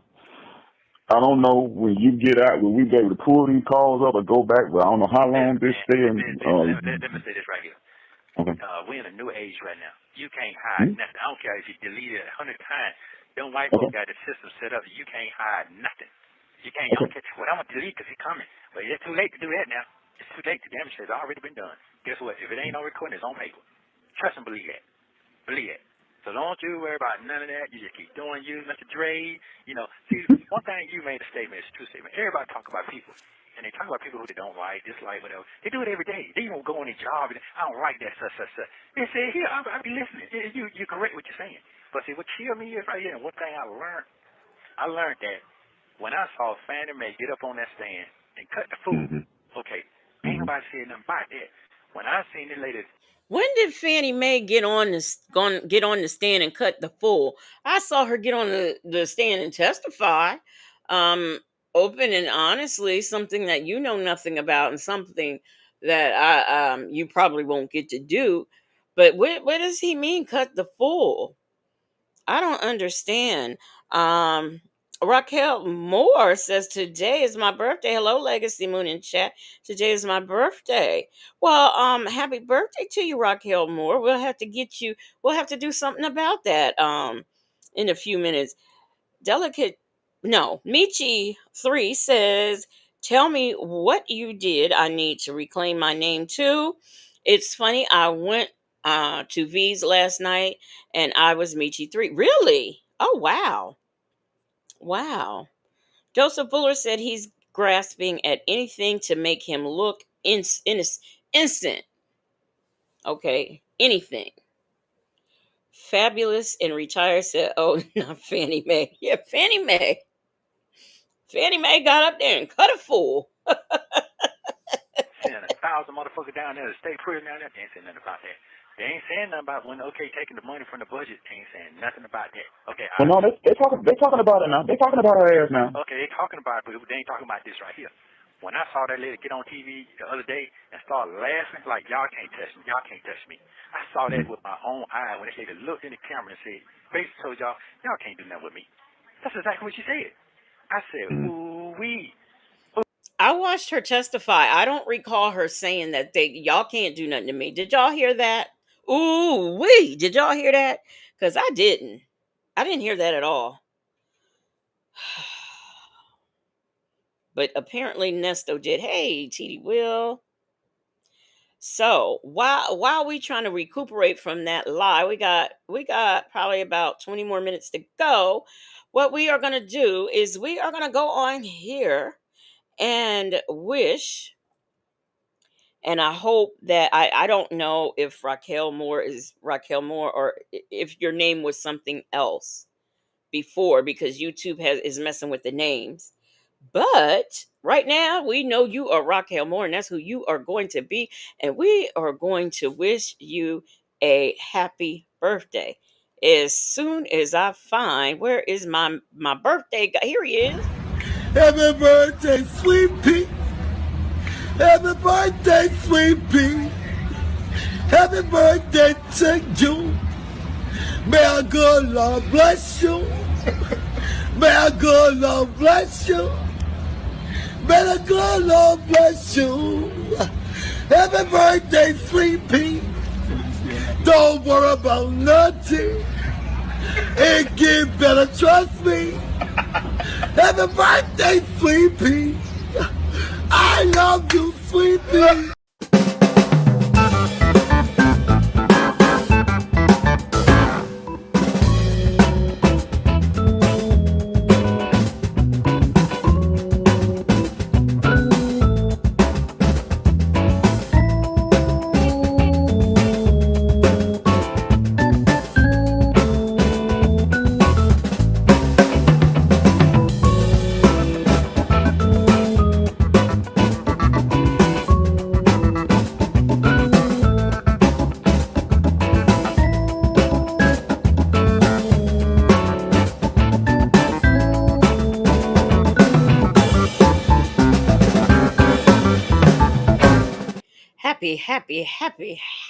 Speaker 6: I don't know when you get out, will we be able to pull these calls up or go back? But I don't know how long this stay.
Speaker 9: Let me say this right here.
Speaker 6: Okay.
Speaker 9: We're in a new age right now. You can't hide nothing. I don't care if you delete it 100 times. Them white folks got the system set up. You can't hide nothing. You can't. Okay. Well, I'm going to delete because it's coming. But it's too late to do that now. It's too late. The damage has already been done. Guess what? If it ain't on recording, it's on paper. Trust and believe that. Believe that. So don't you worry about none of that. You just keep doing you, Mr. Dre. See, one thing you made a statement, it's a true statement. Everybody talk about people. And they talk about people who they don't like, dislike, whatever. They do it every day. They don't go on their job and I don't like that, such. They say, here, I'll be listening. You're correct what you're saying. But see, what killed me is right here, and one thing I learned that when I saw Fannie Mae get up on that stand and cut the food, okay, ain't nobody said nothing about that. When I seen the lady.
Speaker 2: When did Fannie Mae get on the stand and cut the fool? I saw her get on the stand and testify, open and honestly, something that you know nothing about and something that you probably won't get to do. But what does he mean, cut the fool? I don't understand. Raquel Moore says, today is my birthday. Hello, Legacy Moon in chat. Today is my birthday. Well, happy birthday to you, Raquel Moore. We'll have to do something about that in a few minutes. Michi3 says, tell me what you did. I need to reclaim my name too. It's funny, I went to V's last night and I was Michi3. Really? Oh, wow. Wow. Joseph Buller said he's grasping at anything to make him look instant. Okay, anything. Fabulous and retired said, oh, not Fannie Mae. Yeah, Fannie Mae. Fannie Mae got up there and cut a fool.
Speaker 9: Sending 1,000 motherfuckers down there to state prison down there. They ain't saying nothing about that. They ain't saying nothing about when taking the money from the budget. They ain't saying nothing about that. Okay.
Speaker 6: Well, no, they're talking about it now. They're talking about our ass now.
Speaker 9: Okay, they talking about it, but they ain't talking about this right here. When I saw that lady get on TV the other day and start laughing like, y'all can't touch me, y'all can't touch me. I saw that with my own eye when that lady looked in the camera and said, basically told y'all can't do nothing with me. That's exactly what she said. I said, ooh-wee.
Speaker 2: I watched her testify. I don't recall her saying that y'all can't do nothing to me. Did y'all hear that? Ooh, wee. Did y'all hear that? Because I didn't. I didn't hear that at all. But apparently Nesto did. Hey, TD Will. So while we trying to recuperate from that lie, we got probably about 20 more minutes to go. What we are gonna do is we are gonna go on here and wish, and I hope that I don't know if Raquel Moore is Raquel Moore or if your name was something else before, because YouTube is messing with the names. But right now, we know you are Raquel Moore, and that's who you are going to be. And we are going to wish you a happy birthday. As soon as I find where is my birthday guy, here he is.
Speaker 3: Happy birthday, sweet pea. Happy birthday, sweet pea. Happy birthday to you. May our good Lord bless you. May our good Lord bless you. May the good Lord bless you. Happy birthday, sweet pea. Don't worry about nothing. It get better, trust me. Happy birthday, sweet pea. I love you, sweet pea.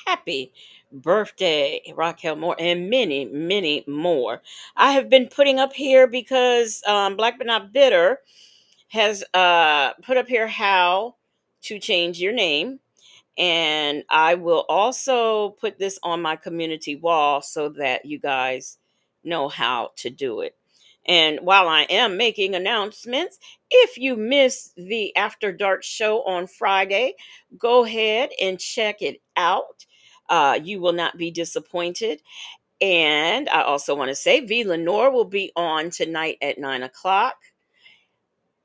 Speaker 2: Happy birthday, Raquel Moore, and many more. I have been putting up here because Black But Not Bitter has put up here how to change your name. And I will also put this on my community wall so that you guys know how to do it. And while I am making announcements, if you missed the After Dark show on Friday, go ahead and check it out. You will not be disappointed. And I also want to say V. Lenore will be on tonight at 9 o'clock.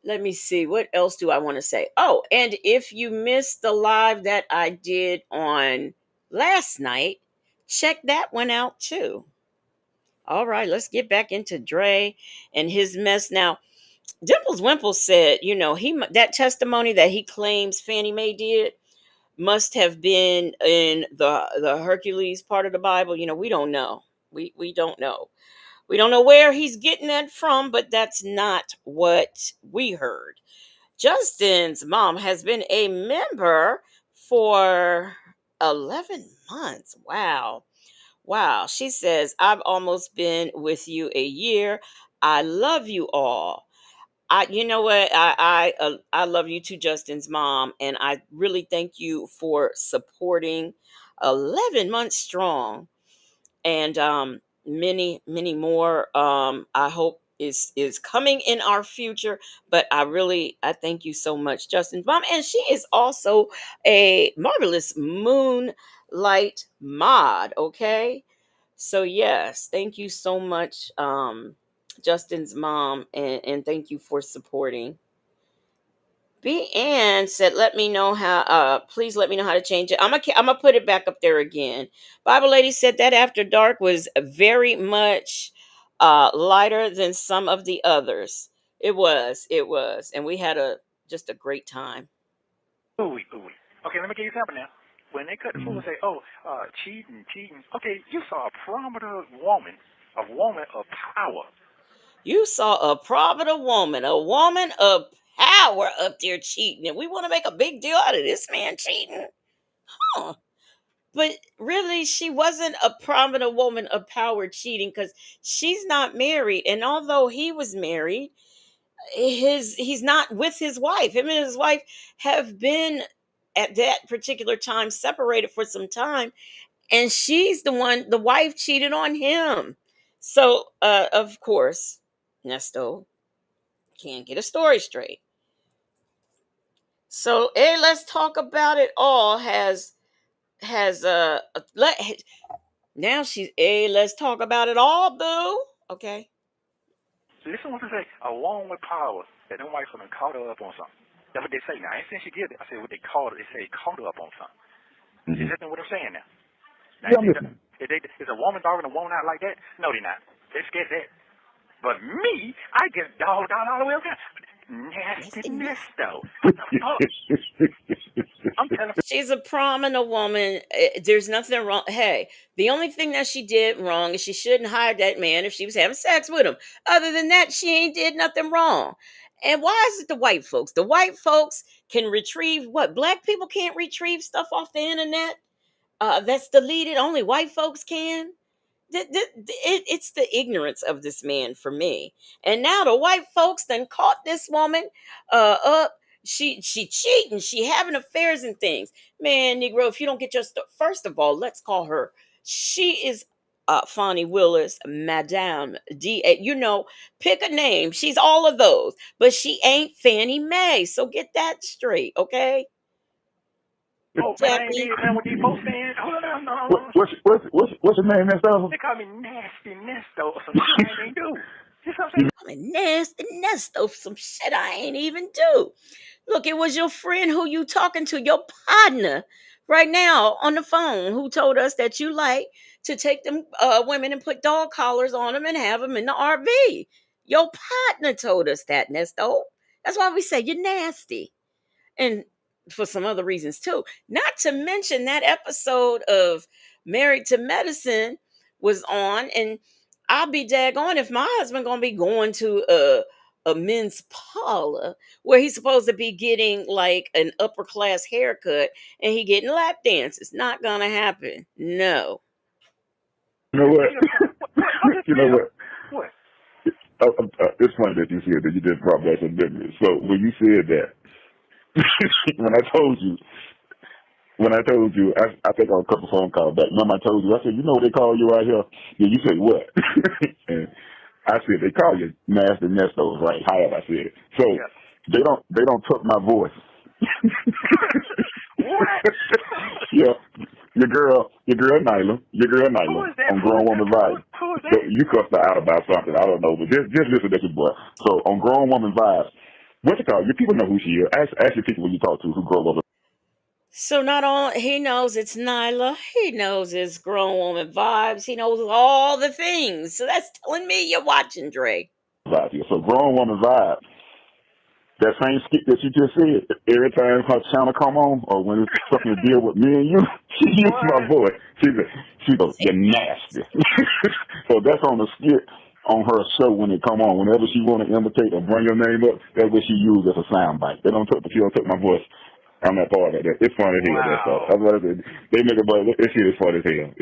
Speaker 2: Let me see, what else do I want to say? Oh, and if you missed the live that I did on last night, check that one out too. All right, let's get back into Dre and his mess. Now, Dimples Wimple said, that testimony that he claims Fannie Mae did must have been in the Hercules part of the Bible. We don't know. We don't know. We don't know where he's getting that from, but that's not what we heard. Justin's mom has been a member for 11 months. Wow. Wow. She says, I've almost been with you a year. I love you all. You know what? I love you too, Justin's mom. And I really thank you for supporting 11 months strong. And many more I hope is coming in our future. But I thank you so much, Justin's mom. And she is also a marvelous Moonlight mod. Okay, so yes, thank you so much, Justin's mom, and thank you for supporting. B Ann said, "Let me know how. Please let me know how to change it. I'm gonna put it back up there again." Bible lady said that After Dark was very much lighter than some of the others. It was, and we had just a great time.
Speaker 9: Ooh, ooh. Okay, let me give you an example now. When they cut the fool and say, cheating. Okay, you saw a prominent woman, a woman of power.
Speaker 2: You saw a prominent woman, a woman of power up there cheating, and we want to make a big deal out of this man cheating. Huh. But really, she wasn't a prominent woman of power cheating because she's not married. And although he was married, he's not with his wife. Him and his wife have been at that particular time separated for some time, and she's the wife cheated on him. So of course, Nesto can't get a story straight. So hey, let's talk about it all has let now she's hey, let's talk about it all, boo. Okay.
Speaker 9: So listen what I say. A woman with power, that them white women caught her up on something. That's what they say now. I ain't saying she did it. I said what they called her. They say they caught her up on something. You listen to what I'm saying now?
Speaker 6: Yeah, I'm listening.
Speaker 9: Is a woman dogging a woman out like that? No, they're not. They're scared of that. But me, I get dogged out all the way around. Nasty Nesto. What the fuck? I'm telling you.
Speaker 2: She's a prominent woman. There's nothing wrong. Hey, the only thing that she did wrong is she shouldn't hire that man if she was having sex with him. Other than that, she ain't did nothing wrong. And why is it the white folks? The white folks can retrieve what? Black people can't retrieve stuff off the internet that's deleted. Only white folks can. It's the ignorance of this man for me. And now the white folks done caught this woman up. She cheating. She having affairs and things. Man, Negro, if you don't get your stuff, first of all, let's call her. She is Fonnie Willis, Madame D. You know, pick a name. She's all of those, but she ain't Fannie Mae. So get that straight, okay?
Speaker 9: Oh, man, I ain't did nothing with these folks saying. Hold on, no.
Speaker 6: What's your name, Nesto?
Speaker 9: They call me Nasty Nesto or some shit I ain't do. You know what I'm saying?
Speaker 2: I'm a nasty Nesto for some shit I ain't even do. Look, it was your friend who you talking to, your partner, right now on the phone, who told us that you like to take them women and put dog collars on them and have them in the RV. Your partner told us that, Nesto. That's why we say you're nasty. And for some other reasons too. Not to mention that episode of Married to Medicine was on, and I'll be daggone if my husband gonna be going to a men's parlor where he's supposed to be getting like an upper class haircut and he getting lap dances. Not gonna happen. No.
Speaker 6: You know what? You know what?
Speaker 9: What?
Speaker 6: It's funny that you said that you did brought back some memories. So when you said that, when I told you, I think on a couple phone calls back. Remember I told you, I said, you know what they call you out here? Yeah, you say what? And I said they call you Nasty Nestos, right? However I said it. So they don't took my voice.
Speaker 9: What?
Speaker 6: Yeah. Your girl Nyla on Grown Woman Vibes.
Speaker 9: Who is
Speaker 6: So
Speaker 9: that?
Speaker 6: you cussed her out about something, I don't know, but just listen to your boy. So on Grown Woman Vibes, what you call? Your people know who she is. Ask your people when you talk to who grow up.
Speaker 2: So not only he knows it's Nyla, he knows it's Grown Woman Vibes, he knows all the things. So that's telling me you're watching, Dre.
Speaker 6: So Grown Woman Vibes, that same skit that you just said, every time her channel come on, or when it's something to deal with me and you, she uses my voice. She goes, you're nasty. So that's on the skit on her show when it come on. Whenever she want to imitate or bring your name up, that's what she uses as a soundbite. She don't took my voice. I'm not part of that. It's funny as hell. That's all. They make a buzz. This shit is funny as hell.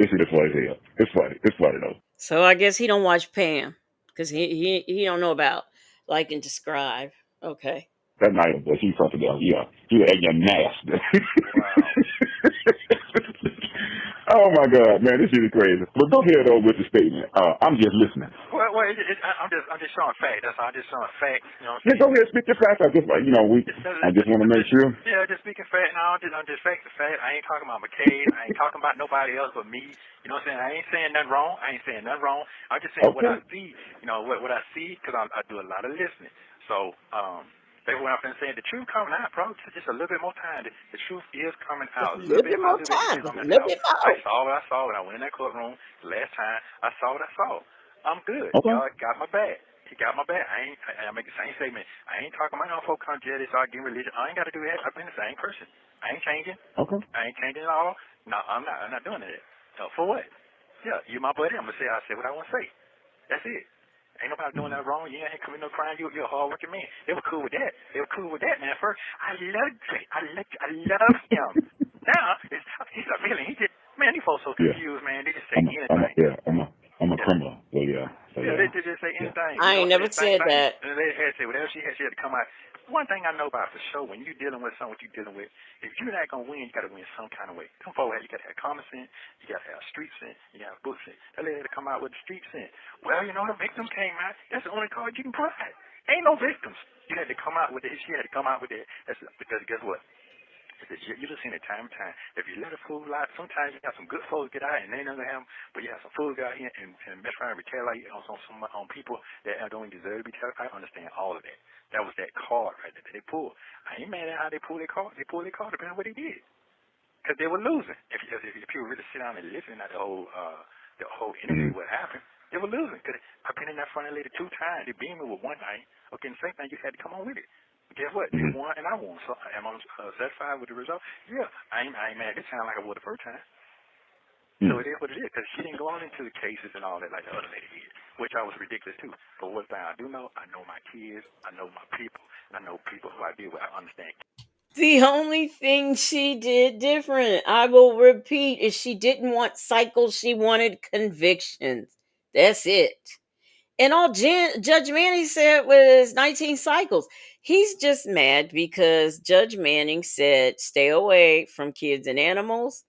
Speaker 6: It's funny. It's funny though.
Speaker 2: So I guess he don't watch Pam because he don't know about like and describe. Okay.
Speaker 6: That night, boy, she's something else. Yeah, you're nasty. Oh my God, man, this shit is crazy. But go ahead though with the statement. I'm just listening.
Speaker 9: Well, I'm just showing facts. That's all. I'm just showing facts. You know.
Speaker 6: Yeah, go ahead, speak your facts. I just want to make sure.
Speaker 9: Yeah, just speaking facts. No, I'm just fact to fact. I ain't talking about McCabe. I ain't talking about nobody else but me. You know what I'm saying? I ain't saying nothing wrong. I'm just saying what I see. You know what I see because I do a lot of listening. So that's what I'm saying. The truth coming out, bro. Just a little bit more time. The truth is coming out.
Speaker 2: A little bit more time.
Speaker 9: I saw what I saw when I went in that courtroom the last time. I saw what I saw. I'm good.
Speaker 6: Okay.
Speaker 9: God got my back. He got my back. I make the same statement. I ain't talking about no folk come judge, start getting religion. I ain't got to do that. I've been the same person. I ain't changing.
Speaker 6: Okay.
Speaker 9: I ain't changing at all. No, I'm not doing that. So for what? Yeah, you my buddy. I say what I want to say. That's it. Ain't nobody doing that wrong. You ain't committing no crime. You're a hard-working man. They were cool with that. They were cool with that, man. First, I love him. Now, he's a villain. He just, man, these folks so confused, man. They just say anything.
Speaker 6: I'm a criminal. So yeah.
Speaker 9: They just say anything.
Speaker 2: I ain't never said that.
Speaker 9: And they had to say whatever she had to come out. One thing I know about for sure, when you're dealing with something, what you're dealing with, if you're not going to win, you got to win some kind of way. Come forward, you got to have common sense, you got to have street sense, you got to have book sense. That lady had to come out with the street sense. Well, you know, the victim came out. That's the only card you can provide. Ain't no victims. You had to come out with it. She had to come out with it. That's because guess what? You just seen it time and time. If you let a fool out, sometimes you have some good folks get out and they never have them, but you have some fools get out here and mess around and retaliate on people that don't deserve to be retaliated. I understand all of that. That was that card right there that they pulled. I ain't mad at how they pulled their card. They pulled their card depending on what they did. Because they were losing. If people really sit down and listen at the whole interview, what happened, they were losing. Because I've been in that front lady 2 times. They beat me with one night. Okay, the same thing, you had to come on with it. Guess what? They won and I won. So am I satisfied with the result? Yeah. I ain't mad this time like I was the first time. So it is what it is, because she didn't go on into the cases and all that like the other lady did, which I was ridiculous too. But one thing I do know, I know my kids, I know my people, and I know people who I deal with. I understand.
Speaker 2: The only thing she did different, I will repeat, is she didn't want cycles, she wanted convictions. That's it. And all Judge Manning said was 19 cycles. He's just mad because Judge Manning said stay away from kids and animals,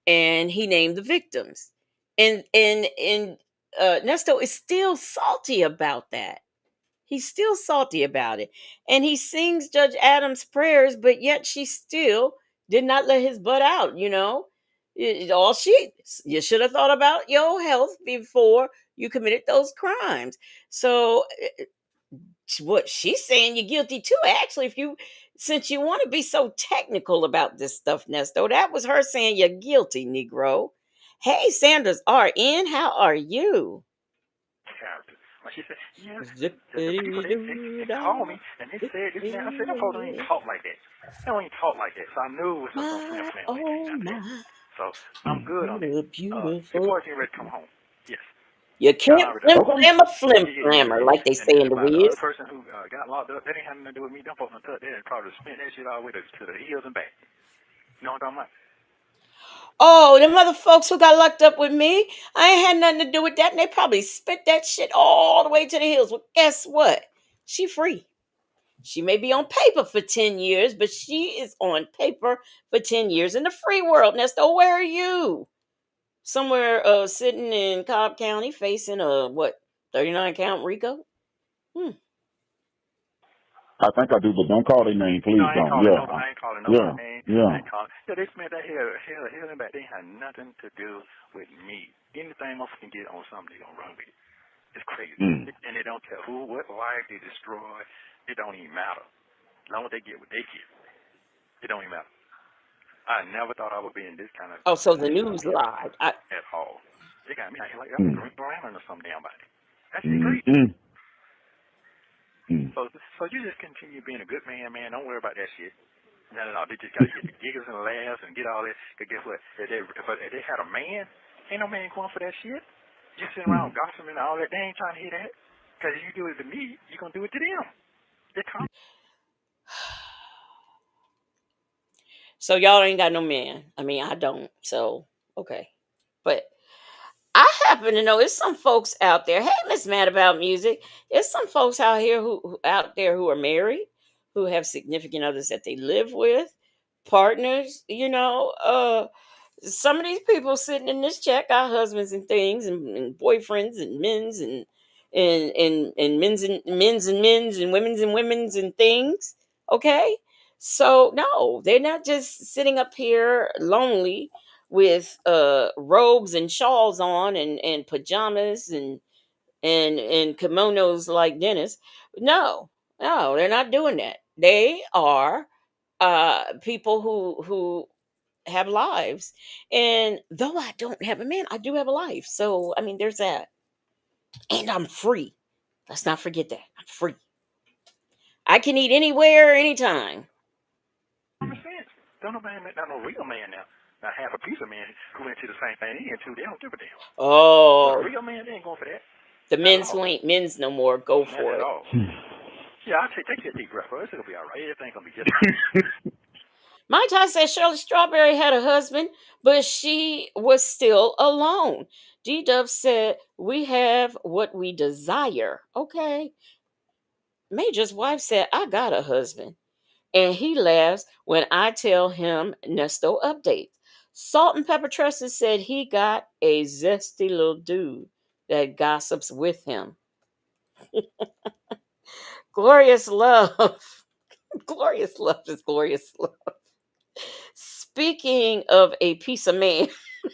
Speaker 2: and he named the victims. And Nesto is still salty about that. He's still salty about it. And he sings Judge Adams' prayers, but yet she still did not let his butt out, you know? You should have thought about your health before you committed those crimes. So what she's saying, you're guilty too. Actually, since you want to be so technical about this stuff, Nesto, that was her saying you're guilty, Negro. Hey, Sanders RN, how are you?
Speaker 9: When she said, yes, the people, they called me, and they said this, man. I said, them folks don't even talk like that. They don't even talk like that. So I knew it was some flim-flam when it came down to that. So I'm good on it. Your boy's getting ready to come home. Yes.
Speaker 2: You can't flim-flam a flim-flammer, like they say in the
Speaker 9: The
Speaker 2: Wiz.
Speaker 9: other person who got locked up, that ain't having nothing to do with me. Them folks done took that and probably spent that shit all the way to the hills and back. You know what I'm talking about?
Speaker 2: Oh, them other folks who got locked up with me, I ain't had nothing to do with that, and they probably spent that shit all the way to the hills. Well, guess what? She free. She may be on paper for 10 years, but she is on paper for 10 years in the free world. Nesto, where are you? Somewhere sitting in Cobb County facing a, 39 count RICO?
Speaker 6: I think I do, but don't call their name, please.
Speaker 9: No, I ain't
Speaker 6: don't.
Speaker 9: calling nobody name. I ain't calling. Yeah, they spent that hell and back. They had nothing to do with me. Anything else can get on something, they gonna run with it. It's crazy. And they don't tell who, what, why they destroy. It don't even matter. As long as they get what they get, it don't even matter. I never thought I would be in this kind of.
Speaker 2: Oh, so the news lied.
Speaker 9: At all. They got me out here like I'm a green brahmin or some damn body. That's crazy. So you just continue being a good man. Don't worry about that shit. No. They just gotta get the giggles and laughs and get all that. Cause guess what? If they had a man, ain't no man going for that shit. You sitting around gossiping and all that. They ain't trying to hear that. Cause if you do it to me, you gonna do it to them. They come.
Speaker 2: So y'all ain't got no man. I mean, I don't. So okay, but I happen to know there's some folks out there. Hey, Miss Mad About Music. There's some folks out here who out there who are married, who have significant others that they live with, partners. Some of these people sitting in this chat got husbands and things, and boyfriends and men's and men's and women's and things. Okay, so no, they're not just sitting up here lonely with robes and shawls on and pajamas and kimonos like Dennis. No, they're not doing that. They are people who have lives. And though I don't have a man, I do have a life. So I mean there's that. And I'm free. Let's not forget that. I'm free. I can eat anywhere, anytime.
Speaker 9: Common sense. Don't no man, not no real man now. Not half a piece of man who went to the same thing he into. They don't give a damn.
Speaker 2: Oh.
Speaker 9: But a real man, they ain't going for that.
Speaker 2: The
Speaker 9: Not at
Speaker 2: men's who
Speaker 9: all.
Speaker 2: ain't men's no more, go
Speaker 9: Not
Speaker 2: for
Speaker 9: at
Speaker 2: it.
Speaker 9: all. Yeah, I'll take a deep breath, bro. It's gonna be all right. Everything gonna be just fine.
Speaker 2: My Ty said Shirley Strawberry had a husband, but she was still alone. D Dub said, we have what we desire. Okay. Major's wife said, I got a husband. And he laughs when I tell him Nesto updates. Salt and Pepper Trusted said he got a zesty little dude that gossips with him. Glorious love. Glorious love is glorious love. Speaking of a piece of man,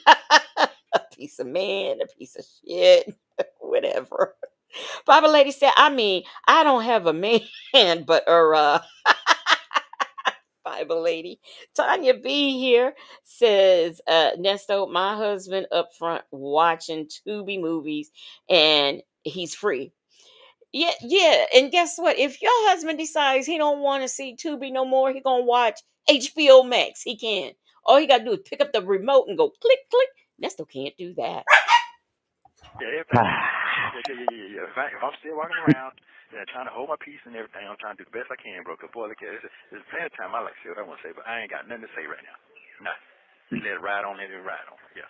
Speaker 2: a piece of man, a piece of shit, whatever. Bible Lady said, I mean, I don't have a man, but Bible Lady. Tanya B here says, Nesto, my husband up front watching Tubi movies and he's free. Yeah. And guess what? If your husband decides he don't want to see Tubi no more, he gonna watch HBO Max. He can. All he gotta do is pick up the remote and go click, click. Nesto can't do that.
Speaker 9: Yeah, everything. Yeah. If I'm still walking around, trying to hold my peace and everything, I'm trying to do the best I can, bro. Cause boy, look at it. There's plenty of time I like to say what I want to say, but I ain't got nothing to say right now. Nah. Just let it ride on, let it ride on. Yeah.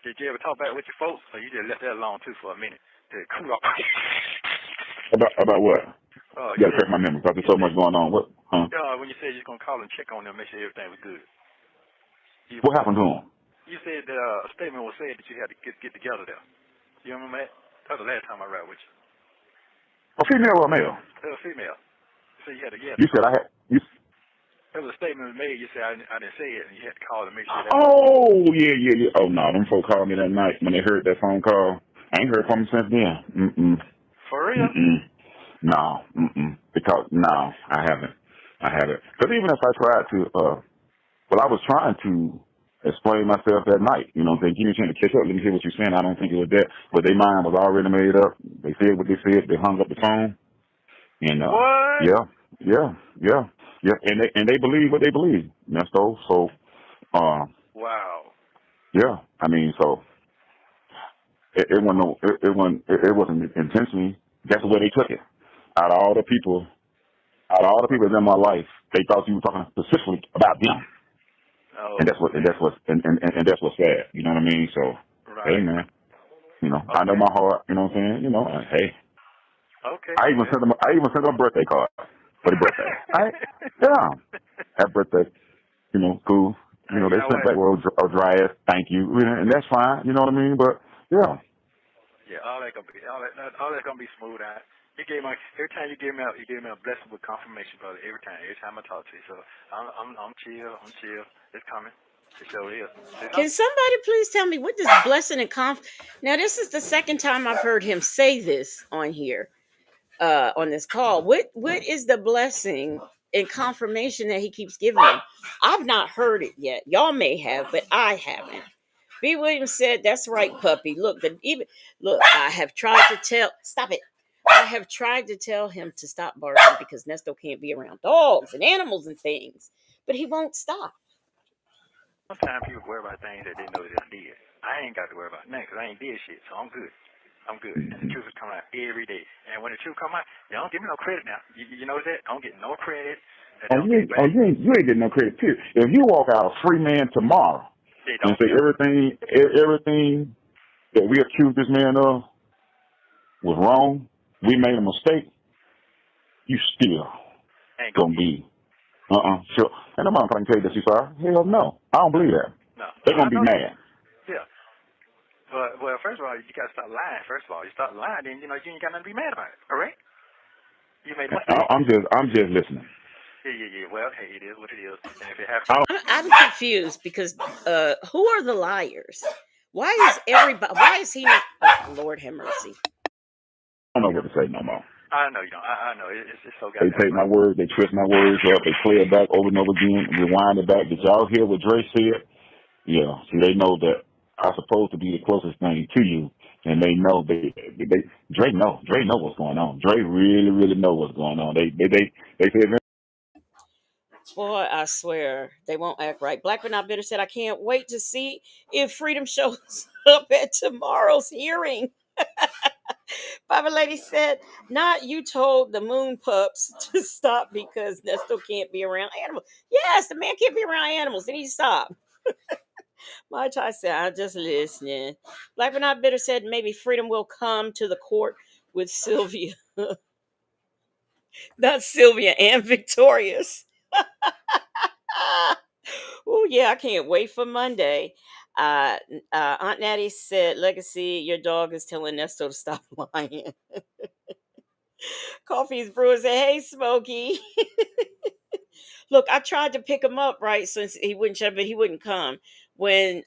Speaker 9: Did you ever talk back with your folks, or you just left that alone too for a minute to cool off?
Speaker 6: About what? You gotta check my memory because there's so much going on. What?
Speaker 9: When you said you're gonna call and check on them, make sure everything was good.
Speaker 6: What happened to him?
Speaker 9: You said that a statement was said that you had to get together there. You remember that? That was the last time I read with you.
Speaker 6: A female or a male?
Speaker 9: It was a female. So you had to.
Speaker 6: You said I had.
Speaker 9: There was a statement made. You said I didn't say it, and you had to call to make sure that.
Speaker 6: Oh yeah. Oh no, them folks called me that night when they heard that phone call. I ain't heard from them since then.
Speaker 9: For real?
Speaker 6: No. Because no, I haven't. Because even if I tried to, I was trying to explain myself that night. You know what I'm saying? Give me a chance to catch up. Let me hear what you're saying. I don't think it was that, but their mind was already made up. They said what they said. They hung up the phone. And
Speaker 9: what?
Speaker 6: Yeah. And they believe what they believe. Nesto. So,
Speaker 9: wow.
Speaker 6: Yeah. I mean, so it wasn't intentionally. That's the way they took it. Out of all the people in my life, they thought you were talking specifically about them.
Speaker 9: Oh,
Speaker 6: and that's what's sad. You know what I mean? So,
Speaker 9: right.
Speaker 6: Hey man, I know my heart. You know what I'm saying? Hey.
Speaker 9: Okay.
Speaker 6: I even sent them a birthday card for the birthday. That birthday, cool. They sent back a dry ass thank you, and that's fine. You know what I mean? But yeah.
Speaker 9: Yeah, all that's gonna be smooth out. Every time you give me a blessing with confirmation, brother. Every time I talk to you, so I'm chill. It's coming. It sure is.
Speaker 2: Can somebody please tell me what this blessing and Now this is the second time I've heard him say this on here, on this call. What is the blessing and confirmation that he keeps giving them? I've not heard it yet. Y'all may have, but I haven't. B. Williams said, "That's right, puppy. Look, I have tried to tell. Stop it. I have tried to tell him to stop barking because Nesto can't be around dogs and animals and things, but he won't stop."
Speaker 9: Sometimes people worry about things that they know they did. I ain't got to worry about nothing because I ain't did shit, so I'm good. And the truth is coming out every day. And when the truth come out, you don't give me no credit now. You know that? Don't get no credit.
Speaker 6: You ain't getting no credit too. If you walk out a free man tomorrow and say everything that we accused this man of was wrong, we made a mistake, you still gonna be sure. And the motherfucker can tell you that she's sorry. Hell no. I don't believe that.
Speaker 9: No.
Speaker 6: They're gonna be mad.
Speaker 9: Yeah. Well, first of all, you gotta stop lying. First of all, you start lying, then you ain't got nothing to be mad about it. All right? You made a mistake.
Speaker 6: I'm just listening.
Speaker 9: Yeah. Well, hey, it is what it is. And if it happens,
Speaker 2: I'm confused because who are the liars? Why is he not? Oh, Lord have mercy.
Speaker 6: I don't know what to say no more.
Speaker 9: I know you don't. I know it's so
Speaker 6: They take my words, they twist my words up, they play it back over and over again, rewind it back. Did y'all hear what Dre said? Yeah. See, they know that I'm supposed to be the closest thing to you, and they know Dre know what's going on. Dre really know what's going on. They say.
Speaker 2: Boy, I swear they won't act right. Black but not bitter said, "I can't wait to see if freedom shows up at tomorrow's hearing." Bible lady said, not you told the moon pups to stop because Nesto can't be around animals. Yes, the man can't be around animals. Then he stopped. My child said, I'm just listening. Black but not bitter said maybe freedom will come to the court with Sylvia. Not Sylvia and Victorious. Oh yeah, I can't wait for Monday. Uh, Aunt Natty said, Legacy, your dog is telling Nesto to stop lying. Coffee's brewer said, hey, Smokey. Look, I tried to pick him up, right, since he wouldn't shut up, but he wouldn't come. When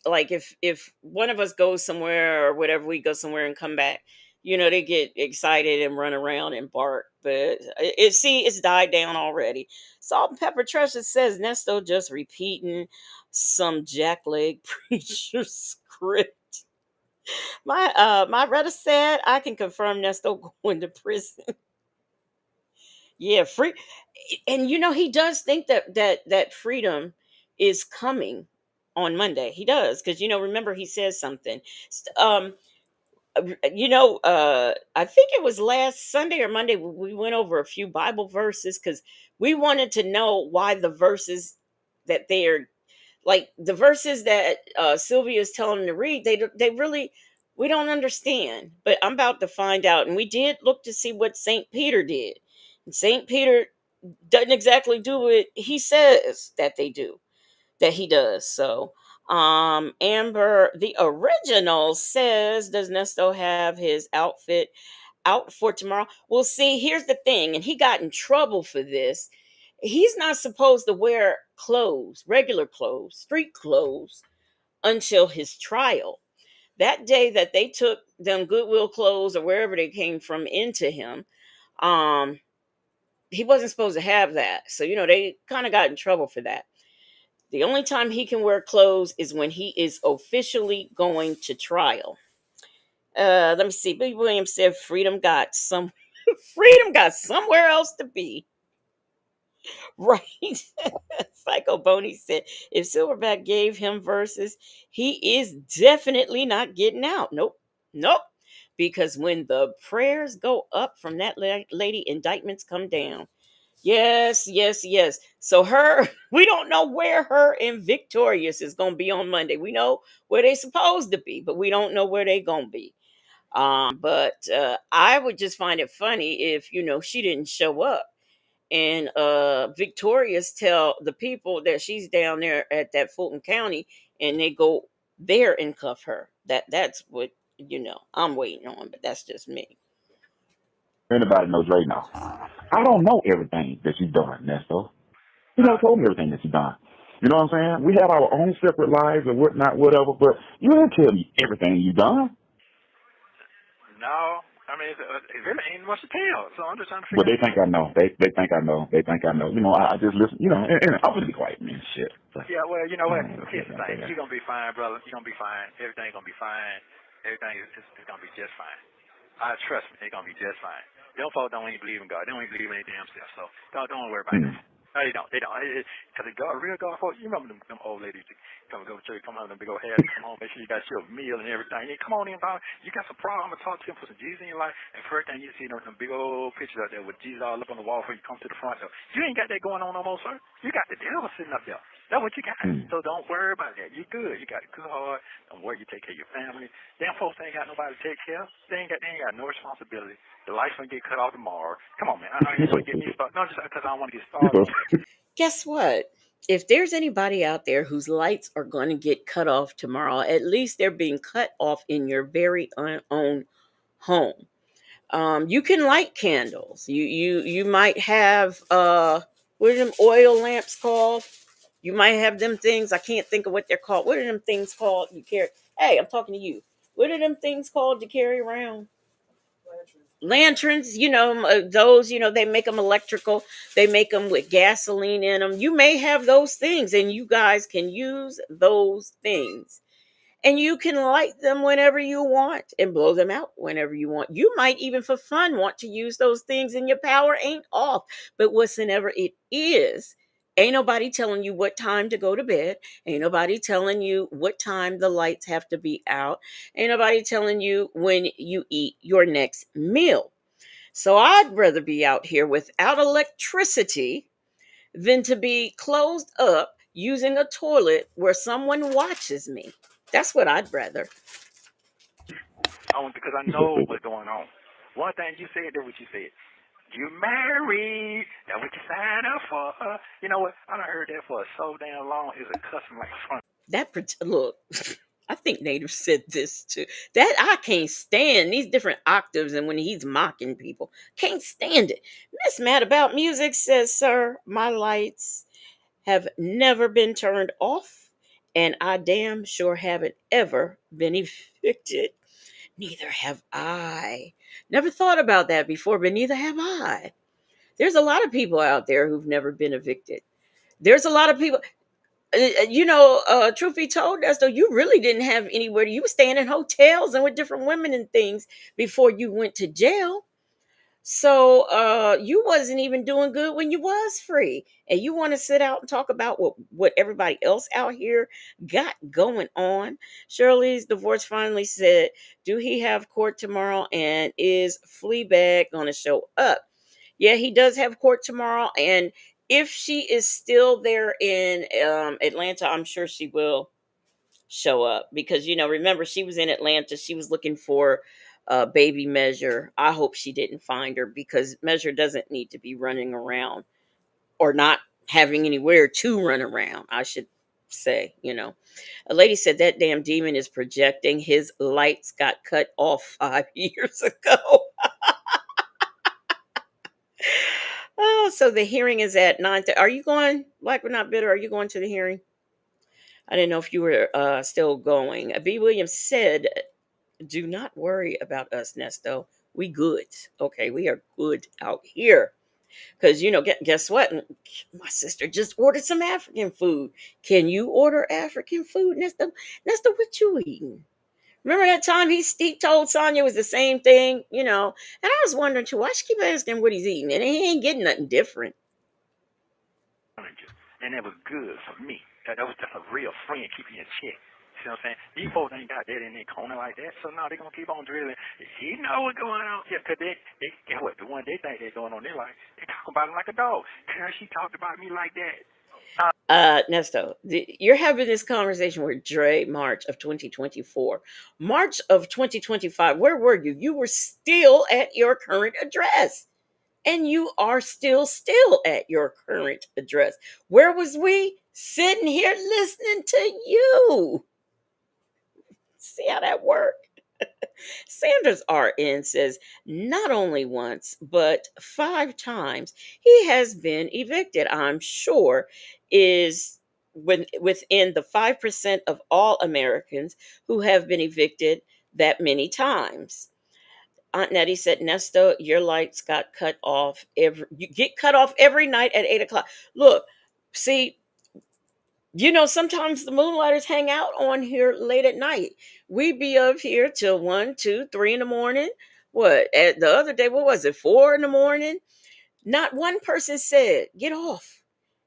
Speaker 2: like if one of us goes somewhere or whatever, we go somewhere and come back, they get excited and run around and bark. But it's died down already. Salt and Pepper Treasure says Nesto just repeating some jackleg preacher script. My Retta said I can confirm Nesto going to prison. Yeah, free, and he does think that freedom is coming on Monday. He does, because remember, he says something. I think it was last Sunday or Monday we went over a few Bible verses because we wanted to know why the verses that they are, like the verses that Sylvia is telling them to read, they really, we don't understand. But I'm about to find out, and we did look to see what Saint Peter did. And Saint Peter doesn't exactly do what he says that they do, that he does. So Amber the original says, does Nesto have his outfit out for tomorrow? Well, see, here's the thing, and he got in trouble for this. He's not supposed to wear clothes, regular clothes, street clothes, until his trial. That day that they took them Goodwill clothes or wherever they came from into him, um he wasn't supposed to have that. So, they kind of got in trouble for that. The only time he can wear clothes is when he is officially going to trial. Let me see. Billy Williams said freedom got some freedom got somewhere else to be. Right. Psycho Boney said if Silverback gave him verses, he is definitely not getting out. Nope. Nope. Because when the prayers go up from that lady, indictments come down. Yes, yes, yes. So we don't know where her and Victorious is going to be on Monday. We know where they supposed to be, but we don't know where they going to be. But I would just find it funny if, she didn't show up and Victorious tell the people that she's down there at that Fulton County and they go there and cuff her. That's what, I'm waiting on, but that's just me.
Speaker 6: Anybody knows right now. I don't know everything that you've done, Nesto. You never told me everything that you've done. You know what I'm saying? We have our own separate lives and whatnot, whatever, but you didn't tell me everything you've done.
Speaker 9: No, I mean, it really ain't much to tell, so I'm just trying to
Speaker 6: But
Speaker 9: figure
Speaker 6: they think I know. They think I know. They think I know. I just listen, and I'm going to be quiet, man. Shit.
Speaker 9: Yeah, well, you know what? Here's the thing. You're going to be fine, brother. You're going to be fine. Everything's going to be fine. Everything is going to be just fine. Trust me, they're going to be just fine. Them folks don't even believe in God. They don't even believe in any damn stuff, so don't worry about it. No, they don't. They don't. Because real God folks, you remember them old ladies that come and go to church, come home with them big old hats, come home, make sure you got your meal and everything. Yeah, come on in, Bob. You got some problem, I'm going to talk to you, put some Jesus in your life. And first thing you see, them big old pictures out there with Jesus all up on the wall before you come to the front. So you ain't got that going on no more, sir. You got the devil sitting up there. That's what you got. So don't worry about that. You're good. You got a good heart. Don't worry. You take care of your family. Damn folks ain't got nobody to take care of. They ain't got no responsibility. The lights gonna get cut off tomorrow. Come on, man. I know you want to get me started. No, just because I don't want to get started.
Speaker 2: Guess what? If there's anybody out there whose lights are going to get cut off tomorrow, at least they're being cut off in your very own home. You can light candles. You might have what are them oil lamps called? You might have them things. I can't think of what they're called. What are them things called you carry? Hey, I'm talking to you. What are them things called you carry around? Lanterns, those, they make them electrical. They make them with gasoline in them. You may have those things, and you guys can use those things. And you can light them whenever you want and blow them out whenever you want. You might even for fun want to use those things and your power ain't off. But whatsoever it is, Ain't nobody telling you what time to go to bed. Ain't nobody telling you what time the lights have to be out. Ain't nobody telling you when you eat your next meal. So I'd rather be out here without electricity than to be closed up using a toilet where someone watches me. That's what I'd rather.
Speaker 9: Because I know what's going on. One thing you said, that's what you said. You married. That's what you signed up for. You know what? I done heard that for so damn long. It's a custom like front.
Speaker 2: Look, I think Native said this too. That I can't stand these different octaves and when he's mocking people. Can't stand it. Miss Mad About Music says, sir, my lights have never been turned off, and I damn sure haven't ever been evicted. Neither have I. Never thought about that before, but neither have I. There's a lot of people out there who've never been evicted. There's a lot of people. Truth be told, Nesto, you really didn't have anywhere. You were staying in hotels and with different women and things before you went to jail. So you wasn't even doing good when you was free. And you want to sit out and talk about what everybody else out here got going on. Shirley's divorce finally said, do he have court tomorrow? And is Fleabag going to show up? Yeah, he does have court tomorrow. And if she is still there in Atlanta, I'm sure she will show up because remember she was in Atlanta. She was looking for baby Measure. I hope she didn't find her because Measure doesn't need to be running around or not having anywhere to run around, I should say. A lady said that damn demon is projecting. His lights got cut off 5 years ago. Oh, so the hearing is at 9:30. Are you going, Black but Not Bitter? Are you going to the hearing? I didn't know if you were still going. B. Williams said, do not worry about us, Nesto. We good. Okay, we are good out here. Because, guess what? My sister just ordered some African food. Can you order African food, Nesto? Nesto, what you eating? Remember that time he told Sonya it was the same thing, And I was wondering, too, why she keep asking what he's eating? And he ain't getting nothing different.
Speaker 9: And that was good for me. That was just a real friend keeping you in check. See what I'm saying? These folks ain't got that in their corner like that, so now they're going to keep on drilling. He know what's going on here, because they guess what? The one they think they're going on their life, they talk about him like a dog. Girl, she talked about me like that.
Speaker 2: Nesto, you're having this conversation with Dre March of 2024. March of 2025, where were you? You were still at your current address. And you are still at your current address. Where was we? Sitting here listening to you. See how that worked? Sanders RN says, not only once, but 5 times he has been evicted. I'm sure is within the 5% of all Americans who have been evicted that many times. Aunt Nettie said, Nesto, your lights got cut off you get cut off every night at 8:00. Look, see, sometimes the moonlighters hang out on here late at night. We be up here till 1, 2, 3 in the morning. What at the other day, what was it, 4 in the morning? Not one person said, get off.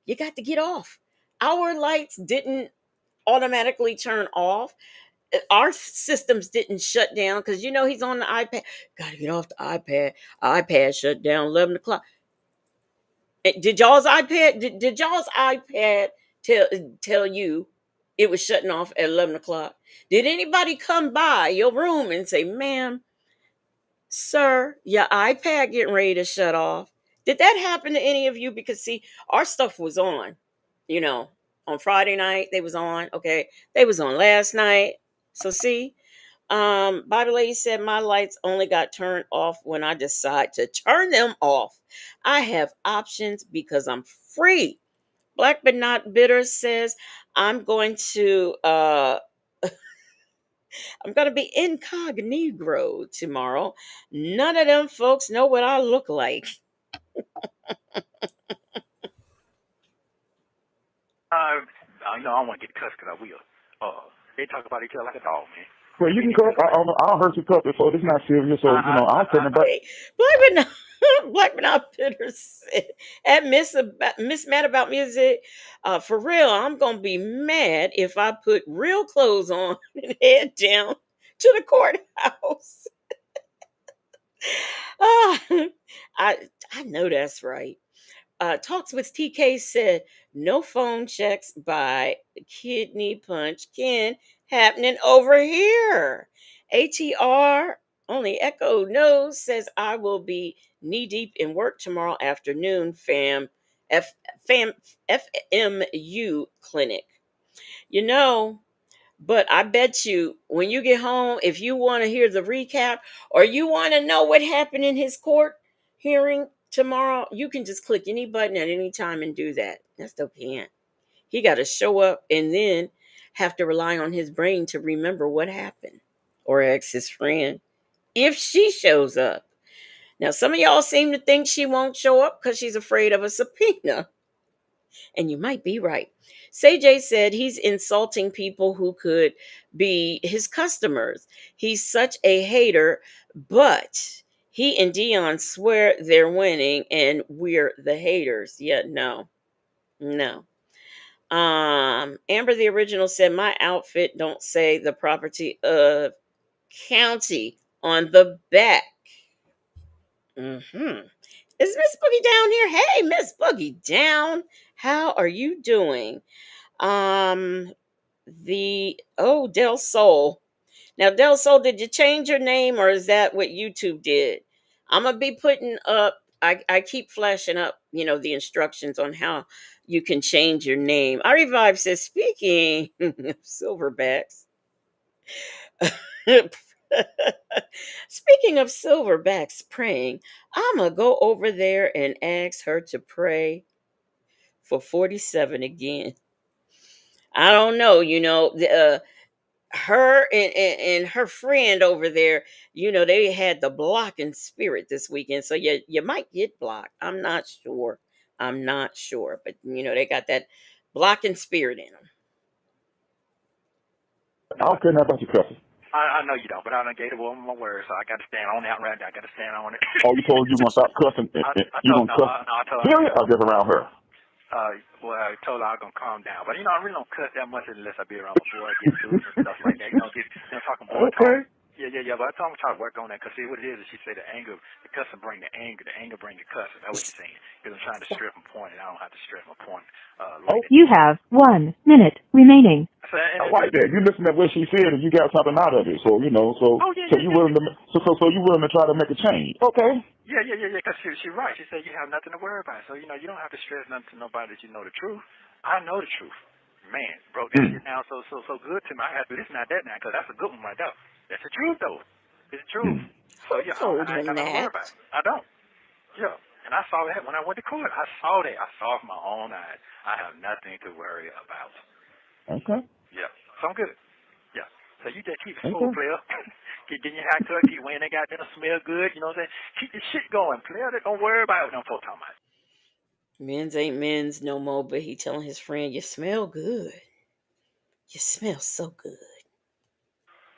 Speaker 2: You got to get off. Our lights didn't automatically turn off. Our systems didn't shut down because he's on the iPad. Gotta get off the iPad. iPad shut down 11:00. Did y'all's iPad? Did y'all's iPad tell you it was shutting off at 11:00? Did anybody come by your room and say, "Ma'am, sir, your iPad getting ready to shut off"? Did that happen to any of you? Because see, our stuff was on. On Friday night they was on. Okay, they was on last night. So see, Bible Lady said my lights only got turned off when I decide to turn them off. I have options because I'm free. Black but Not Bitter says I'm going to I'm going to be incognito tomorrow. None of them folks know what I look like.
Speaker 9: I don't want to get cussed because I will. They talk about each other like a dog, man.
Speaker 6: Well, you can cuss. I don't hurt your cup before. It's not serious. So, I don't care about
Speaker 2: Black but Not. Black but not bitter said, at Miss Mad About Music, for real, I'm gonna be mad if I put real clothes on and head down to the courthouse. Ah, I know that's right. Talks with TK said no phone checks by Kidney Punch Ken happening over here. ATR only Echo knows says I will be knee deep in work tomorrow afternoon. F, fam FMU clinic. You know, but I bet you when you get home, if you want to hear the recap or you want to know what happened in his court hearing tomorrow, you can just click any button at any time and do that. That still can't. He got to show up and then have to rely on his brain to remember what happened or ask his friend if she shows up. Now, some of y'all seem to think she won't show up because she's afraid of a subpoena. And you might be right. Say J said he's insulting people who could be his customers. He's such a hater, but he and Dion swear they're winning and we're the haters. Yeah, no, no. Amber the original said my outfit don't say the property of county on the back. Mm-hmm. Is Miss Boogie down here? Hey, Miss Boogie down. How are you doing? Um, Del Sol. Now, Del Sol, did you change your name or is that what YouTube did? I'm gonna be putting up. I keep flashing up, the instructions on how you can change your name. I Revive says, speaking of silverbacks. Speaking of silverbacks praying, I'm gonna go over there and ask her to pray for 47 again. I don't know, her and her friend over there, they had the blocking spirit this weekend. So you might get blocked. I'm not sure. But they got that blocking spirit in them.
Speaker 6: I don't care nothing about your cussing.
Speaker 9: I know you don't, but I done gave it one my word, so I got to stand on that right there. I got to stand on it.
Speaker 6: Oh, you told you gonna stop cussing? You gonna cuss?
Speaker 9: I told
Speaker 6: Period. Or just around her?
Speaker 9: Well, I told her I was going to calm down. But, I really don't cuss that much unless I be around my boy, get to it and stuff like that. Talking boy talk. Yeah. But I told him to try to work on that because, see, what it is she said the cussing bring the anger bring the cussing. That's what she's saying. Because I'm trying to strip my point, and I don't have to strip my point.
Speaker 8: You have 1 minute remaining.
Speaker 6: I like that. You listen to what she said, and you got something out of it. So you willing to try to make a change? Okay.
Speaker 9: Yeah. Because she's right. She said you have nothing to worry about. So you don't have to stress nothing to nobody that you know the truth. I know the truth. Man, bro, this shit now so good to me. I have to do this, not that now, because that's a good one right there. That's the truth, though. It's the truth. So yeah, I ain't got nothing to worry about. I don't. Yeah. And I saw that when I went to court. I saw that. I saw it with my own eyes. I have nothing to worry about.
Speaker 6: Okay.
Speaker 9: Yeah. So I'm good. Yeah. So you just keep it smooth, player. Keep getting your hair cut, keep wearing that goddamn smell good, you know what I'm saying? Keep this shit going, player. Don't worry about what I'm talking about.
Speaker 2: Men's ain't men's no more, but he telling his friend, you smell good. You smell so good.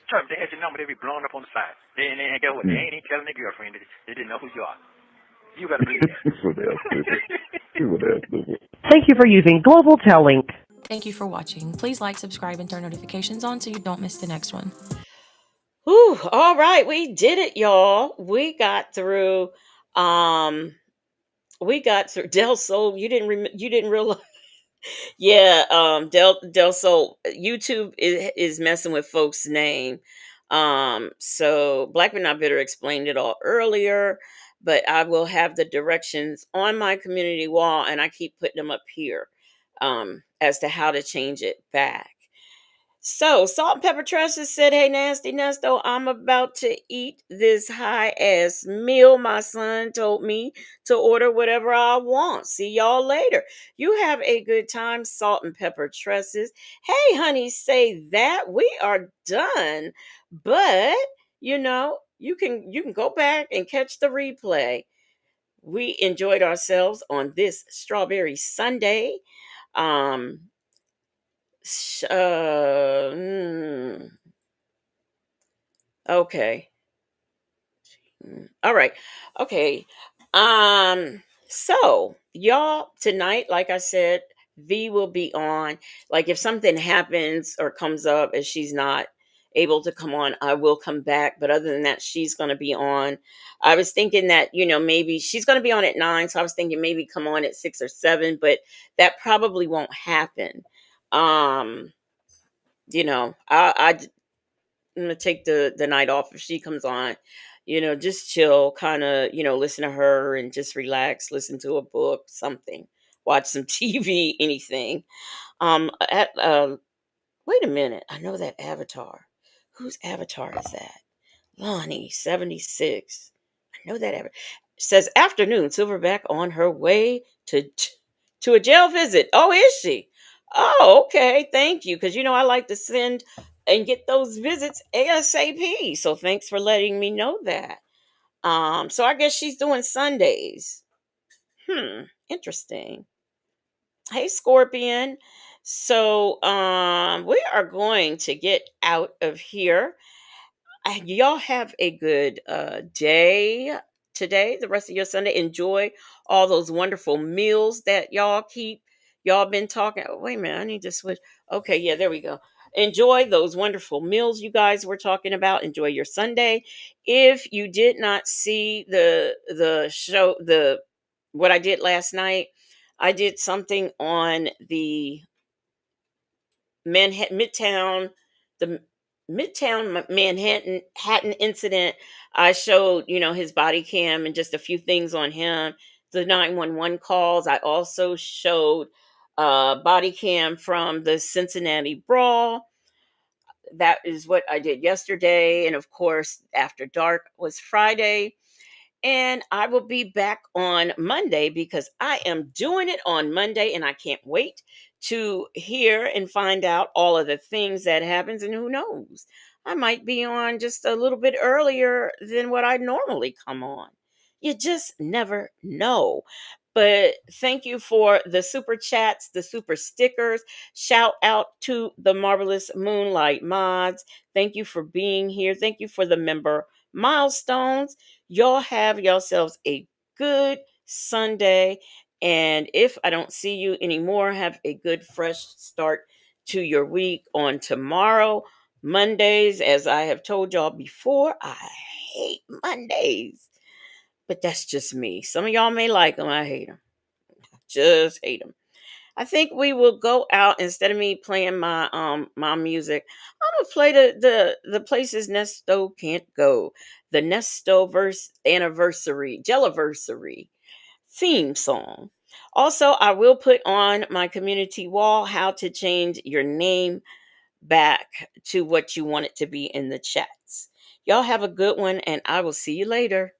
Speaker 9: Trust me, they had your number, they be blowing up on the side. They ain't get what? They ain't even telling their girlfriend they didn't know who you are. You better believe that.
Speaker 8: Thank you for using Global Tel Link.
Speaker 4: Thank you for watching. Please like, subscribe, and turn notifications on so you don't miss the next one.
Speaker 2: Whew, all right, we did it, y'all. We got through Del Sol. You didn't realize. Yeah, Del Sol. YouTube is messing with folks' name. So Black but Not Bitter explained it all earlier, but I will have the directions on my community wall, and I keep putting them up here as to how to change it back. So, Salt and Pepper Trusses said, hey, Nasty Nesto, I'm about to eat this high ass meal. My son told me to order whatever I want. See y'all later. You have a good time, Salt and Pepper Trusses. Hey, honey, say that. We are done. But, you can go back and catch the replay. We enjoyed ourselves on this Strawberry Sunday. Okay. All right. Okay. So y'all tonight, like I said, V will be on. Like if something happens or comes up and she's not able to come on, I will come back. But other than that, she's gonna be on. I was thinking that, maybe she's gonna be on at 9. So I was thinking maybe come on at 6 or 7, but that probably won't happen. Um, I'm gonna take the night off if she comes on. Just chill, kind of, listen to her and just relax, listen to a book, something, watch some TV, anything. At Wait a minute, I know that Avatar. Whose Avatar is that? Lonnie 76. I know that says afternoon. Silverback on her way to a jail visit. Oh, is she? Oh, okay. Thank you. Because I like to send and get those visits ASAP. So thanks for letting me know that. So I guess she's doing Sundays. Interesting. Hey, Scorpion. So we are going to get out of here. Y'all have a good day today, the rest of your Sunday. Enjoy all those wonderful meals that y'all been talking. Oh, wait a minute, I need to switch. Okay, yeah, there we go. Enjoy those wonderful meals you guys were talking about. Enjoy your Sunday. If you did not see the show, the what I did last night, I did something on the Manhattan Midtown, the Manhattan incident. I showed, his body cam and just a few things on him. The 911 calls. I also showed body cam from the Cincinnati brawl. That is what I did yesterday. And of course, after dark was Friday. And I will be back on Monday because I am doing it on Monday and I can't wait to hear and find out all of the things that happens. And who knows, I might be on just a little bit earlier than what I normally come on. You just never know. But thank you for the super chats, the super stickers. Shout out to the marvelous Moonlight Mods. Thank you for being here. Thank you for the member milestones. Y'all have yourselves a good Sunday. And if I don't see you anymore, have a good, fresh start to your week on tomorrow. Mondays, as I have told y'all before, I hate Mondays. But that's just me. Some of y'all may like them. I hate them. Just hate them. I think we will go out instead of me playing my music. I'm gonna play the places Nesto can't go. The Nesto verse anniversary, Jelliversary theme song. Also, I will put on my community wall how to change your name back to what you want it to be in the chats. Y'all have a good one, and I will see you later.